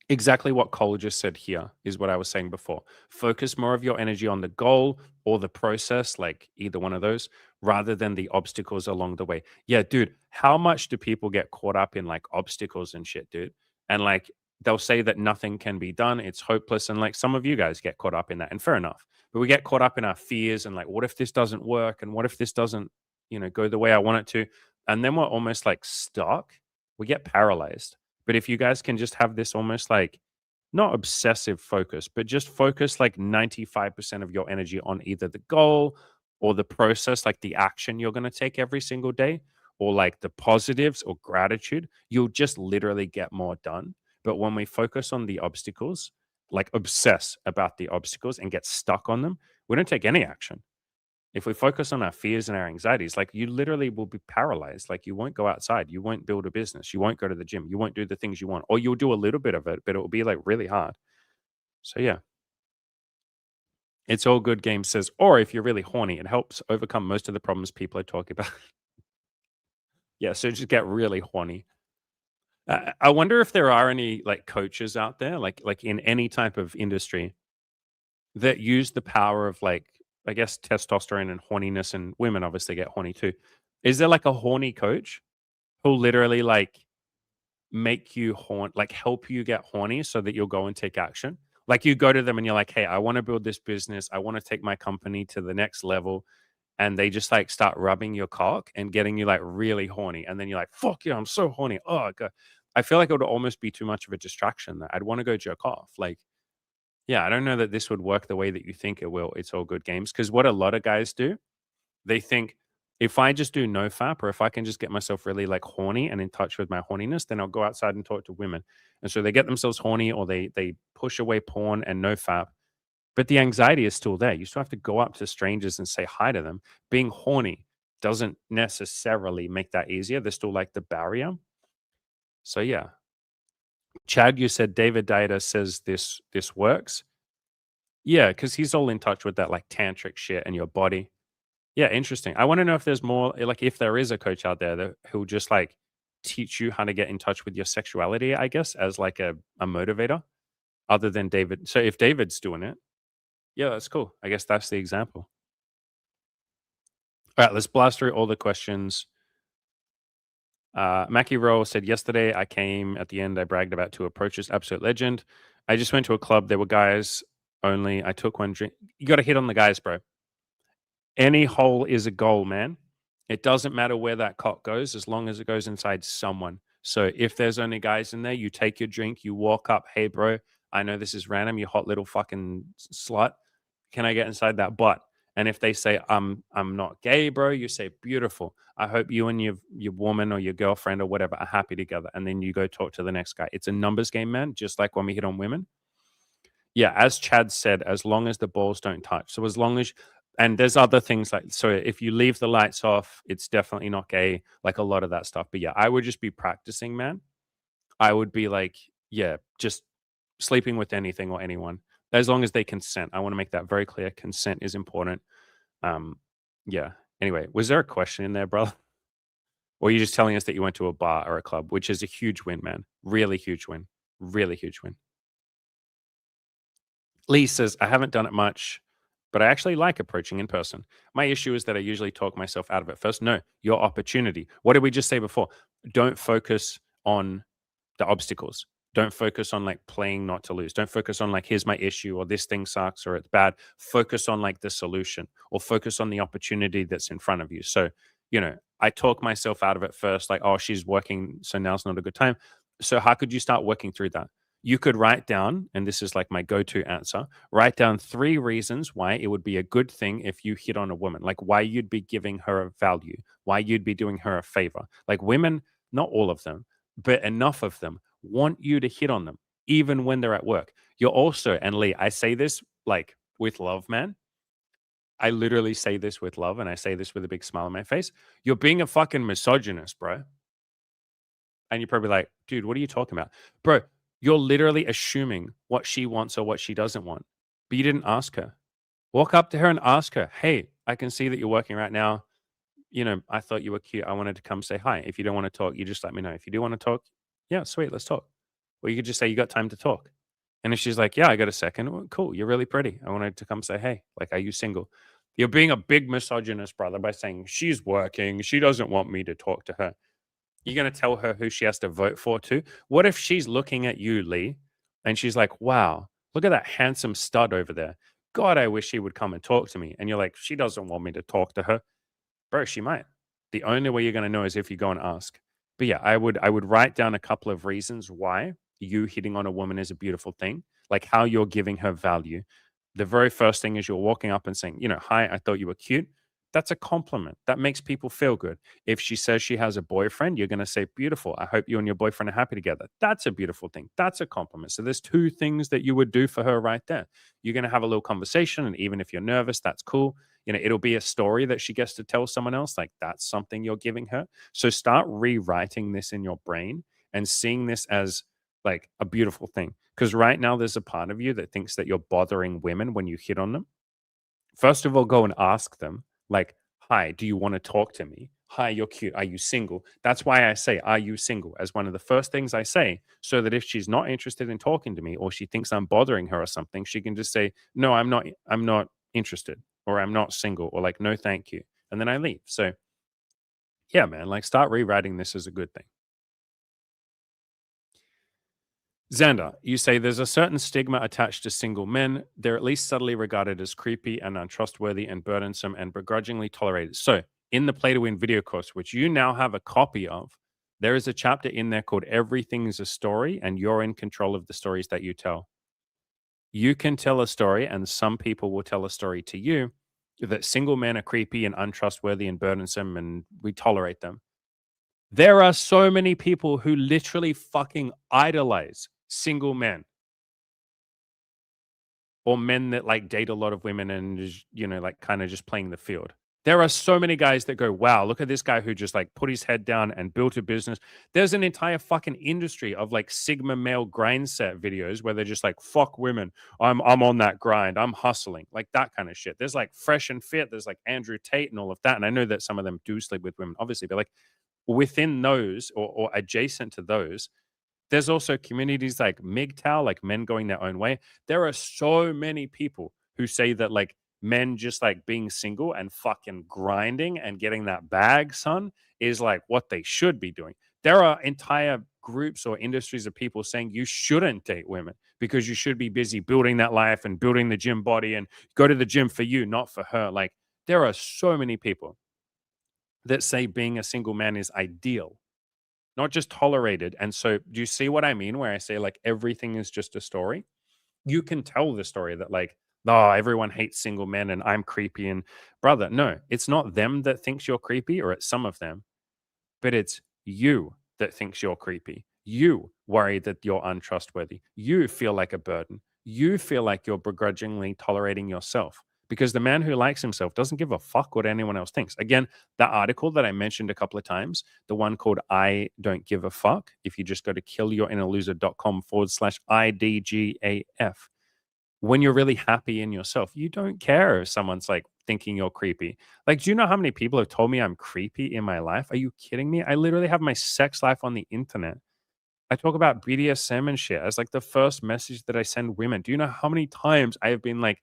Exactly what Cole just said here is what I was saying before. Focus more of your energy on the goal or the process, like either one of those, rather than the obstacles along the way. Yeah, dude, how much do people get caught up in like obstacles and shit, dude? And like they'll say that nothing can be done, it's hopeless. And like some of you guys get caught up in that, and fair enough. But we get caught up in our fears and like, what if this doesn't work? And what if this doesn't, go the way I want it to? And then we're almost like stuck. We get paralyzed. But if you guys can just have this almost like not obsessive focus, but just focus like 95% of your energy on either the goal or the process, like the action you're going to take every single day, or like the positives or gratitude, you'll just literally get more done. But when we focus on the obstacles, like obsess about the obstacles and get stuck on them, we don't take any action. If we focus on our fears and our anxieties, like you literally will be paralyzed. Like you won't go outside, you won't build a business, you won't go to the gym, you won't do the things you want, or you'll do a little bit of it, but it will be like really hard. So yeah, it's all good. Game says, or if you're really horny, it helps overcome most of the problems people are talking about. Yeah, so just get really horny. I wonder if there are any like coaches out there, like in any type of industry, that use the power of like, I guess, testosterone and horniness, and women obviously get horny too. Is there like a horny coach who'll literally like make you like help you get horny so that you'll go and take action? Like you go to them and you're like, hey, I want to build this business. I want to take my company to the next level. And they just like start rubbing your cock and getting you like really horny. And then you're like, fuck yeah, I'm so horny. Oh, God. I feel like it would almost be too much of a distraction that I'd want to go jerk off. Like, yeah, I don't know that this would work the way that you think it will. It's all good games. Because what a lot of guys do, they think if I just do no fap, or if I can just get myself really like horny and in touch with my horniness, then I'll go outside and talk to women. And so they get themselves horny, or they push away porn and no fap. But the anxiety is still there. You still have to go up to strangers and say hi to them. Being horny doesn't necessarily make that easier. There's still like the barrier. So yeah. Chad, you said David Data says this works. Yeah, because he's all in touch with that like tantric shit and your body. Yeah, interesting. I want to know if there's more, like, if there is a coach out there that who'll just like teach you how to get in touch with your sexuality, I guess, as like a motivator, other than David. So if David's doing it, yeah, that's cool. I guess that's the example. All right, let's blast through all the questions. Mackie Roll said, yesterday I came at the end. I bragged about two approaches. Absolute legend. I just went to a club. There were guys only. I took one drink. You got to hit on the guys, bro. Any hole is a goal, man. It doesn't matter where that cock goes as long as it goes inside someone. So if there's only guys in there, you take your drink, you walk up, hey, bro, I know this is random, you hot little fucking slut. Can I get inside that butt? And if they say I'm not gay, bro, you say beautiful. I hope you and your woman or your girlfriend or whatever are happy together. And then you go talk to the next guy. It's a numbers game, man. Just like when we hit on women. Yeah, as Chad said, as long as the balls don't touch. So as long as, and there's other things like, so if you leave the lights off, it's definitely not gay, like a lot of that stuff. But yeah, I would just be practicing, man. I would be like, yeah, just sleeping with anything or anyone, as long as they consent. I want to make that very clear. Consent is important. Um, yeah. Anyway, was there a question in there, brother? Or are you just telling us that you went to a bar or a club, which is a huge win, man? Really huge win. Really huge win. Lee says, I haven't done it much, but I actually like approaching in person. My issue is that I usually talk myself out of it first. No, your opportunity. What did we just say before? Don't focus on the obstacles. Don't focus on like playing not to lose. Don't focus on like, here's my issue, or this thing sucks, or it's bad. Focus on like the solution, or focus on the opportunity that's in front of you. So, I talk myself out of it first, like, oh, she's working, so now's not a good time. So, how could you start working through that? You could write down, and this is like my go to answer, write down 3 reasons why it would be a good thing if you hit on a woman, like why you'd be giving her a value, why you'd be doing her a favor. Like women, not all of them, but enough of them want you to hit on them, even when they're at work. You're also, and Lee, I say this like with love, man. I literally say this with love, and I say this with a big smile on my face. You're being a fucking misogynist, bro. And you're probably like, dude, what are you talking about? Bro, you're literally assuming what she wants or what she doesn't want, but you didn't ask her. Walk up to her and ask her, hey, I can see that you're working right now. I thought you were cute. I wanted to come say hi. If you don't want to talk, you just let me know. If you do want to talk, yeah, sweet, let's talk. Or you could just say, you got time to talk. And if she's like, yeah, I got a second, well, cool, you're really pretty. I wanted to come say, hey, like, are you single? You're being a big misogynist, brother, by saying she's working. She doesn't want me to talk to her. You're going to tell her who she has to vote for too? What if she's looking at you, Lee, and she's like, wow, look at that handsome stud over there. God, I wish he would come and talk to me. And you're like, she doesn't want me to talk to her. Bro, she might. The only way you're going to know is if you go and ask. But yeah, I would write down a couple of reasons why you hitting on a woman is a beautiful thing, like how you're giving her value. The very first thing is you're walking up and saying, hi, I thought you were cute. That's a compliment. That makes people feel good. If she says she has a boyfriend, you're going to say, beautiful. I hope you and your boyfriend are happy together. That's a beautiful thing. That's a compliment. So there's 2 things that you would do for her right there. You're going to have a little conversation. And even if you're nervous, that's cool. It'll be a story that she gets to tell someone else. Like that's something you're giving her. So start rewriting this in your brain and seeing this as like a beautiful thing. Because right now there's a part of you that thinks that you're bothering women when you hit on them. First of all, go and ask them, like, hi, do you want to talk to me? Hi, you're cute. Are you single? That's why I say, are you single? As one of the first things I say, so that if she's not interested in talking to me or she thinks I'm bothering her or something, she can just say, no, I'm not interested, or I'm not single, or like, no, thank you. And then I leave. So yeah, man, like start rewriting this as a good thing. Xander, you say there's a certain stigma attached to single men. They're at least subtly regarded as creepy and untrustworthy and burdensome and begrudgingly tolerated. So, in the Play to Win video course, which you now have a copy of, there is a chapter in there called Everything is a Story, and you're in control of the stories that you tell. You can tell a story, and some people will tell a story to you that single men are creepy and untrustworthy and burdensome, and we tolerate them. There are so many people who literally fucking idolize single men or men that like date a lot of women and is, like kind of just playing the field. There are so many guys that go, wow, look at this guy who just like put his head down and built a business. There's an entire fucking industry of like Sigma male grind set videos where they're just like, fuck women. I'm on that grind. I'm hustling. Like that kind of shit. There's like Fresh and Fit. There's like Andrew Tate and all of that. And I know that some of them do sleep with women, obviously, but like within those or adjacent to those, there's also communities like MGTOW, like men going their own way. There are so many people who say that like men just like being single and fucking grinding and getting that bag, son, is like what they should be doing. There are entire groups or industries of people saying you shouldn't date women because you should be busy building that life and building the gym body and go to the gym for you, not for her. Like there are so many people that say being a single man is ideal, not just tolerated. And so, do you see what I mean? Where I say, like, everything is just a story? You can tell the story that, like, oh, everyone hates single men and I'm creepy. And brother, no, it's not them that thinks you're creepy, or it's some of them, but it's you that thinks you're creepy. You worry that you're untrustworthy. You feel like a burden. You feel like you're begrudgingly tolerating yourself because the man who likes himself doesn't give a fuck what anyone else thinks. Again, that article that I mentioned a couple of times, the one called I Don't Give a Fuck, if you just go to killyourinnerloser.com/IDGAF, when you're really happy in yourself, you don't care if someone's like thinking you're creepy. Like, do you know how many people have told me I'm creepy in my life? Are you kidding me? I literally have my sex life on the internet. I talk about BDSM and shit as like the first message that I send women. Do you know how many times I have been like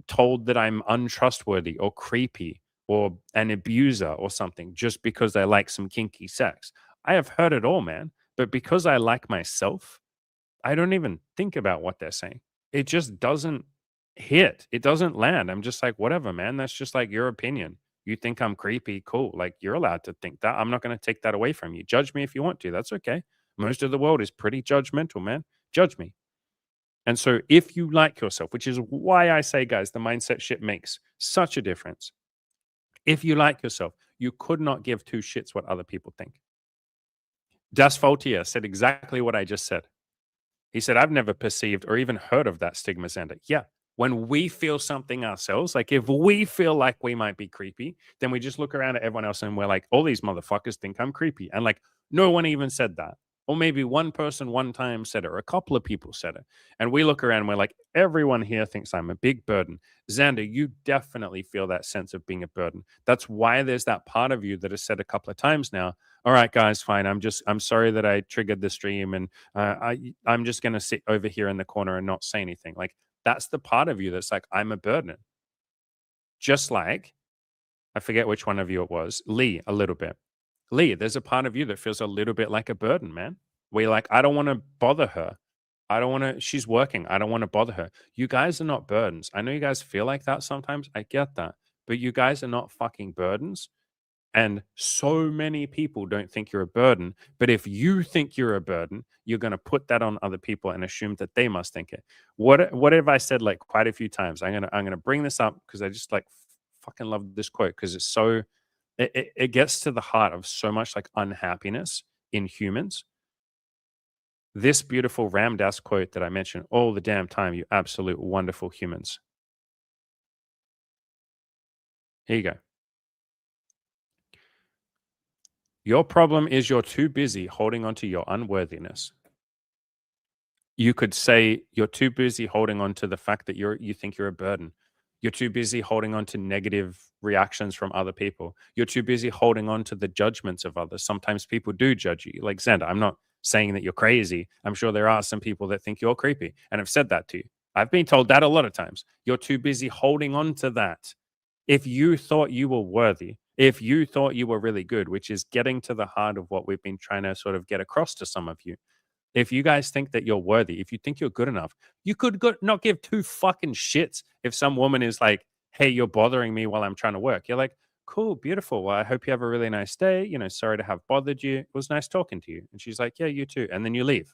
told that I'm untrustworthy or creepy or an abuser or something just because I like some kinky sex? I have heard it all, man. But because I like myself, I don't even think about what they're saying. It just doesn't hit. It doesn't land. I'm just like, whatever, man. That's just like your opinion. You think I'm creepy, cool. Like you're allowed to think that. I'm not going to take that away from you. Judge me if you want to. That's okay. Most of the world is pretty judgmental, man. Judge me. And so if you like yourself, which is why I say, guys, the mindset shit makes such a difference. If you like yourself, you could not give two shits what other people think. Das Faultier said exactly what I just said. He said, I've never perceived or even heard of that stigma, Xander. Yeah. When we feel something ourselves, like if we feel like we might be creepy, then we just look around at everyone else and we're like, all these motherfuckers think I'm creepy. And like, no one even said that. Or maybe one person one time said it, or a couple of people said it. And we look around and we're like, everyone here thinks I'm a big burden. Xander, you definitely feel that sense of being a burden. That's why there's that part of you that has said a couple of times now, all right, guys, fine. I'm sorry that I triggered the stream and I'm just going to sit over here in the corner and not say anything. Like that's the part of you that's like, I'm a burden. Just like, I forget which one of you it was, Lee, a little bit. Lee, there's a part of you that feels a little bit like a burden, man. Where you're like, I don't want to bother her. I don't want to, she's working. I don't want to bother her. You guys are not burdens. I know you guys feel like that sometimes. I get that. But you guys are not fucking burdens. And so many people don't think you're a burden. But if you think you're a burden, you're going to put that on other people and assume that they must think it. What have I said like quite a few times? I'm gonna bring this up because I just like fucking love this quote because it's so it gets to the heart of so much like unhappiness in humans. This beautiful Ram Dass quote that I mention all the damn time, you absolute wonderful humans. Here you go. Your problem is you're too busy holding on to your unworthiness. You could say you're too busy holding on to the fact that you think you're a burden. You're too busy holding on to negative reactions from other people. You're too busy holding on to the judgments of others. Sometimes people do judge you. Like Xander, I'm not saying that you're crazy. I'm sure there are some people that think you're creepy and have said that to you. I've been told that a lot of times. You're too busy holding on to that. If you thought you were worthy, if you thought you were really good, which is getting to the heart of what we've been trying to sort of get across to some of you, if you guys think that you're worthy, if you think you're good enough, you could not give two fucking shits if some woman is like, "Hey, you're bothering me while I'm trying to work." You're like, "Cool, beautiful. Well, I hope you have a really nice day. Sorry to have bothered you. It was nice talking to you." And she's like, "Yeah, you too." And then you leave.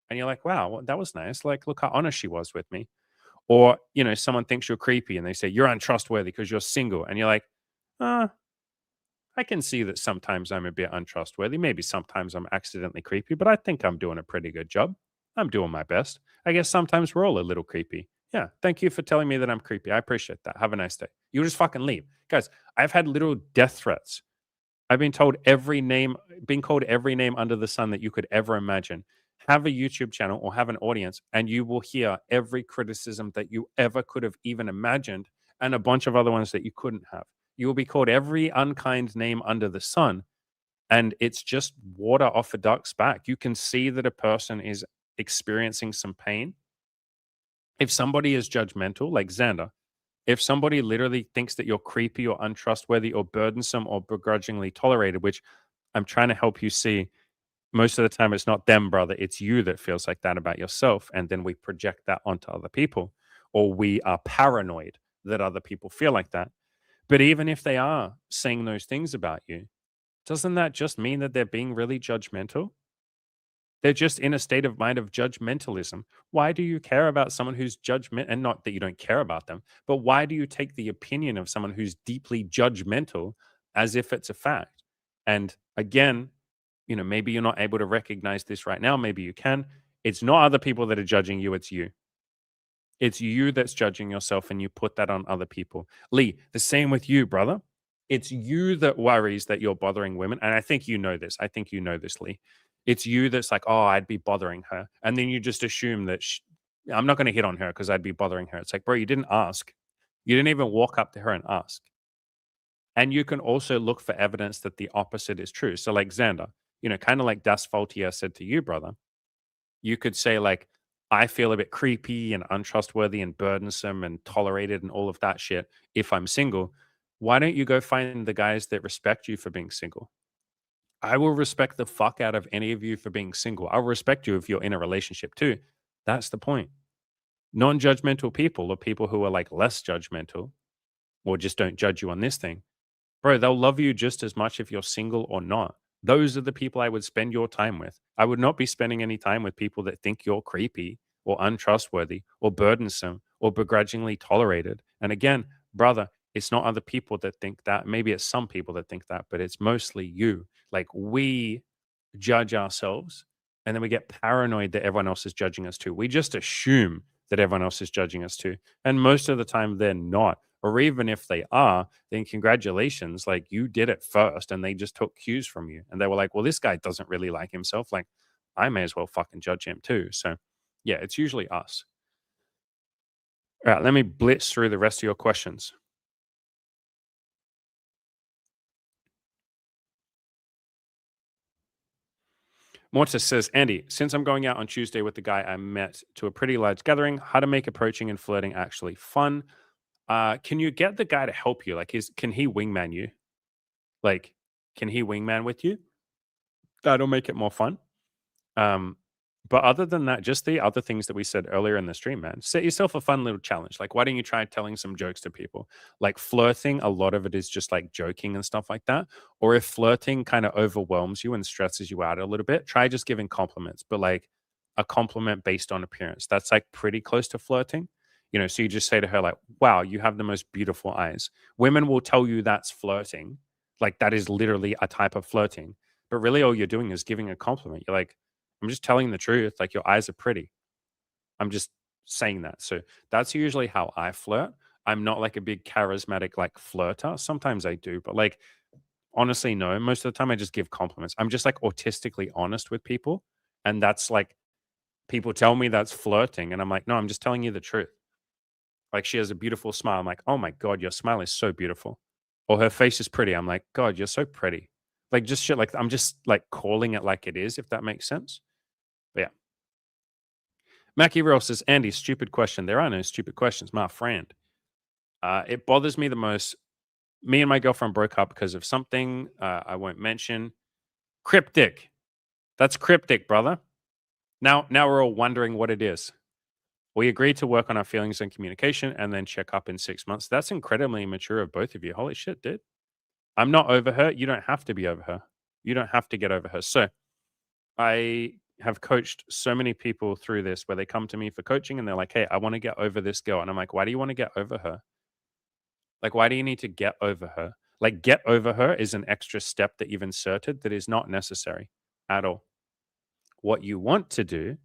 And you're like, "Wow, well, that was nice. Like, look how honest she was with me." Or, someone thinks you're creepy and they say, "You're untrustworthy because you're single." And you're like, uh, I can see that sometimes I'm a bit untrustworthy. Maybe sometimes I'm accidentally creepy, but I think I'm doing a pretty good job. I'm doing my best. I guess sometimes we're all a little creepy. Yeah. Thank you for telling me that I'm creepy. I appreciate that. Have a nice day. You just fucking leave. Guys, I've had little death threats. I've been called every name under the sun that you could ever imagine. Have a YouTube channel or have an audience, and you will hear every criticism that you ever could have even imagined, and a bunch of other ones that you couldn't have. You will be called every unkind name under the sun, and it's just water off a duck's back. You can see that a person is experiencing some pain. If somebody is judgmental, like Xander, if somebody literally thinks that you're creepy or untrustworthy or burdensome or begrudgingly tolerated, which I'm trying to help you see, most of the time it's not them, brother. It's you that feels like that about yourself. And then we project that onto other people, or we are paranoid that other people feel like that. But even if they are saying those things about you, doesn't that just mean that they're being really judgmental? They're just in a state of mind of judgmentalism. Why do you care about someone who's judgment, and not that you don't care about them, but why do you take the opinion of someone who's deeply judgmental as if it's a fact? And again, maybe you're not able to recognize this right now. Maybe you can. It's not other people that are judging you, it's you. It's you that's judging yourself and you put that on other people. Lee, the same with you, brother. It's you that worries that you're bothering women. And I think you know this. I think you know this, Lee. It's you that's like, oh, I'd be bothering her. And then you just assume that I'm not going to hit on her because I'd be bothering her. It's like, bro, you didn't ask. You didn't even walk up to her and ask. And you can also look for evidence that the opposite is true. So, like Xander, kind of like Das Faultier said to you, brother, you could say, like, I feel a bit creepy and untrustworthy and burdensome and tolerated and all of that shit if I'm single. Why don't you go find the guys that respect you for being single? I will respect the fuck out of any of you for being single. I'll respect you if you're in a relationship too. That's the point. Non judgmental people, or people who are like less judgmental or just don't judge you on this thing, bro, they'll love you just as much if you're single or not. Those are the people I would spend your time with. I would not be spending any time with people that think you're creepy or untrustworthy or burdensome or begrudgingly tolerated. And again, brother, it's not other people that think that. Maybe it's some people that think that, but it's mostly you. Like, we judge ourselves and then we get paranoid that everyone else is judging us too. We just assume that everyone else is judging us too. And most of the time they're not. Or even if they are, then congratulations, like, you did it first and they just took cues from you. And they were like, well, this guy doesn't really like himself. Like, I may as well fucking judge him too. So yeah, it's usually us. All right, let me blitz through the rest of your questions. Mortis says, Andy, since I'm going out on Tuesday with the guy I met to a pretty large gathering, how to make approaching and flirting actually fun? Can you get the guy to help you? Like, can he wingman you? Like, can he wingman with you? That'll make it more fun. Um, but other than that, just the other things that we said earlier in the stream, man, set yourself a fun little challenge. Like, why don't you try telling some jokes to people? Like, flirting, a lot of it is just like joking and stuff like that. Or if flirting kind of overwhelms you and stresses you out a little bit, try just giving compliments, but like a compliment based on appearance. That's like pretty close to flirting. So you just say to her, like, wow, you have the most beautiful eyes. Women will tell you that's flirting. Like, that is literally a type of flirting. But really, all you're doing is giving a compliment. You're like, I'm just telling the truth. Like, your eyes are pretty. I'm just saying that. So that's usually how I flirt. I'm not like a big charismatic like flirter. Sometimes I do, but like, honestly, no. Most of the time I just give compliments. I'm just like autistically honest with people. And that's like, people tell me that's flirting. And I'm like, no, I'm just telling you the truth. Like she has a beautiful smile. I'm like, oh my God, your smile is so beautiful. Or her face is pretty. I'm like, God, you're so pretty. Like just shit like I'm just like calling it like it is, if that makes sense. But yeah. Mackie Real says, Andy, stupid question. There are no stupid questions, my friend. It bothers me the most. Me and my girlfriend broke up because of something I won't mention. Cryptic. That's cryptic, brother. Now we're all wondering what it is. We agreed to work on our feelings and communication and then check up in 6 months. That's incredibly mature of both of you. Holy shit, dude. I'm not over her. You don't have to be over her. You don't have to get over her. So I have coached so many people through this where they come to me for coaching and they're like, hey, I want to get over this girl. And I'm like, why do you want to get over her? Like, why do you need to get over her? Like, get over her is an extra step that you've inserted that is not necessary at all. What you want to do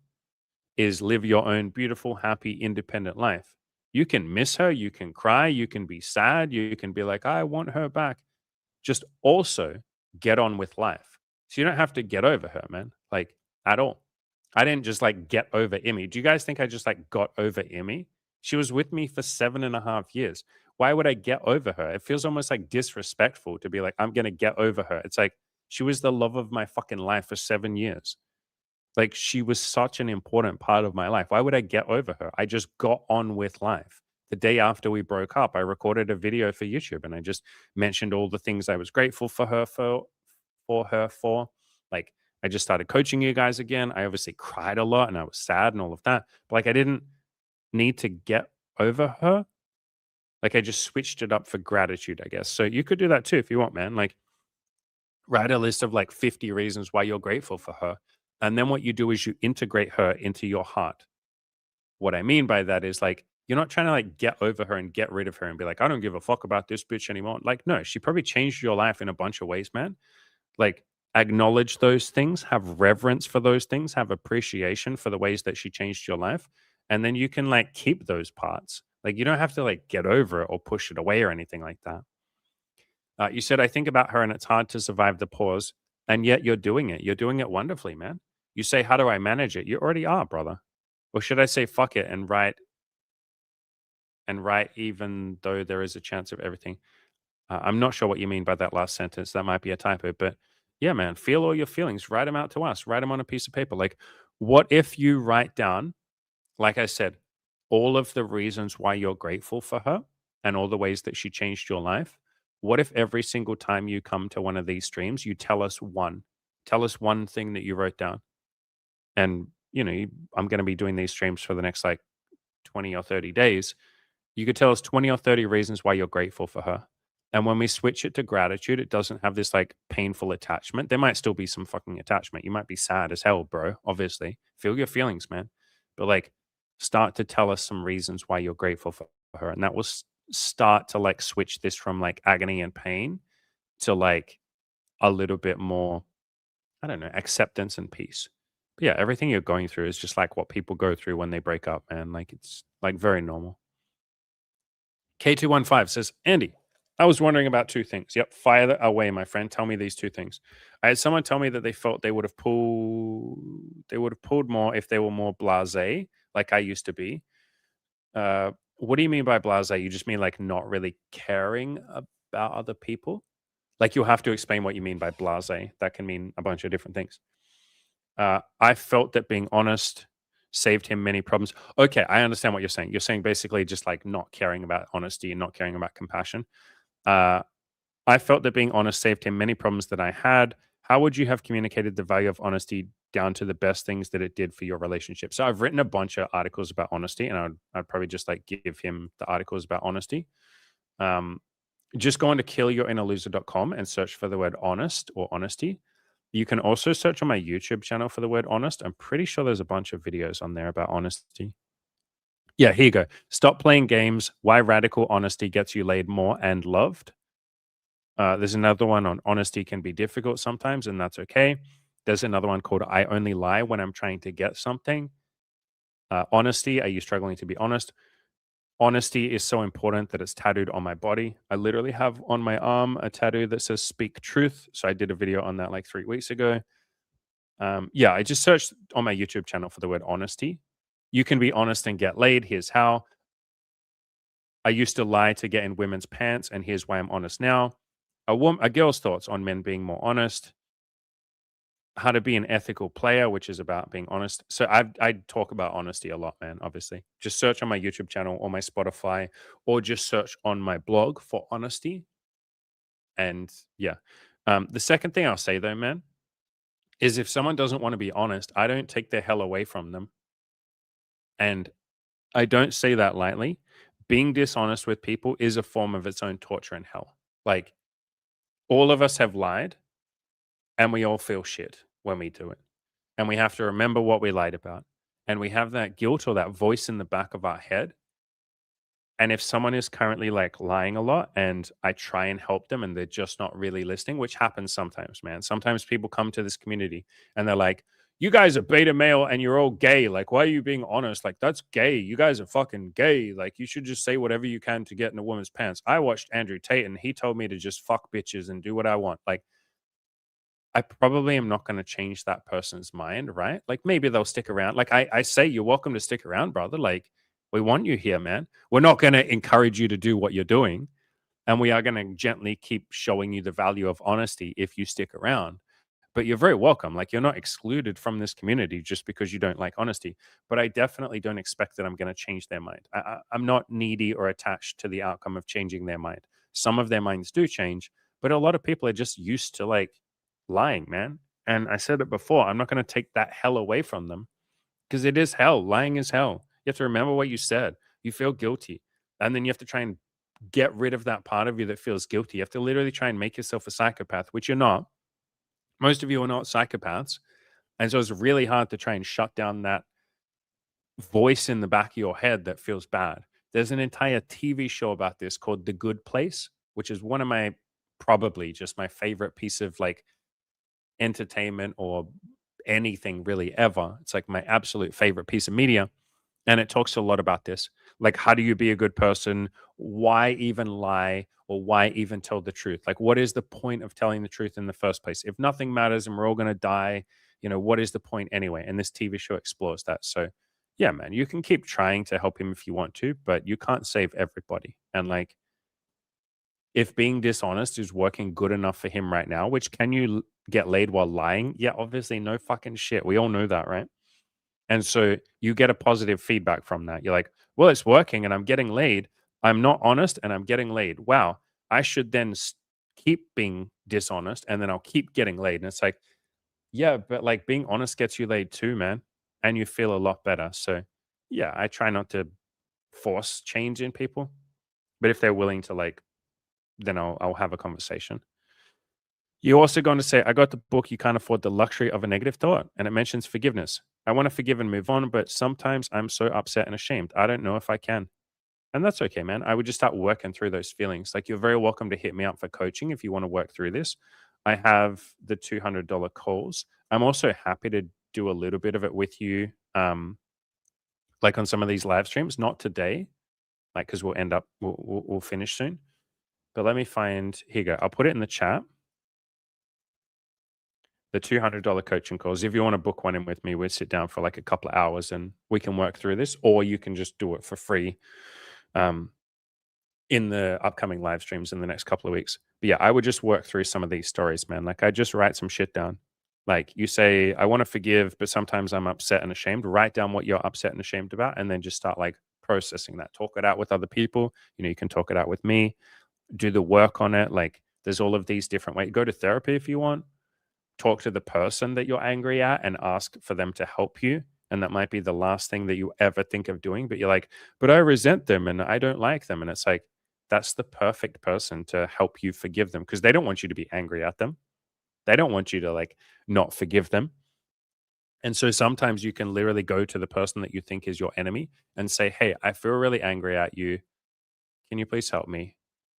is live your own beautiful, happy, independent life. You can miss her, you can cry, you can be sad, you can be like, I want her back. Just also get on with life. So you don't have to get over her, man, like at all. I didn't just like get over Emmy. Do you guys think I just like got over Emmy? She was with me for 7.5 years. Why would I get over her? It feels almost like disrespectful to be like, I'm going to get over her. It's like she was the love of my fucking life for 7 years. Like she was such an important part of my life. Why would I get over her? I just got on with life. The day after we broke up, I recorded a video for YouTube and I just mentioned all the things I was grateful for her for. Like I just started coaching you guys again. I obviously cried a lot and I was sad and all of that. But like I didn't need to get over her. Like I just switched it up for gratitude, I guess. So you could do that too if you want, man. Like write a list of like 50 reasons why you're grateful for her. And then what you do is you integrate her into your heart. What I mean by that is like, you're not trying to like get over her and get rid of her and be like, I don't give a fuck about this bitch anymore. Like, no, she probably changed your life in a bunch of ways, man. Like, acknowledge those things, have reverence for those things, have appreciation for the ways that she changed your life. And then you can like keep those parts. Like, you don't have to like get over it or push it away or anything like that. You said, I think about her and it's hard to survive the pause. And yet you're doing it. You're doing it wonderfully, man. You say, how do I manage it? You already are, brother. Or should I say, fuck it and write even though there is a chance of everything? I'm not sure what you mean by that last sentence. That might be a typo, but yeah, man, feel all your feelings. Write them out to us. Write them on a piece of paper. Like, what if you write down, like I said, all of the reasons why you're grateful for her and all the ways that she changed your life? What if every single time you come to one of these streams, you tell us one? Tell us one thing that you wrote down. And, I'm going to be doing these streams for the next like 20 or 30 days. You could tell us 20 or 30 reasons why you're grateful for her. And when we switch it to gratitude, it doesn't have this like painful attachment. There might still be some fucking attachment. You might be sad as hell, bro. Obviously, feel your feelings, man. But like, start to tell us some reasons why you're grateful for her. And that will start to like switch this from like agony and pain to like a little bit more, I don't know, acceptance and peace. But yeah, everything you're going through is just like what people go through when they break up, man. Like, it's like very normal. K215 says, Andy, I was wondering about two things. Yep, fire away, my friend. Tell me these two things. I had someone tell me that they felt they would have pulled more if they were more blasé, like I used to be. What do you mean by blasé? You just mean like not really caring about other people? Like you'll have to explain what you mean by blasé. That can mean a bunch of different things. I felt that being honest saved him many problems. Okay, I understand what you're saying. You're saying basically just like not caring about honesty and not caring about compassion. Uh, I felt that being honest saved him many problems that I had. How would you have communicated the value of honesty down to the best things that it did for your relationship? So I've written a bunch of articles about honesty, and I'd probably just like give him the articles about honesty. Um, just go on to killyourinnerloser.com and search for the word honest or honesty. You can also search on my YouTube channel for the word honest. I'm pretty sure there's a bunch of videos on there about honesty. Yeah, here you go. Stop playing games. Why radical honesty gets you laid more and loved. There's another one on honesty can be difficult sometimes, and that's okay. There's another one called I only lie when I'm trying to get something. Honesty, are you struggling to be honest? Honesty is so important that it's tattooed on my body. I literally have on my arm a tattoo that says speak truth. So I did a video on that like 3 weeks ago. Yeah, I just searched on my YouTube channel for the word honesty. You can be honest and get laid. Here's how. I used to lie to get in women's pants, and here's why I'm honest now. A girl's thoughts on men being more honest. How to be an ethical player, which is about being honest. So I talk about honesty a lot, man. Obviously, just search on my YouTube channel or my Spotify, or just search on my blog for honesty. And yeah, the second thing I'll say though, man, is if someone doesn't want to be honest, I don't take their hell away from them, and I don't say that lightly. Being dishonest with people is a form of its own torture and hell. Like all of us have lied, and we all feel shit when we do it. And we have to remember what we lied about. And we have that guilt or that voice in the back of our head. And if someone is currently like lying a lot and I try and help them and they're just not really listening, which happens sometimes, man. Sometimes people come to this community and they're like, you guys are beta male and you're all gay. Like, why are you being honest? Like, that's gay. You guys are fucking gay. Like, you should just say whatever you can to get in a woman's pants. I watched Andrew Tate and he told me to just fuck bitches and do what I want. Like, I probably am not going to change that person's mind, right? Like maybe they'll stick around. Like I say, you're welcome to stick around, brother. Like we want you here, man. We're not going to encourage you to do what you're doing. And we are going to gently keep showing you the value of honesty if you stick around. But you're very welcome. Like you're not excluded from this community just because you don't like honesty. But I definitely don't expect that I'm going to change their mind. I'm not needy or attached to the outcome of changing their mind. Some of their minds do change, but a lot of people are just used to like lying, man. And I said it before, I'm not going to take that hell away from them because it is hell. Lying is hell. You have to remember what you said. You feel guilty. And then you have to try and get rid of that part of you that feels guilty. You have to literally try and make yourself a psychopath, which you're not. Most of you are not psychopaths. And so it's really hard to try and shut down that voice in the back of your head that feels bad. There's an entire TV show about this called The Good Place, which is one of my probably just my favorite piece of like entertainment or anything really ever. It's like my absolute favorite piece of media. And it talks a lot about this. Like, how do you be a good person? Why even lie or why even tell the truth? Like, what is the point of telling the truth in the first place? If nothing matters and we're all going to die, what is the point anyway? And this TV show explores that. So, yeah, man, you can keep trying to help him if you want to, but you can't save everybody. And like, if being dishonest is working good enough for him right now, which can you get laid while lying? Yeah, obviously, no fucking shit. We all know that, right? And so you get a positive feedback from that. You're like, well, it's working and I'm getting laid. I'm not honest and I'm getting laid. Wow. I should then keep being dishonest and then I'll keep getting laid. And it's like, yeah, but like being honest gets you laid too, man. And you feel a lot better. So yeah, I try not to force change in people. But if they're willing to like, then I'll have a conversation. You're also going to say, I got the book, You Can't Afford the Luxury of a Negative Thought, and it mentions forgiveness. I want to forgive and move on, but sometimes I'm so upset and ashamed. I don't know if I can. And that's okay, man. I would just start working through those feelings. Like, you're very welcome to hit me up for coaching if you want to work through this. I have the $200 calls. I'm also happy to do a little bit of it with you, like on some of these live streams, not today, like, because we'll finish soon. But let me find, here you go. I'll put it in the chat. The $200 coaching calls. If you want to book one in with me, we'll sit down for like a couple of hours and we can work through this, or you can just do it for free um, in the upcoming live streams in the next couple of weeks. But yeah, I would just work through some of these stories, man. Like I just write some shit down. Like you say, I want to forgive, but sometimes I'm upset and ashamed. Write down what you're upset and ashamed about, and then just start like processing that. Talk it out with other people. You can talk it out with me. Do the work on it. Like there's all of these different ways. Go to therapy if you want, talk to the person that you're angry at and ask for them to help you. And that might be the last thing that you ever think of doing. But you're like, but I resent them and I don't like them. And it's like, that's the perfect person to help you forgive them because they don't want you to be angry at them. They don't want you to like not forgive them. And so sometimes you can literally go to the person that you think is your enemy and say, hey, I feel really angry at you. Can you please help me?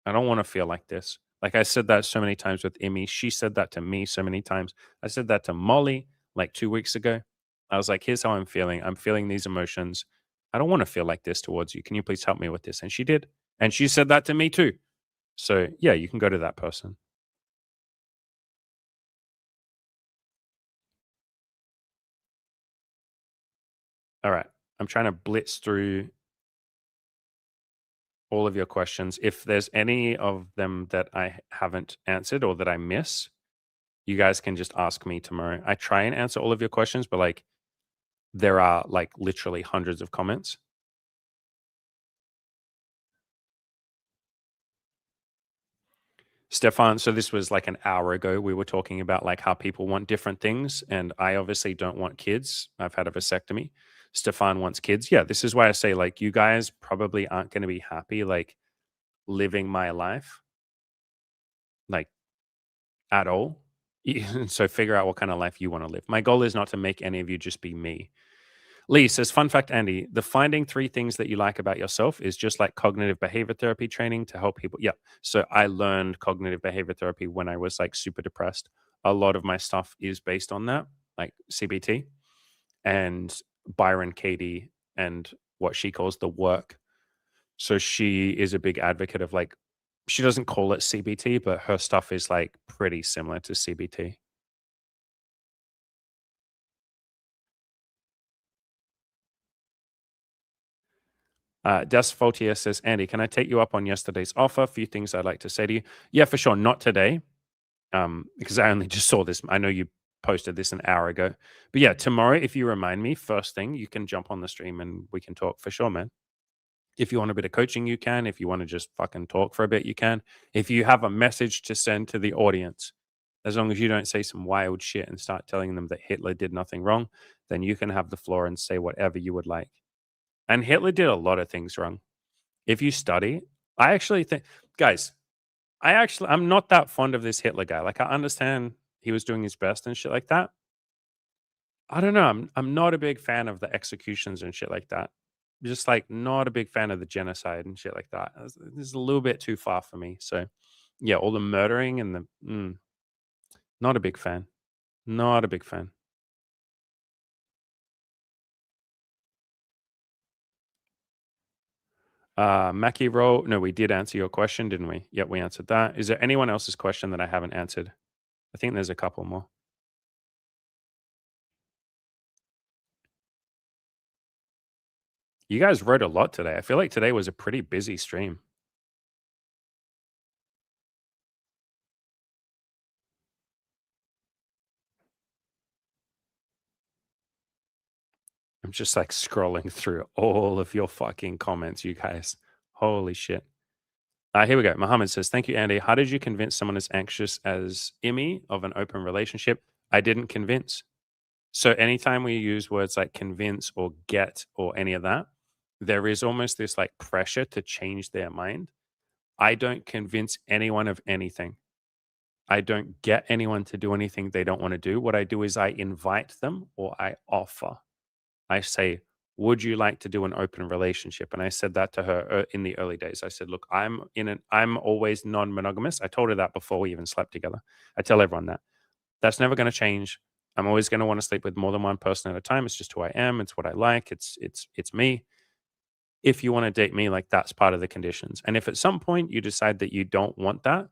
I don't want to feel like this. Like I said that so many times with Emmy. She said that to me so many times. I said that to Molly like 2 weeks ago. I was like, here's how I'm feeling. I'm feeling these emotions. I don't want to feel like this towards you. Can you please help me with this? And she did. And she said that to me too. So yeah, you can go to that person. All right. I'm trying to blitz through all of your questions. If there's any of them that I haven't answered or that I miss, you guys can just ask me tomorrow. I try and answer all of your questions, but like there are like literally hundreds of comments. Stefan, so this was like an hour ago. We were talking about like how people want different things, and I obviously don't want kids. I've had a vasectomy. Stefan wants kids. Yeah, this is why I say like you guys probably aren't going to be happy like living my life like at all. So figure out what kind of life you want to live. My goal is not to make any of you just be me. Lee says, fun fact, Andy, the finding three things that you like about yourself is just like cognitive behavior therapy training to help people. Yeah. So I learned cognitive behavior therapy when I was like super depressed. A lot of my stuff is based on that, like CBT and Byron Katie and what she calls the work. So she is a big advocate of like, she doesn't call it CBT, but her stuff is like pretty similar to CBT. Des Faultier says, Andy, can I take you up on yesterday's offer? A few things I'd like to say to you. Yeah, for sure. Not today, because I only just saw this. I know you posted this an hour ago. But yeah, tomorrow, if you remind me, first thing, you can jump on the stream and we can talk for sure, man. If you want a bit of coaching, you can. If you want to just fucking talk for a bit, you can. If you have a message to send to the audience, as long as you don't say some wild shit and start telling them that Hitler did nothing wrong, then you can have the floor and say whatever you would like. And Hitler did a lot of things wrong. If you study, I actually think, guys, I'm not that fond of this Hitler guy. Like, I understand he was doing his best and shit like that. I don't know. I'm not a big fan of the executions and shit like that. Just like not a big fan of the genocide and shit like that. This is a little bit too far for me. So, yeah, all the murdering and the not a big fan. Not a big fan. Mackie Roll. No, we did answer your question, didn't we? Yep, we answered that. Is there anyone else's question that I haven't answered? I think there's a couple more. You guys wrote a lot today. I feel like today was a pretty busy stream. I'm just like scrolling through all of your fucking comments, you guys. Holy shit. Here we go. Mohammed says, thank you, Andy. How did you convince someone as anxious as Imi of an open relationship? I didn't convince. So anytime we use words like convince or get or any of that, there is almost this like pressure to change their mind. I don't convince anyone of anything. I don't get anyone to do anything they don't want to do. What I do is I invite them or I offer. I say, would you like to do an open relationship? And I said that to her in the early days. I said, look, I'm always non-monogamous. I told her that before we even slept together. I tell everyone that. That's never going to change. I'm always going to want to sleep with more than one person at a time. It's just who I am. It's what I like. It's me. If you want to date me, like that's part of the conditions. And if at some point you decide that you don't want that,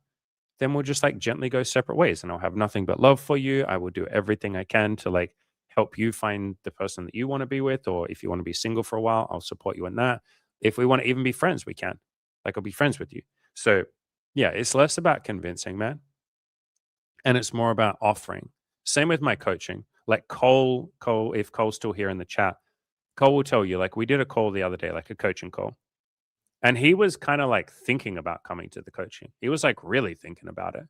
then we'll just like gently go separate ways and I'll have nothing but love for you. I will do everything I can to like help you find the person that you want to be with. Or if you want to be single for a while, I'll support you in that. If we want to even be friends, we can. Like I'll be friends with you. So yeah, it's less about convincing, man. And it's more about offering. Same with my coaching. Like Cole, if Cole's still here in the chat, Cole will tell you, like we did a call the other day, like a coaching call. And he was kind of like thinking about coming to the coaching. He was like really thinking about it.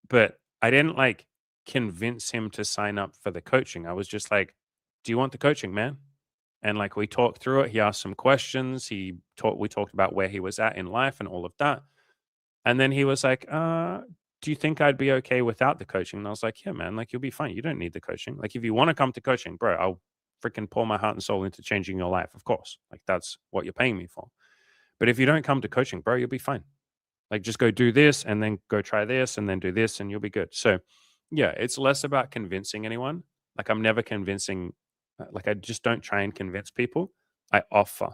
But I didn't like convince him to sign up for the coaching. I was just like, "Do you want the coaching, man?" And like we talked through it. He asked some questions. We talked about where he was at in life and all of that. And then he was like, do you think I'd be okay without the coaching?" And I was like, "Yeah, man, like you'll be fine. You don't need the coaching. Like if you want to come to coaching, bro, I'll freaking pour my heart and soul into changing your life, of course. Like that's what you're paying me for. But if you don't come to coaching, bro, you'll be fine. Like just go do this and then go try this and then do this and you'll be good." So, yeah, it's less about convincing anyone. Like I'm never convincing, like I just don't try and convince people. I offer.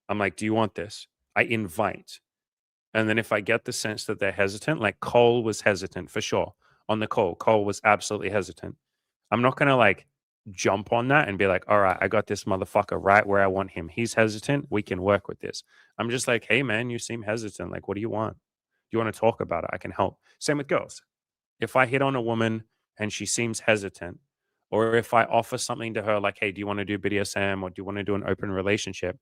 I'm like, "Do you want this?" I invite. And then if I get the sense that they're hesitant, like Cole was hesitant for sure on the call. Cole was absolutely hesitant. I'm not going to like jump on that and be like, all right, I got this motherfucker right where I want him. He's hesitant. We can work with this. I'm just like, hey, man, you seem hesitant. Like, what do you want? You want to talk about it? I can help. Same with girls. If I hit on a woman and she seems hesitant, or if I offer something to her like, hey, do you want to do BDSM or do you want to do an open relationship?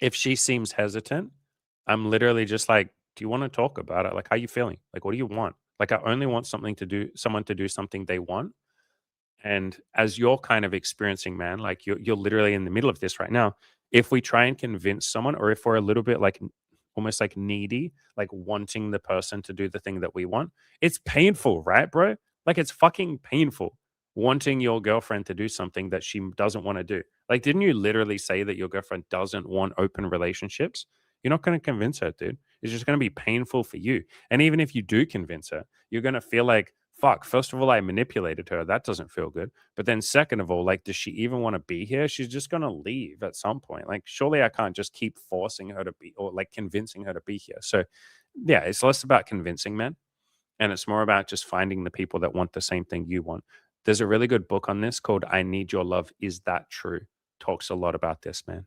If she seems hesitant, I'm literally just like, do you want to talk about it? Like, how you feeling? Like, what do you want? Like, I only want someone to do something they want. And as you're kind of experiencing, man, like you're literally in the middle of this right now. If we try and convince someone, or if we're a little bit like almost like needy, like wanting the person to do the thing that we want, it's painful, right, bro? Like it's fucking painful wanting your girlfriend to do something that she doesn't want to do. Like, didn't you literally say that your girlfriend doesn't want open relationships? You're not going to convince her, dude. It's just going to be painful for you. And even if you do convince her, you're going to feel like, fuck, first of all, I manipulated her. That doesn't feel good. But then, second of all, like, does she even want to be here? She's just going to leave at some point. Like, surely I can't just keep forcing her to be or like convincing her to be here. So, yeah, it's less about convincing men and it's more about just finding the people that want the same thing you want. There's a really good book on this called I Need Your Love. Is That True? Talks a lot about this, man.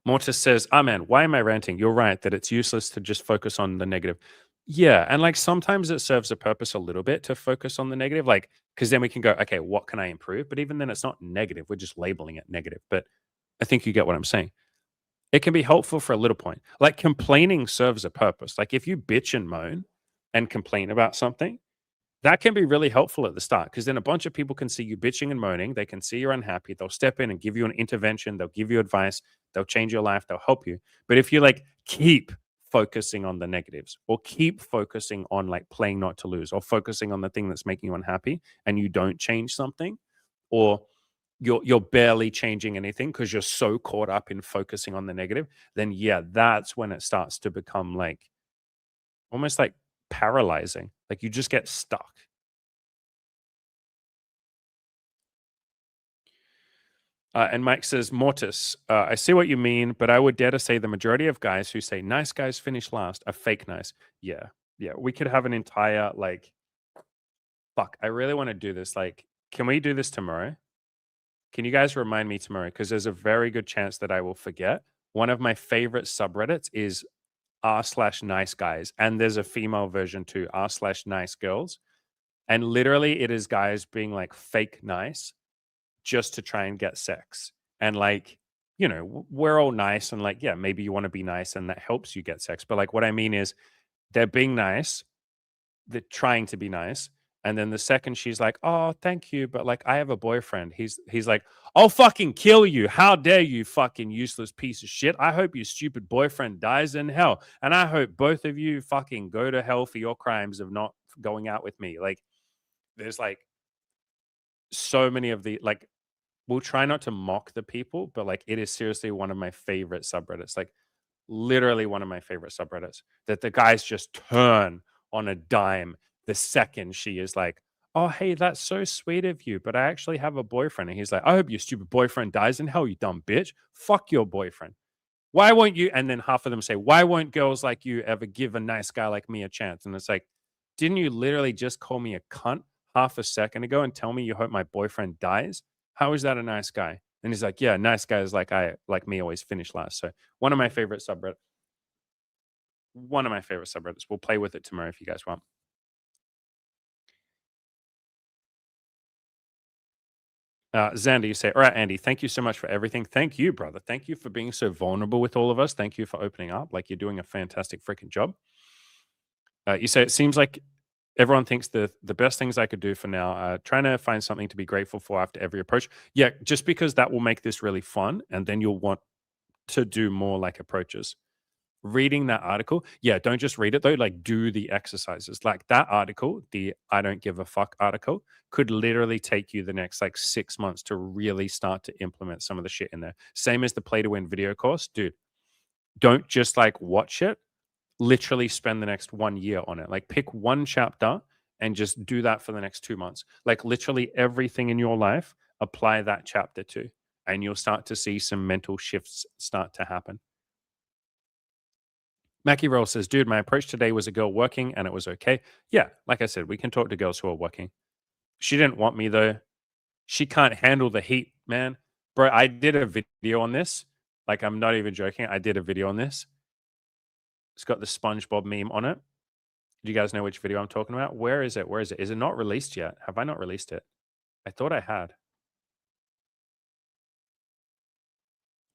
Mortis says, "Ah, man, why am I ranting? You're right that it's useless to just focus on the negative." Yeah, and like sometimes it serves a purpose a little bit to focus on the negative, like because then we can go, okay, what can I improve? But even then, it's not negative. We're just labeling it negative. But I think you get what I'm saying. It can be helpful for a little point. Like complaining serves a purpose. Like if you bitch and moan and complain about something, that can be really helpful at the start because then a bunch of people can see you bitching and moaning. They can see you're unhappy. They'll step in and give you an intervention. They'll give you advice. They'll change your life. They'll help you. But if you like keep focusing on the negatives or keep focusing on like playing not to lose or focusing on the thing that's making you unhappy and you don't change something or you're barely changing anything because you're so caught up in focusing on the negative, then yeah, that's when it starts to become like almost like paralyzing. Like you just get stuck. And Mike says, Mortis, I see what you mean, but I would dare to say the majority of guys who say nice guys finish last are fake nice. Yeah. Yeah. We could have an entire, like, fuck, I really want to do this. Like, can we do this tomorrow? Can you guys remind me tomorrow? Because there's a very good chance that I will forget. One of my favorite subreddits is r slash nice guys. And there's a female version too, r slash nice girls. And literally, it is guys being like fake nice just to try and get sex. And like, we're all nice and like, yeah, maybe you want to be nice and that helps you get sex. But like, what I mean is they're being nice, they're trying to be nice. And then the second she's like, oh, thank you. But like, I have a boyfriend. He's like, I'll fucking kill you. How dare you, fucking useless piece of shit. I hope your stupid boyfriend dies in hell. And I hope both of you fucking go to hell for your crimes of not going out with me. Like, there's like so many of the like we'll try not to mock the people, but like it is seriously one of my favorite subreddits. Like literally one of my favorite subreddits that the guys just turn on a dime the second she is like, "Oh, hey, that's so sweet of you, but I actually have a boyfriend." And he's like, "I hope your stupid boyfriend dies in hell, you dumb bitch. Fuck your boyfriend. Why won't you?" And then half of them say, "Why won't girls like you ever give a nice guy like me a chance?" And it's like, didn't you literally just call me a cunt half a second ago and tell me you hope my boyfriend dies? How is that a nice guy? And he's like, yeah, nice guys like me always finish last. So one of my favorite subreddits. We'll play with it tomorrow if you guys want. Xander, you say, all right, Andy, thank you so much for everything. Thank you, brother. Thank you for being so vulnerable with all of us. Thank you for opening up. Like you're doing a fantastic freaking job. You say it seems like everyone thinks the best things I could do for now are trying to find something to be grateful for after every approach. Yeah, just because that will make this really fun, and then you'll want to do more like approaches. Reading that article, yeah, don't just read it though. Like do the exercises. Like that article, the I don't give a fuck article, could literally take you the next like 6 months to really start to implement some of the shit in there. Same as the play to win video course, dude. Don't just like watch it literally spend the next 1 year on it. Like pick one chapter and just do that for the next 2 months. Like literally everything in your life, apply that chapter to, and you'll start to see some mental shifts start to happen. Mackie Roll says, dude, my approach today was a girl working and it was okay. Yeah, like I said, we can talk to girls who are working. She didn't want me though. She can't handle the heat, man. Bro, I did a video on this. Like, I'm not even joking. I did a video on this. It's got the SpongeBob meme on it. Do you guys know which video I'm talking about? Where is it? Where is it? Is it not released yet? Have I not released it? I thought I had.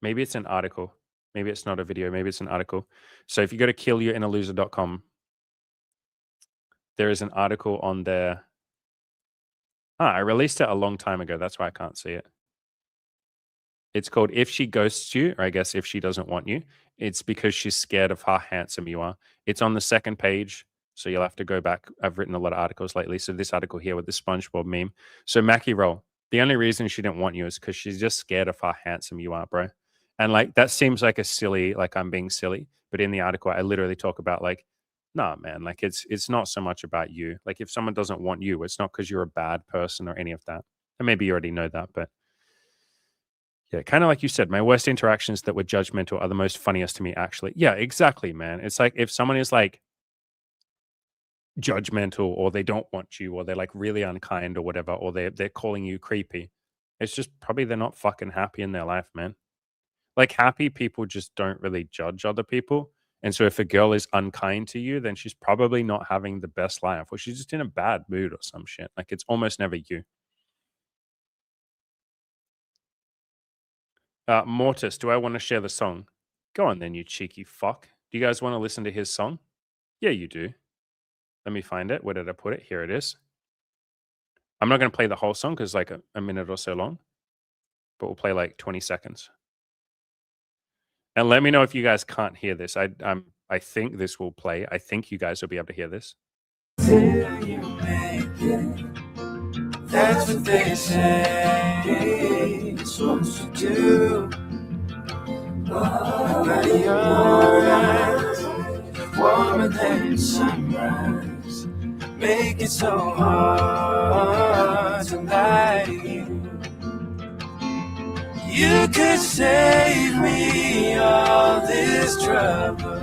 Maybe it's an article. Maybe it's not a video. Maybe it's an article. So if you go to killyourinnerloser.com, there is an article on there. I released it a long time ago. That's why I can't see it. It's called If She Ghosts You, or I guess If She Doesn't Want You. It's because she's scared of how handsome you are. It's on the second page. So you'll have to go back. I've written a lot of articles lately. So this article here with the SpongeBob meme. So Mackie Roll, the only reason she didn't want you is because she's just scared of how handsome you are, bro. And like that seems like a silly, like I'm being silly. But in the article, I literally talk about like, nah, man, like it's not so much about you. Like if someone doesn't want you, it's not because you're a bad person or any of that. And maybe you already know that, but yeah, kind of like you said, my worst interactions that were judgmental are the most funniest to me, actually. Yeah, exactly, man. It's like if someone is like judgmental or they don't want you or they're like really unkind or whatever, or they're calling you creepy, it's just probably they're not fucking happy in their life, man. Like happy people just don't really judge other people. And so if a girl is unkind to you, then she's probably not having the best life or she's just in a bad mood or some shit. Like it's almost never you. Mortis, do I want to share the song? Go on then, you cheeky fuck. Do you guys want to listen to his song? Yeah, you do. Let me find it. Where did I put it? Here it is. I'm not going to play the whole song because like a minute or so long, but we'll play like 20 seconds. And let me know if you guys can't hear this. I think this will play. I think you guys will be able to hear this. Till you make it. That's what they say. It's what you do. But your eyes, warmer than sunrise, make it so hard to lie to you. You could save me all this trouble,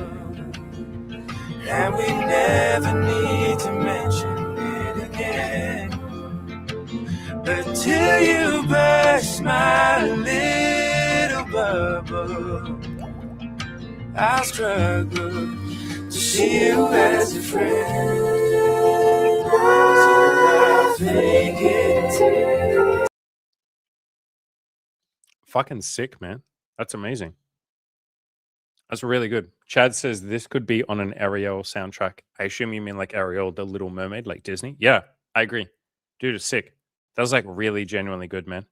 and we never need to mention it again. But till you burst my little bubble, I'll struggle to see you as a friend. So I'll fake it. Fucking sick, man. That's amazing. That's really good. Chad says this could be on an Ariel soundtrack. I assume you mean like Ariel, the Little Mermaid, like Disney. Yeah, I agree. Dude, it's sick. That was like really genuinely good, man.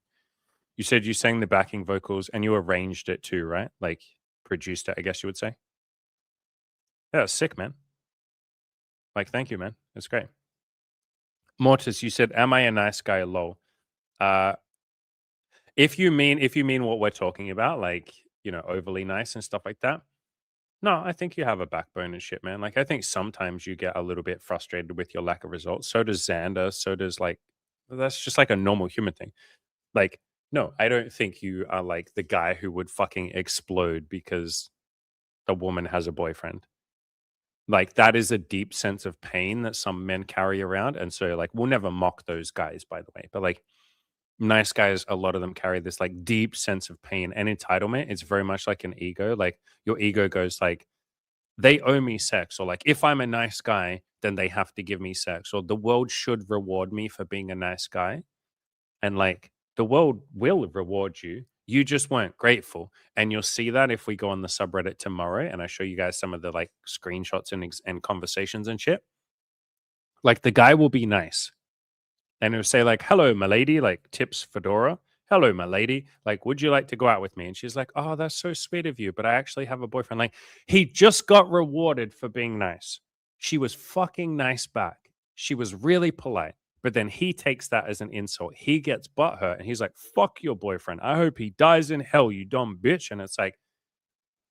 You said you sang the backing vocals and you arranged it too, right? Like produced it, I guess you would say. Yeah, it's sick, man. Like, thank you, man. That's great. Mortis, you said, "Am I a nice guy?" Lol. If you mean what we're talking about, like overly nice and stuff like that. No, I think you have a backbone and shit, man. Like, I think sometimes you get a little bit frustrated with your lack of results. So does Xander. So does like, that's just like a normal human thing. Like, no, I don't think you are like the guy who would fucking explode because the woman has a boyfriend. Like, that is a deep sense of pain that some men carry around. And so, like, we'll never mock those guys, by the way. But like, nice guys, a lot of them carry this like deep sense of pain and entitlement. It's very much like an ego. Like, your ego goes like, they owe me sex, or like if I'm a nice guy, then they have to give me sex, or the world should reward me for being a nice guy. And like the world will reward you. You just weren't grateful. And you'll see that if we go on the subreddit tomorrow and I show you guys some of the like screenshots and conversations and shit. Like the guy will be nice and he'll say like, "Hello, my lady," like tips Fedora. "Hello, my lady. Like, would you like to go out with me?" And she's like, "Oh, that's so sweet of you, but I actually have a boyfriend." Like, he just got rewarded for being nice. She was fucking nice back. She was really polite. But then he takes that as an insult. He gets butthurt and he's like, "Fuck your boyfriend. I hope he dies in hell, you dumb bitch." And it's like,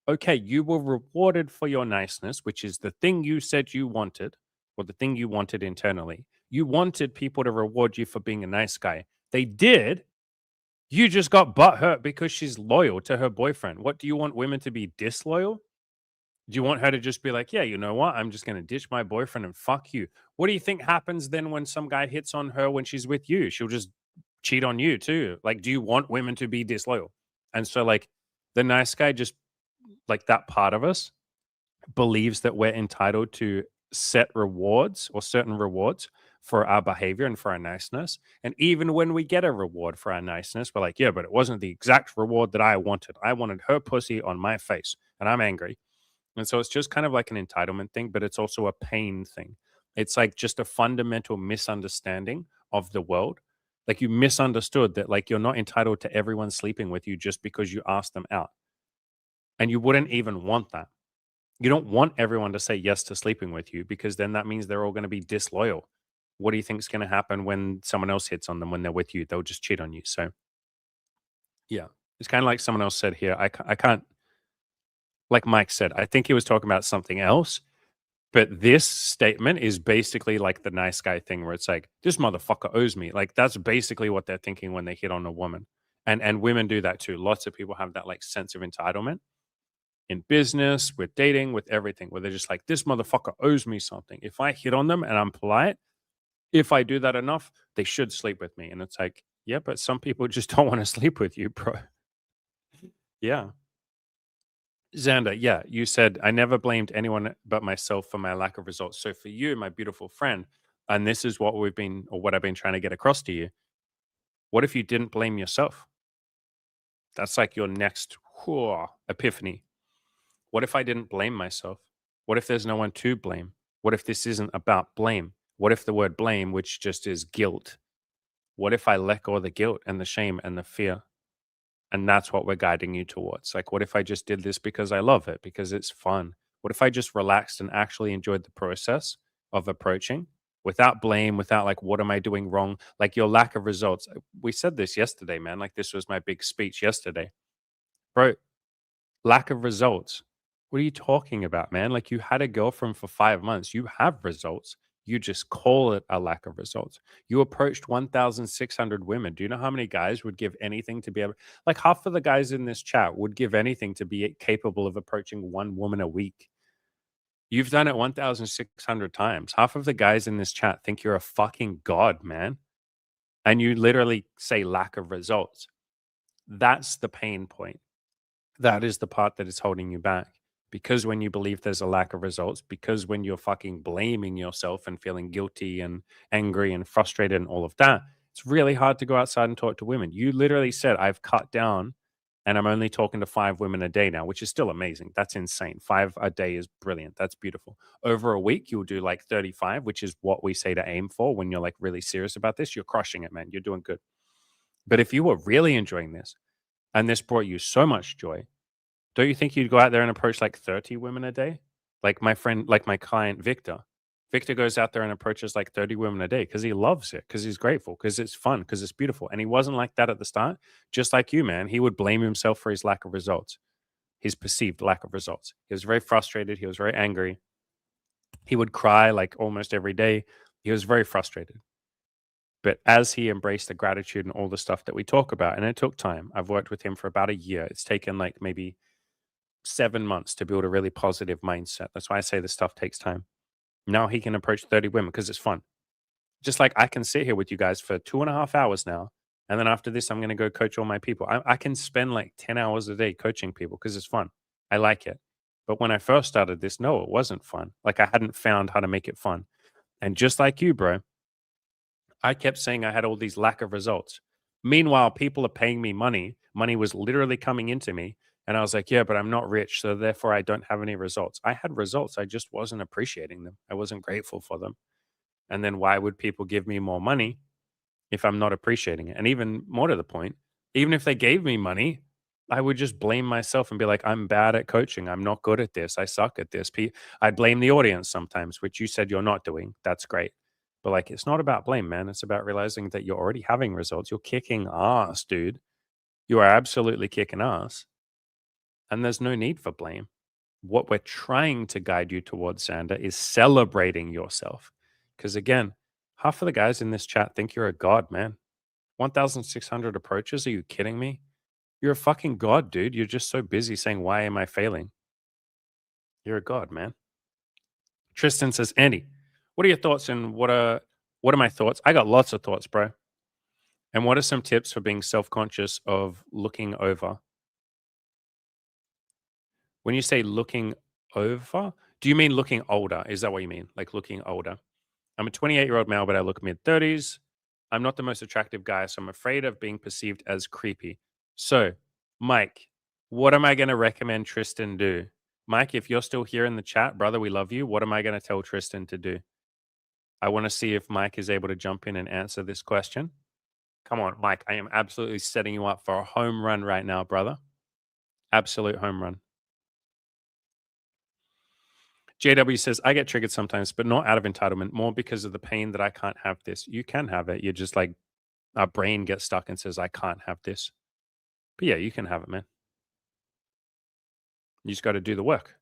okay, you were rewarded for your niceness, which is the thing you said you wanted, or the thing you wanted internally. You wanted people to reward you for being a nice guy. They did. You just got butthurt because she's loyal to her boyfriend. What do you want women to be disloyal? Do you want her to just be like, yeah, you know what? I'm just going to ditch my boyfriend and fuck you. What do you think happens then when some guy hits on her when she's with you? She'll just cheat on you too. Like, do you want women to be disloyal? And so, like, the nice guy just like that part of us believes that we're entitled to set rewards or certain rewards for our behavior and for our niceness. And even when we get a reward for our niceness, we're like, yeah, but it wasn't the exact reward that I wanted. I wanted her pussy on my face and I'm angry. And so it's just kind of like an entitlement thing, but it's also a pain thing. It's like just a fundamental misunderstanding of the world. Like you misunderstood that like you're not entitled to everyone sleeping with you just because you asked them out. And you wouldn't even want that. You don't want everyone to say yes to sleeping with you because then that means they're all going to be disloyal. What do you think is going to happen when someone else hits on them when they're with you? They'll just cheat on you. So, yeah, it's kind of like someone else said here. I can't, like Mike said, I think he was talking about something else. But this statement is basically like the nice guy thing where it's like, this motherfucker owes me. Like that's basically what they're thinking when they hit on a woman. And women do that too. Lots of people have that like sense of entitlement in business, with dating, with everything, where they're just like, this motherfucker owes me something. If I hit on them and I'm polite, if I do that enough, they should sleep with me. And it's like, yeah, but some people just don't want to sleep with you, bro. Yeah. Xander, yeah, you said I never blamed anyone but myself for my lack of results. So for you, my beautiful friend, and this is what we've been or what I've been trying to get across to you. What if you didn't blame yourself? That's like your next epiphany. What if I didn't blame myself? What if there's no one to blame? What if this isn't about blame? What if the word blame, which just is guilt? What if I let go of the guilt and the shame and the fear? And that's what we're guiding you towards. Like, what if I just did this because I love it, because it's fun? What if I just relaxed and actually enjoyed the process of approaching without blame, without like, what am I doing wrong? Like, your lack of results. We said this yesterday, man. Like, this was my big speech yesterday. Bro, lack of results. What are you talking about, man? Like you had a girlfriend for 5 months. You have results. You just call it a lack of results. You approached 1,600 women. Do you know how many guys would give anything to be able, like half of the guys in this chat would give anything to be capable of approaching one woman a week. You've done it 1,600 times. Half of the guys in this chat think you're a fucking god, man. And you literally say lack of results. That's the pain point. That is the part that is holding you back. Because when you believe there's a lack of results, because when you're fucking blaming yourself and feeling guilty and angry and frustrated and all of that, it's really hard to go outside and talk to women. You literally said, I've cut down and I'm only talking to 5 women a day now, which is still amazing. That's insane. 5 a day is brilliant. That's beautiful. Over a week, you'll do like 35, which is what we say to aim for when you're like really serious about this. You're crushing it, man. You're doing good. But if you were really enjoying this and this brought you so much joy, don't you think you'd go out there and approach like 30 women a day? Like my friend, like my client Victor. Victor goes out there and approaches like 30 women a day because he loves it, because he's grateful, because it's fun, because it's beautiful. And he wasn't like that at the start. Just like you, man. He would blame himself for his lack of results, his perceived lack of results. He was very frustrated. He was very angry. He would cry like almost every day. He was very frustrated. But as he embraced the gratitude and all the stuff that we talk about, and it took time. I've worked with him for about a year. It's taken like maybe 7 months to build a really positive mindset. That's why I say this stuff takes time. Now he can approach 30 women because it's fun. Just like I can sit here with you guys for 2.5 hours now. And then after this, I'm going to go coach all my people. I can spend like 10 hours a day coaching people because it's fun. I like it. But when I first started this, no, it wasn't fun. Like I hadn't found how to make it fun. And just like you, bro, I kept saying I had all these lack of results. Meanwhile, people are paying me money. Money was literally coming into me. And I was like, yeah, but I'm not rich. So therefore, I don't have any results. I had results. I just wasn't appreciating them. I wasn't grateful for them. And then why would people give me more money if I'm not appreciating it? And even more to the point, even if they gave me money, I would just blame myself and be like, I'm bad at coaching. I'm not good at this. I suck at this. I'd blame the audience sometimes, which you said you're not doing. That's great. But like, it's not about blame, man. It's about realizing that you're already having results. You're kicking ass, dude. You are absolutely kicking ass. And there's no need for blame. What we're trying to guide you towards, Sander, is celebrating yourself. Because again, half of the guys in this chat think you're a god, man. 1,600 approaches? Are you kidding me? You're a fucking god, dude. You're just so busy saying, why am I failing? You're a god, man. Tristan says, Andy, what are your thoughts and what are my thoughts? I got lots of thoughts, bro. And what are some tips for being self-conscious of looking over? When you say looking over, do you mean looking older? Is that what you mean? Like looking older? I'm a 28-year-old male, but I look mid-30s. I'm not the most attractive guy, so I'm afraid of being perceived as creepy. So, Mike, what am I going to recommend Tristan do? Mike, if you're still here in the chat, brother, we love you. What am I going to tell Tristan to do? I want to see if Mike is able to jump in and answer this question. Come on, Mike. I am absolutely setting you up for a home run right now, brother. Absolute home run. JW says, I get triggered sometimes, but not out of entitlement, more because of the pain that I can't have this. You can have it. You're just like, our brain gets stuck and says, I can't have this. But yeah, you can have it, man. You just got to do the work.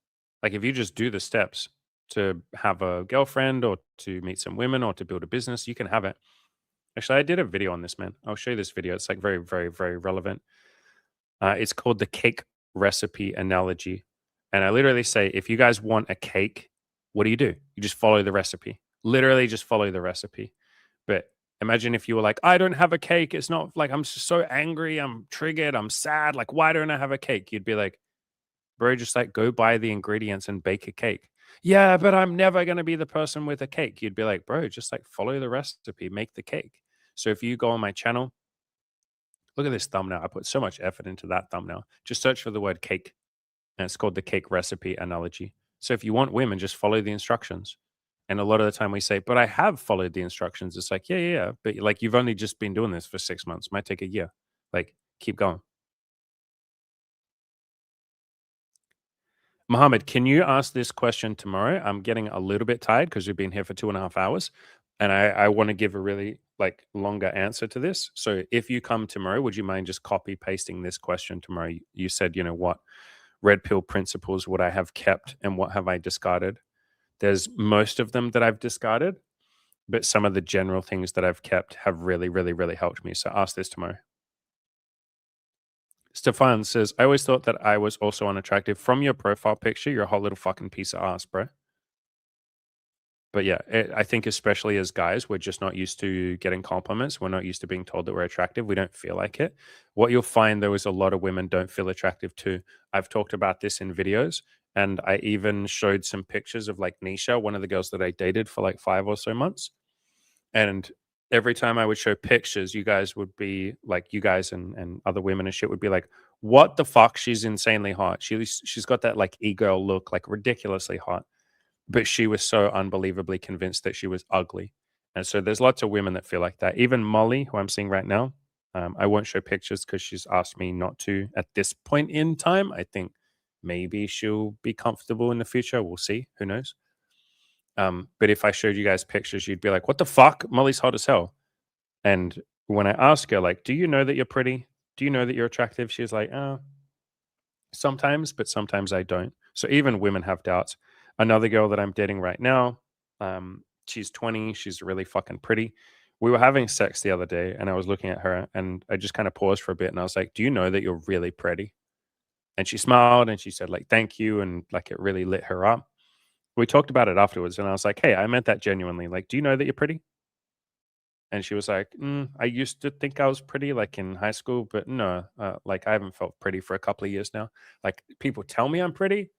Like if you just do the steps to have a girlfriend or to meet some women or to build a business, you can have it. Actually, I did a video on this, man. I'll show you this video. It's like very, very, very relevant. It's called the cake recipe analogy. And I literally say, if you guys want a cake, what do? You just follow the recipe. Literally just follow the recipe. But imagine if you were like, I don't have a cake. It's not like I'm just so angry. I'm triggered. I'm sad. Like, why don't I have a cake? You'd be like, bro, just like go buy the ingredients and bake a cake. Yeah, but I'm never going to be the person with a cake. You'd be like, bro, just like follow the recipe, make the cake. So if you go on my channel, look at this thumbnail. I put so much effort into that thumbnail. Just search for the word cake, and it's called the cake recipe analogy. So if you want women, just follow the instructions. And a lot of the time we say, but I have followed the instructions. It's like, yeah. But like, you've only just been doing this for 6 months. Might take a year. Like, keep going. Mohammed, can you ask this question tomorrow? I'm getting a little bit tired because we've been here for 2.5 hours. And I want to give a really like longer answer to this. So if you come tomorrow, would you mind just copy pasting this question tomorrow? You said, you know, what red pill principles would I have kept and what have I discarded? There's most of them that I've discarded, but some of the general things that I've kept have really, really, really helped me. So ask this tomorrow. Stefan says, I always thought that I was also unattractive. From your profile picture, you're a whole little fucking piece of ass, bro. But yeah, I think especially as guys, we're just not used to getting compliments. We're not used to being told that we're attractive. We don't feel like it. What you'll find, though, is a lot of women don't feel attractive too. I've talked about this in videos, and I even showed some pictures of like Nisha, one of the girls that I dated for like 5 or so months. And every time I would show pictures, you guys would be like, you guys and other women and shit would be like, what the fuck? She's insanely hot. She's got that like e-girl look, like ridiculously hot. But she was so unbelievably convinced that she was ugly. And so there's lots of women that feel like that. Even Molly, who I'm seeing right now, I won't show pictures because she's asked me not to at this point in time. I think maybe she'll be comfortable in the future. We'll see. Who knows? But if I showed you guys pictures, you'd be like, what the fuck? Molly's hot as hell. And when I ask her, like, do you know that you're pretty? Do you know that you're attractive? She's like, sometimes, but sometimes I don't. So even women have doubts. Another girl that I'm dating right now, she's 20. She's really fucking pretty. We were having sex the other day and I was looking at her and I just kind of paused for a bit and I was like, do you know that you're really pretty? And she smiled and she said like, thank you. And like, it really lit her up. We talked about it afterwards and I was like, hey, I meant that genuinely. Like, do you know that you're pretty? And she was like, I used to think I was pretty like in high school, but no, like I haven't felt pretty for a couple of years now. Like people tell me I'm pretty,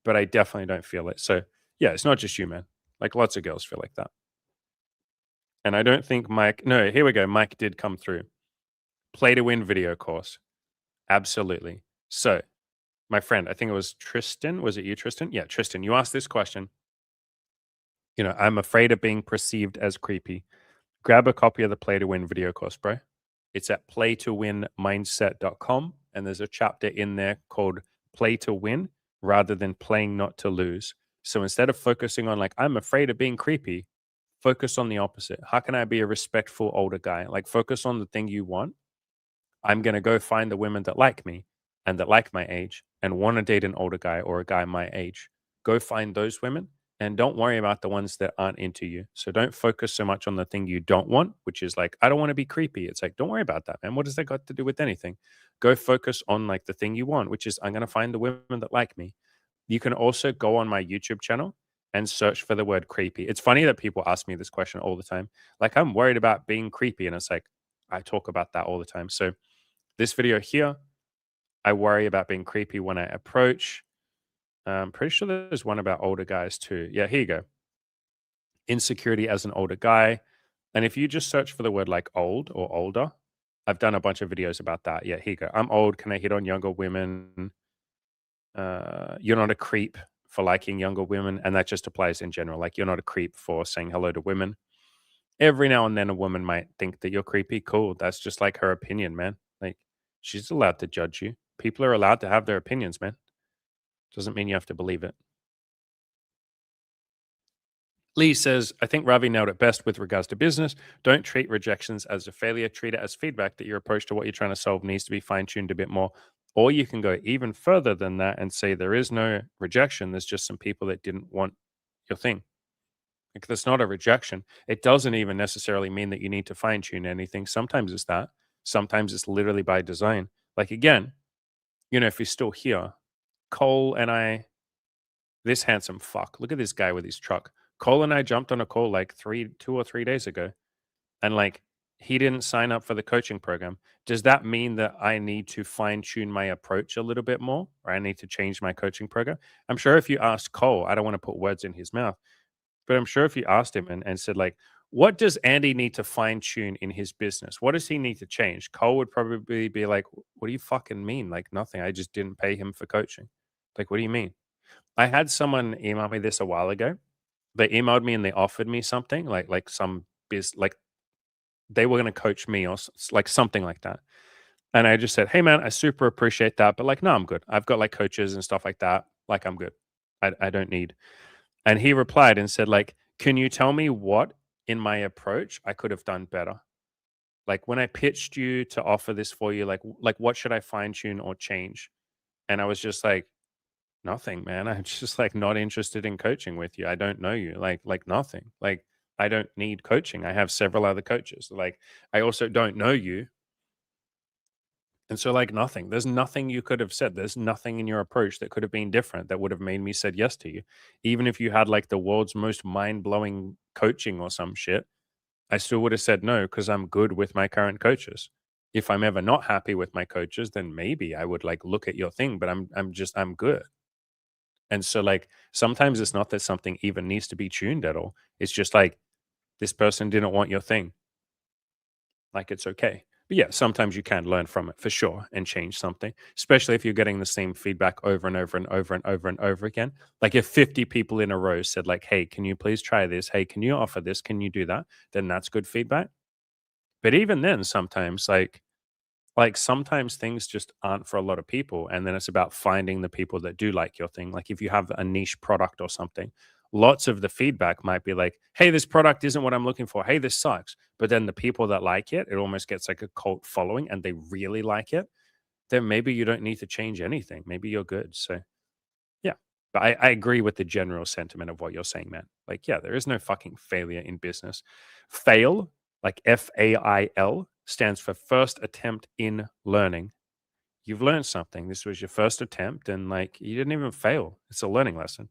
but I definitely don't feel it. So yeah, it's not just you, man. Like lots of girls feel like that. And I don't think Mike, no, here we go. Mike did come through. Play to win video course. Absolutely. So my friend, I think it was Tristan. Was it you, Tristan? Yeah, Tristan, you asked this question. You know, I'm afraid of being perceived as creepy. Grab a copy of the Play to Win video course, bro. It's at playtowinmindset.com. And there's a chapter in there called Play to Win rather than playing not to lose. So instead of focusing on like, I'm afraid of being creepy, focus on the opposite. How can I be a respectful older guy? Like focus on the thing you want. I'm going to go find the women that like me and that like my age and want to date an older guy or a guy my age. Go find those women and don't worry about the ones that aren't into you. So don't focus so much on the thing you don't want, which is like, I don't want to be creepy. It's like, don't worry about that, man. What does that got to do with anything? Go focus on like the thing you want, which is I'm going to find the women that like me. You can also go on my YouTube channel and search for the word creepy. It's funny that people ask me this question all the time. Like, I'm worried about being creepy. And it's like, I talk about that all the time. So, this video here, I worry about being creepy when I approach. I'm pretty sure there's one about older guys too. Yeah, here you go. Insecurity as an older guy. And if you just search for the word like old or older, I've done a bunch of videos about that. Yeah, here you go. I'm old. Can I hit on younger women? You're not a creep for liking younger women. And that just applies in general. Like, you're not a creep for saying hello to women. Every now and then a woman might think that you're creepy. Cool. That's just like her opinion, man. Like, she's allowed to judge you. People are allowed to have their opinions, man. Doesn't mean you have to believe it. Lee says, I think Ravi nailed it best with regards to business. Don't treat rejections as a failure. Treat it as feedback that your approach to what you're trying to solve needs to be fine tuned a bit more. Or you can go even further than that and say there is no rejection. There's just some people that didn't want your thing. Like, that's not a rejection. It doesn't even necessarily mean that you need to fine tune anything. Sometimes it's that. Sometimes it's literally by design. Like, again, if you're still here, Cole and I, this handsome fuck, look at this guy with his truck. Cole and I jumped on a call like 2 or 3 days ago, and like, he didn't sign up for the coaching program. Does that mean that I need to fine tune my approach a little bit more, or I need to change my coaching program? I'm sure if you asked Cole, I don't want to put words in his mouth, but I'm sure if you asked him and said, like, what does Andy need to fine tune in his business? What does he need to change? Cole would probably be like, what do you fucking mean? Like, nothing. I just didn't pay him for coaching. Like, what do you mean? I had someone email me this a while ago. They emailed me and they offered me something like some like they were going to coach me or like something like that. And I just said, hey man, I super appreciate that, but like, no, I'm good. I've got like coaches and stuff like that. Like, I'm good. I don't need. And he replied and said, like, can you tell me what in my approach I could have done better? Like, when I pitched you to offer this for you, like what should I fine tune or change? And I was just like, nothing, man. I'm just like not interested in coaching with you. I don't know you. Like nothing. Like, I don't need coaching. I have several other coaches. Like, I also don't know you. And so, like, nothing. There's nothing you could have said. There's nothing in your approach that could have been different that would have made me said yes to you. Even if you had like the world's most mind-blowing coaching or some shit, I still would have said no because I'm good with my current coaches. If I'm ever not happy with my coaches, then maybe I would like look at your thing, but I'm good. And so, like, sometimes it's not that something even needs to be tuned at all. It's just like, this person didn't want your thing. Like, it's okay. But yeah, sometimes you can learn from it for sure and change something, especially if you're getting the same feedback over and over and over and over and over again. Like, if 50 people in a row said, like, hey, can you please try this? Hey, can you offer this? Can you do that? Then that's good feedback. But even then, sometimes, like sometimes things just aren't for a lot of people, and then it's about finding the people that do like your thing. Like, if you have a niche product or something, lots of the feedback might be like, hey, this product isn't what I'm looking for, hey, this sucks. But then the people that like it almost gets like a cult following and they really like it. Then maybe you don't need to change anything. Maybe you're good. So yeah, but I agree with the general sentiment of what you're saying, man. Like, yeah, there is no fucking failure in business. Fail, like FAIL, stands for first attempt in learning. You've learned something. This was your first attempt, and like, you didn't even fail. It's a learning lesson.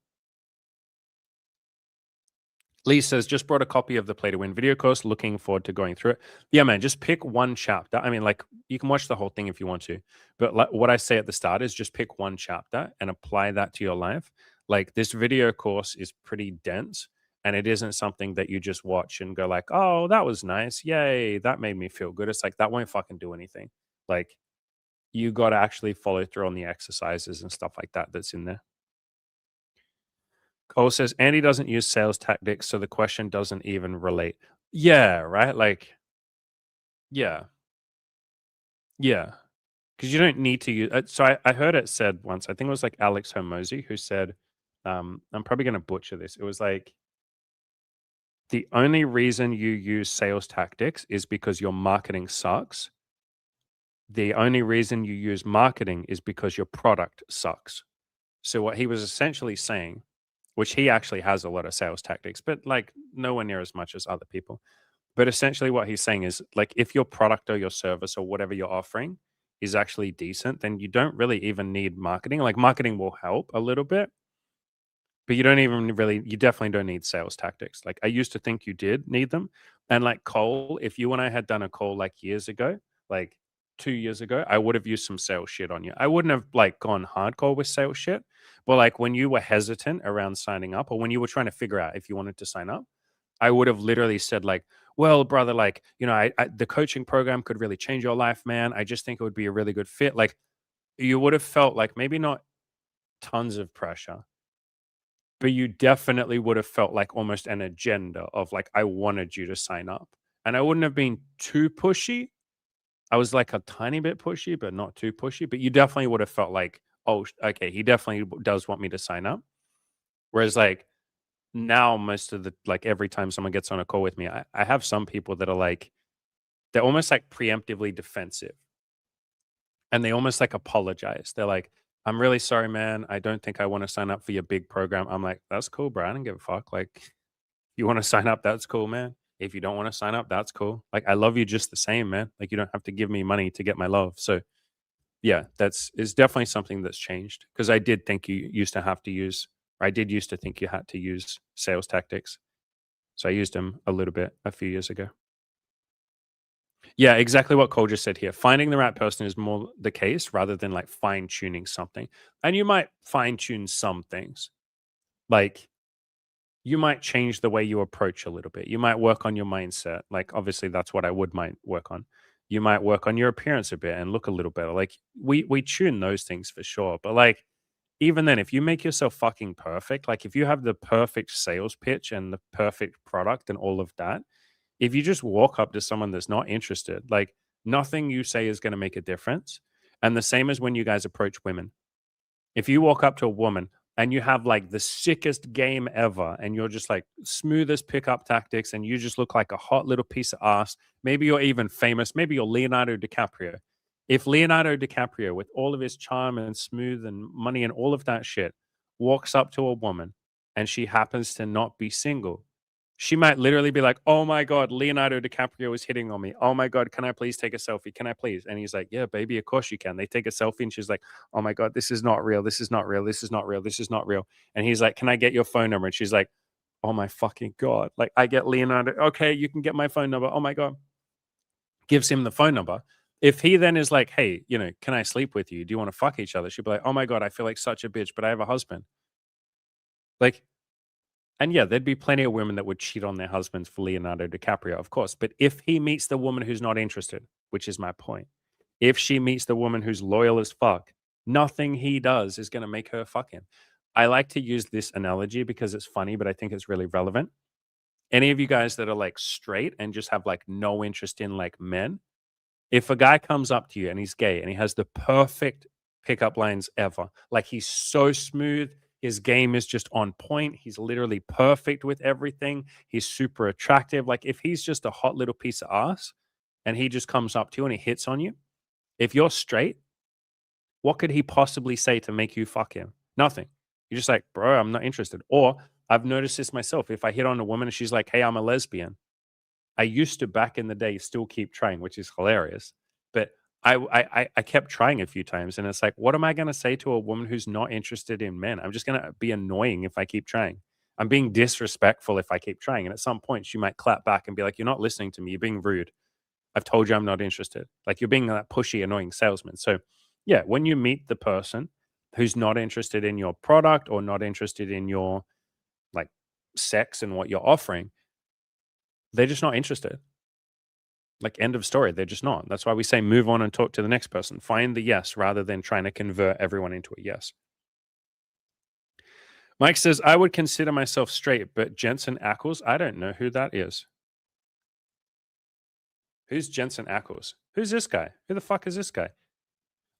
Lee says, just brought a copy of the Play to Win video course. Looking forward to going through it. Yeah, man, just pick one chapter. I mean, like, you can watch the whole thing if you want to. But like, what I say at the start is just pick one chapter and apply that to your life. Like, this video course is pretty dense, and it isn't something that you just watch and go like, oh, that was nice. Yay, that made me feel good. It's like, that won't fucking do anything. Like, you got to actually follow through on the exercises and stuff like that that's in there. Cole says Andy doesn't use sales tactics, so the question doesn't even relate. Yeah, right? Like, yeah, yeah. Because you don't need to use. So I heard it said once. I think it was like Alex Hormozy who said, I'm probably going to butcher this. It was like, the only reason you use sales tactics is because your marketing sucks. The only reason you use marketing is because your product sucks. So what he was essentially saying, which he actually has a lot of sales tactics, but like nowhere near as much as other people. But essentially what he's saying is, like, if your product or your service or whatever you're offering is actually decent, then you don't really even need marketing. Like, marketing will help a little bit, But you don't even really you definitely don't need sales tactics. Like, I used to think you did need them, and, like, Cole, if you and I had done a call, like, years ago, like, 2 years ago, I would have used some sales shit on you. I wouldn't have, like, gone hardcore with sales shit, but, like, when you were hesitant around signing up or when you were trying to figure out if you wanted to sign up, I would have literally said, like, "Well, brother, like, I the coaching program could really change your life, man. I just think it would be a really good fit." Like, you would have felt like maybe not tons of pressure, but you definitely would have felt like almost an agenda of like, I wanted you to sign up. And I wouldn't have been too pushy. I was like a tiny bit pushy, but not too pushy. But you definitely would have felt like, oh, okay, he definitely does want me to sign up. Whereas like now, most of the like every time someone gets on a call with me, I have some people that are like, they're almost like preemptively defensive and they almost like apologize. They're like, I'm really sorry, man. I don't think I want to sign up for your big program. I'm like, that's cool, bro. I don't give a fuck. Like, you wanna sign up, that's cool, man. If you don't wanna sign up, that's cool. Like, I love you just the same, man. Like, you don't have to give me money to get my love. So, yeah, that's is definitely something that's changed because I did think you used to have to use or I did used to think you had to use sales tactics. So I used them a little bit a few years ago. Yeah, exactly what Cole just said here. Finding the right person is more the case rather than, like, fine-tuning something. And you might fine-tune some things. Like you might change the way you approach a little bit. You might work on your mindset. Like obviously that's what I would might work on. You might work on your appearance a bit and look a little better. Like we tune those things for sure. But like even then, if you make yourself fucking perfect, like if you have the perfect sales pitch and the perfect product and all of that, if you just walk up to someone that's not interested, like nothing you say is going to make a difference. And the same as when you guys approach women if you walk up to a woman and you have like the sickest game ever and you're just like smoothest pickup tactics and you just look like a hot little piece of ass, maybe you're even famous, maybe you're Leonardo DiCaprio. If Leonardo DiCaprio, with all of his charm and smooth and money and all of that shit, walks up to a woman and she happens to not be single, she might literally be like, "Oh my god, Leonardo DiCaprio is hitting on me. Oh my god, can I please take a selfie? Can I please?" And he's like, "Yeah, baby, of course you can." They take a selfie and she's like, "Oh my god, this is not real. This is not real. This is not real. This is not real." And he's like, "Can I get your phone number?" And she's like, "Oh my fucking god." Like, I get Leonardo. Okay, you can get my phone number. Oh my god. Gives him the phone number. If he then is like, "Hey, can I sleep with you? Do you want to fuck each other?" She'd be like, "Oh my god, I feel like such a bitch, but I have a husband." Like, and yeah, there'd be plenty of women that would cheat on their husbands for Leonardo DiCaprio, of course. But if he meets the woman who's not interested, which is my point, if she meets the woman who's loyal as fuck, nothing he does is going to make her fuck him. I like to use this analogy because it's funny, but I think it's really relevant. Any of you guys that are like straight and just have like no interest in like men, if a guy comes up to you and he's gay and he has the perfect pickup lines ever, like he's so smooth, his game is just on point, he's literally perfect with everything, he's super attractive. Like if he's just a hot little piece of ass and he just comes up to you and he hits on you, if you're straight, what could he possibly say to make you fuck him? Nothing. You're just like, bro, I'm not interested. Or I've noticed this myself. If I hit on a woman and she's like, hey, I'm a lesbian, I used to back in the day still keep trying, which is hilarious. But I kept trying a few times, and it's like, what am I going to say to a woman who's not interested in men? I'm just going to be annoying if I keep trying. I'm being disrespectful if I keep trying. And at some point, she might clap back and be like, "You're not listening to me. You're being rude. I've told you I'm not interested." Like you're being that pushy, annoying salesman. So, yeah, when you meet the person who's not interested in your product or not interested in your like sex and what you're offering, they're just not interested. Like, end of story. They're just not. That's why we say move on and talk to the next person. Find the yes rather than trying to convert everyone into a yes. Mike says, I would consider myself straight, but Jensen Ackles, I don't know who that is. Who's Jensen Ackles? Who's this guy? Who the fuck is this guy?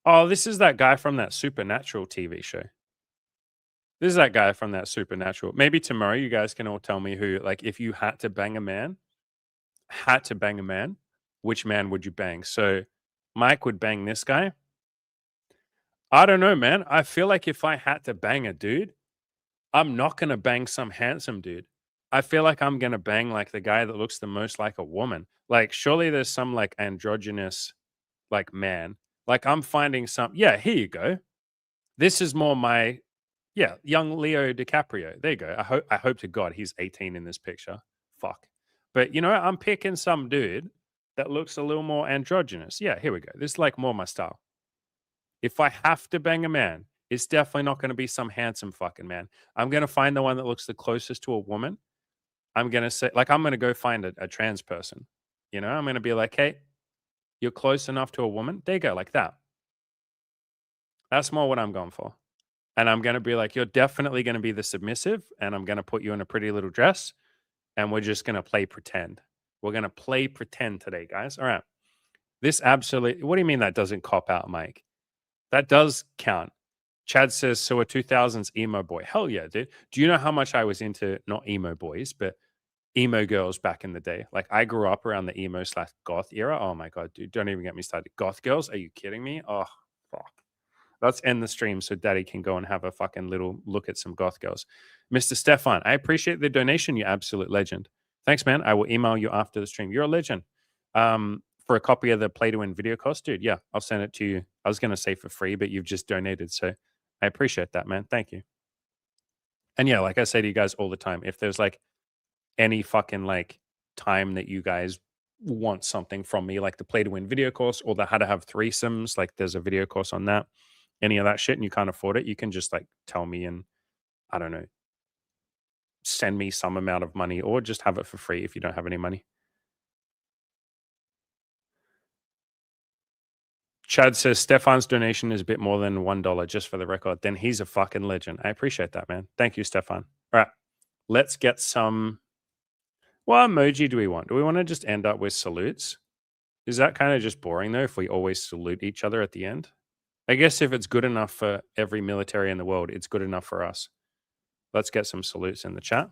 Oh, this is that guy from that Supernatural TV show. This is that guy from that Supernatural. Maybe tomorrow you guys can all tell me who, like, if you had to bang a man, which man would you bang? So Mike would bang this guy. I don't know, man. I feel like if I had to bang a dude, I'm not gonna bang some handsome dude. I feel like I'm gonna bang like the guy that looks the most like a woman. Like, surely there's some like androgynous like man. Like I'm finding some. Yeah, here you go. This is more my Yeah, young Leo DiCaprio. There you go. I hope to God he's 18 in this picture. Fuck. But you know, I'm picking some dude that looks a little more androgynous. Yeah, here we go. This is like more my style. If I have to bang a man, it's definitely not going to be some handsome fucking man. I'm going to find the one that looks the closest to a woman. I'm going to say, like, I'm going to go find a trans person. You know, I'm going to be like, hey, you're close enough to a woman. There you go, like that. That's more what I'm going for. And I'm going to be like, you're definitely going to be the submissive. And I'm going to put you in a pretty little dress. And we're just going to play pretend. We're going to play pretend today, guys. All right. This absolutely, what do you mean that doesn't cop out, Mike? That does count. Chad says, so a 2000s emo boy. Hell yeah, dude. Do you know how much I was into not emo boys, but emo girls back in the day? Like I grew up around the emo slash goth era. Oh my God, dude. Don't even get me started. Goth girls? Are you kidding me? Oh, fuck. Let's end the stream so daddy can go and have a fucking little look at some goth girls. Mr. Stefan, I appreciate the donation, you absolute legend. Thanks, man. I will email you after the stream. You're a legend. For a copy of the Play to Win video course, dude, yeah, I'll send it to you. I was going to say for free, but you've just donated. So I appreciate that, man. Thank you. And yeah, like I say to you guys all the time, if there's like any fucking like time that you guys want something from me, like the Play to Win video course or the how to have threesomes, like there's a video course on that, any of that shit, and you can't afford it, you can just like tell me and I don't know, send me some amount of money or just have it for free if you don't have any money. Chad says Stefan's donation is a bit more than $1, just for the record. Then he's a fucking legend. I appreciate that, man. Thank you, Stefan. All right, let's get some. What emoji do we want? Do we want to just end up with salutes? Is that kind of just boring though? If we always salute each other at the end, I guess if it's good enough for every military in the world, it's good enough for us. Let's get some salutes in the chat.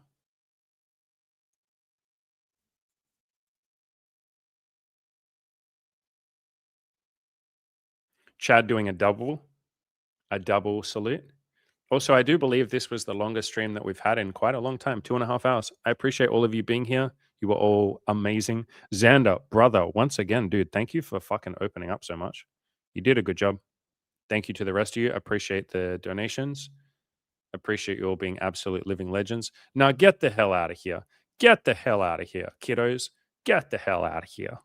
Chad doing a double salute. Also, I do believe this was the longest stream that we've had in quite a long time, 2.5 hours. I appreciate all of you being here. You were all amazing. Xander, brother, once again, dude, thank you for fucking opening up so much. You did a good job. Thank you to the rest of you. Appreciate the donations. Appreciate you all being absolute living legends. Now get the hell out of here. Get the hell out of here, kiddos. Get the hell out of here.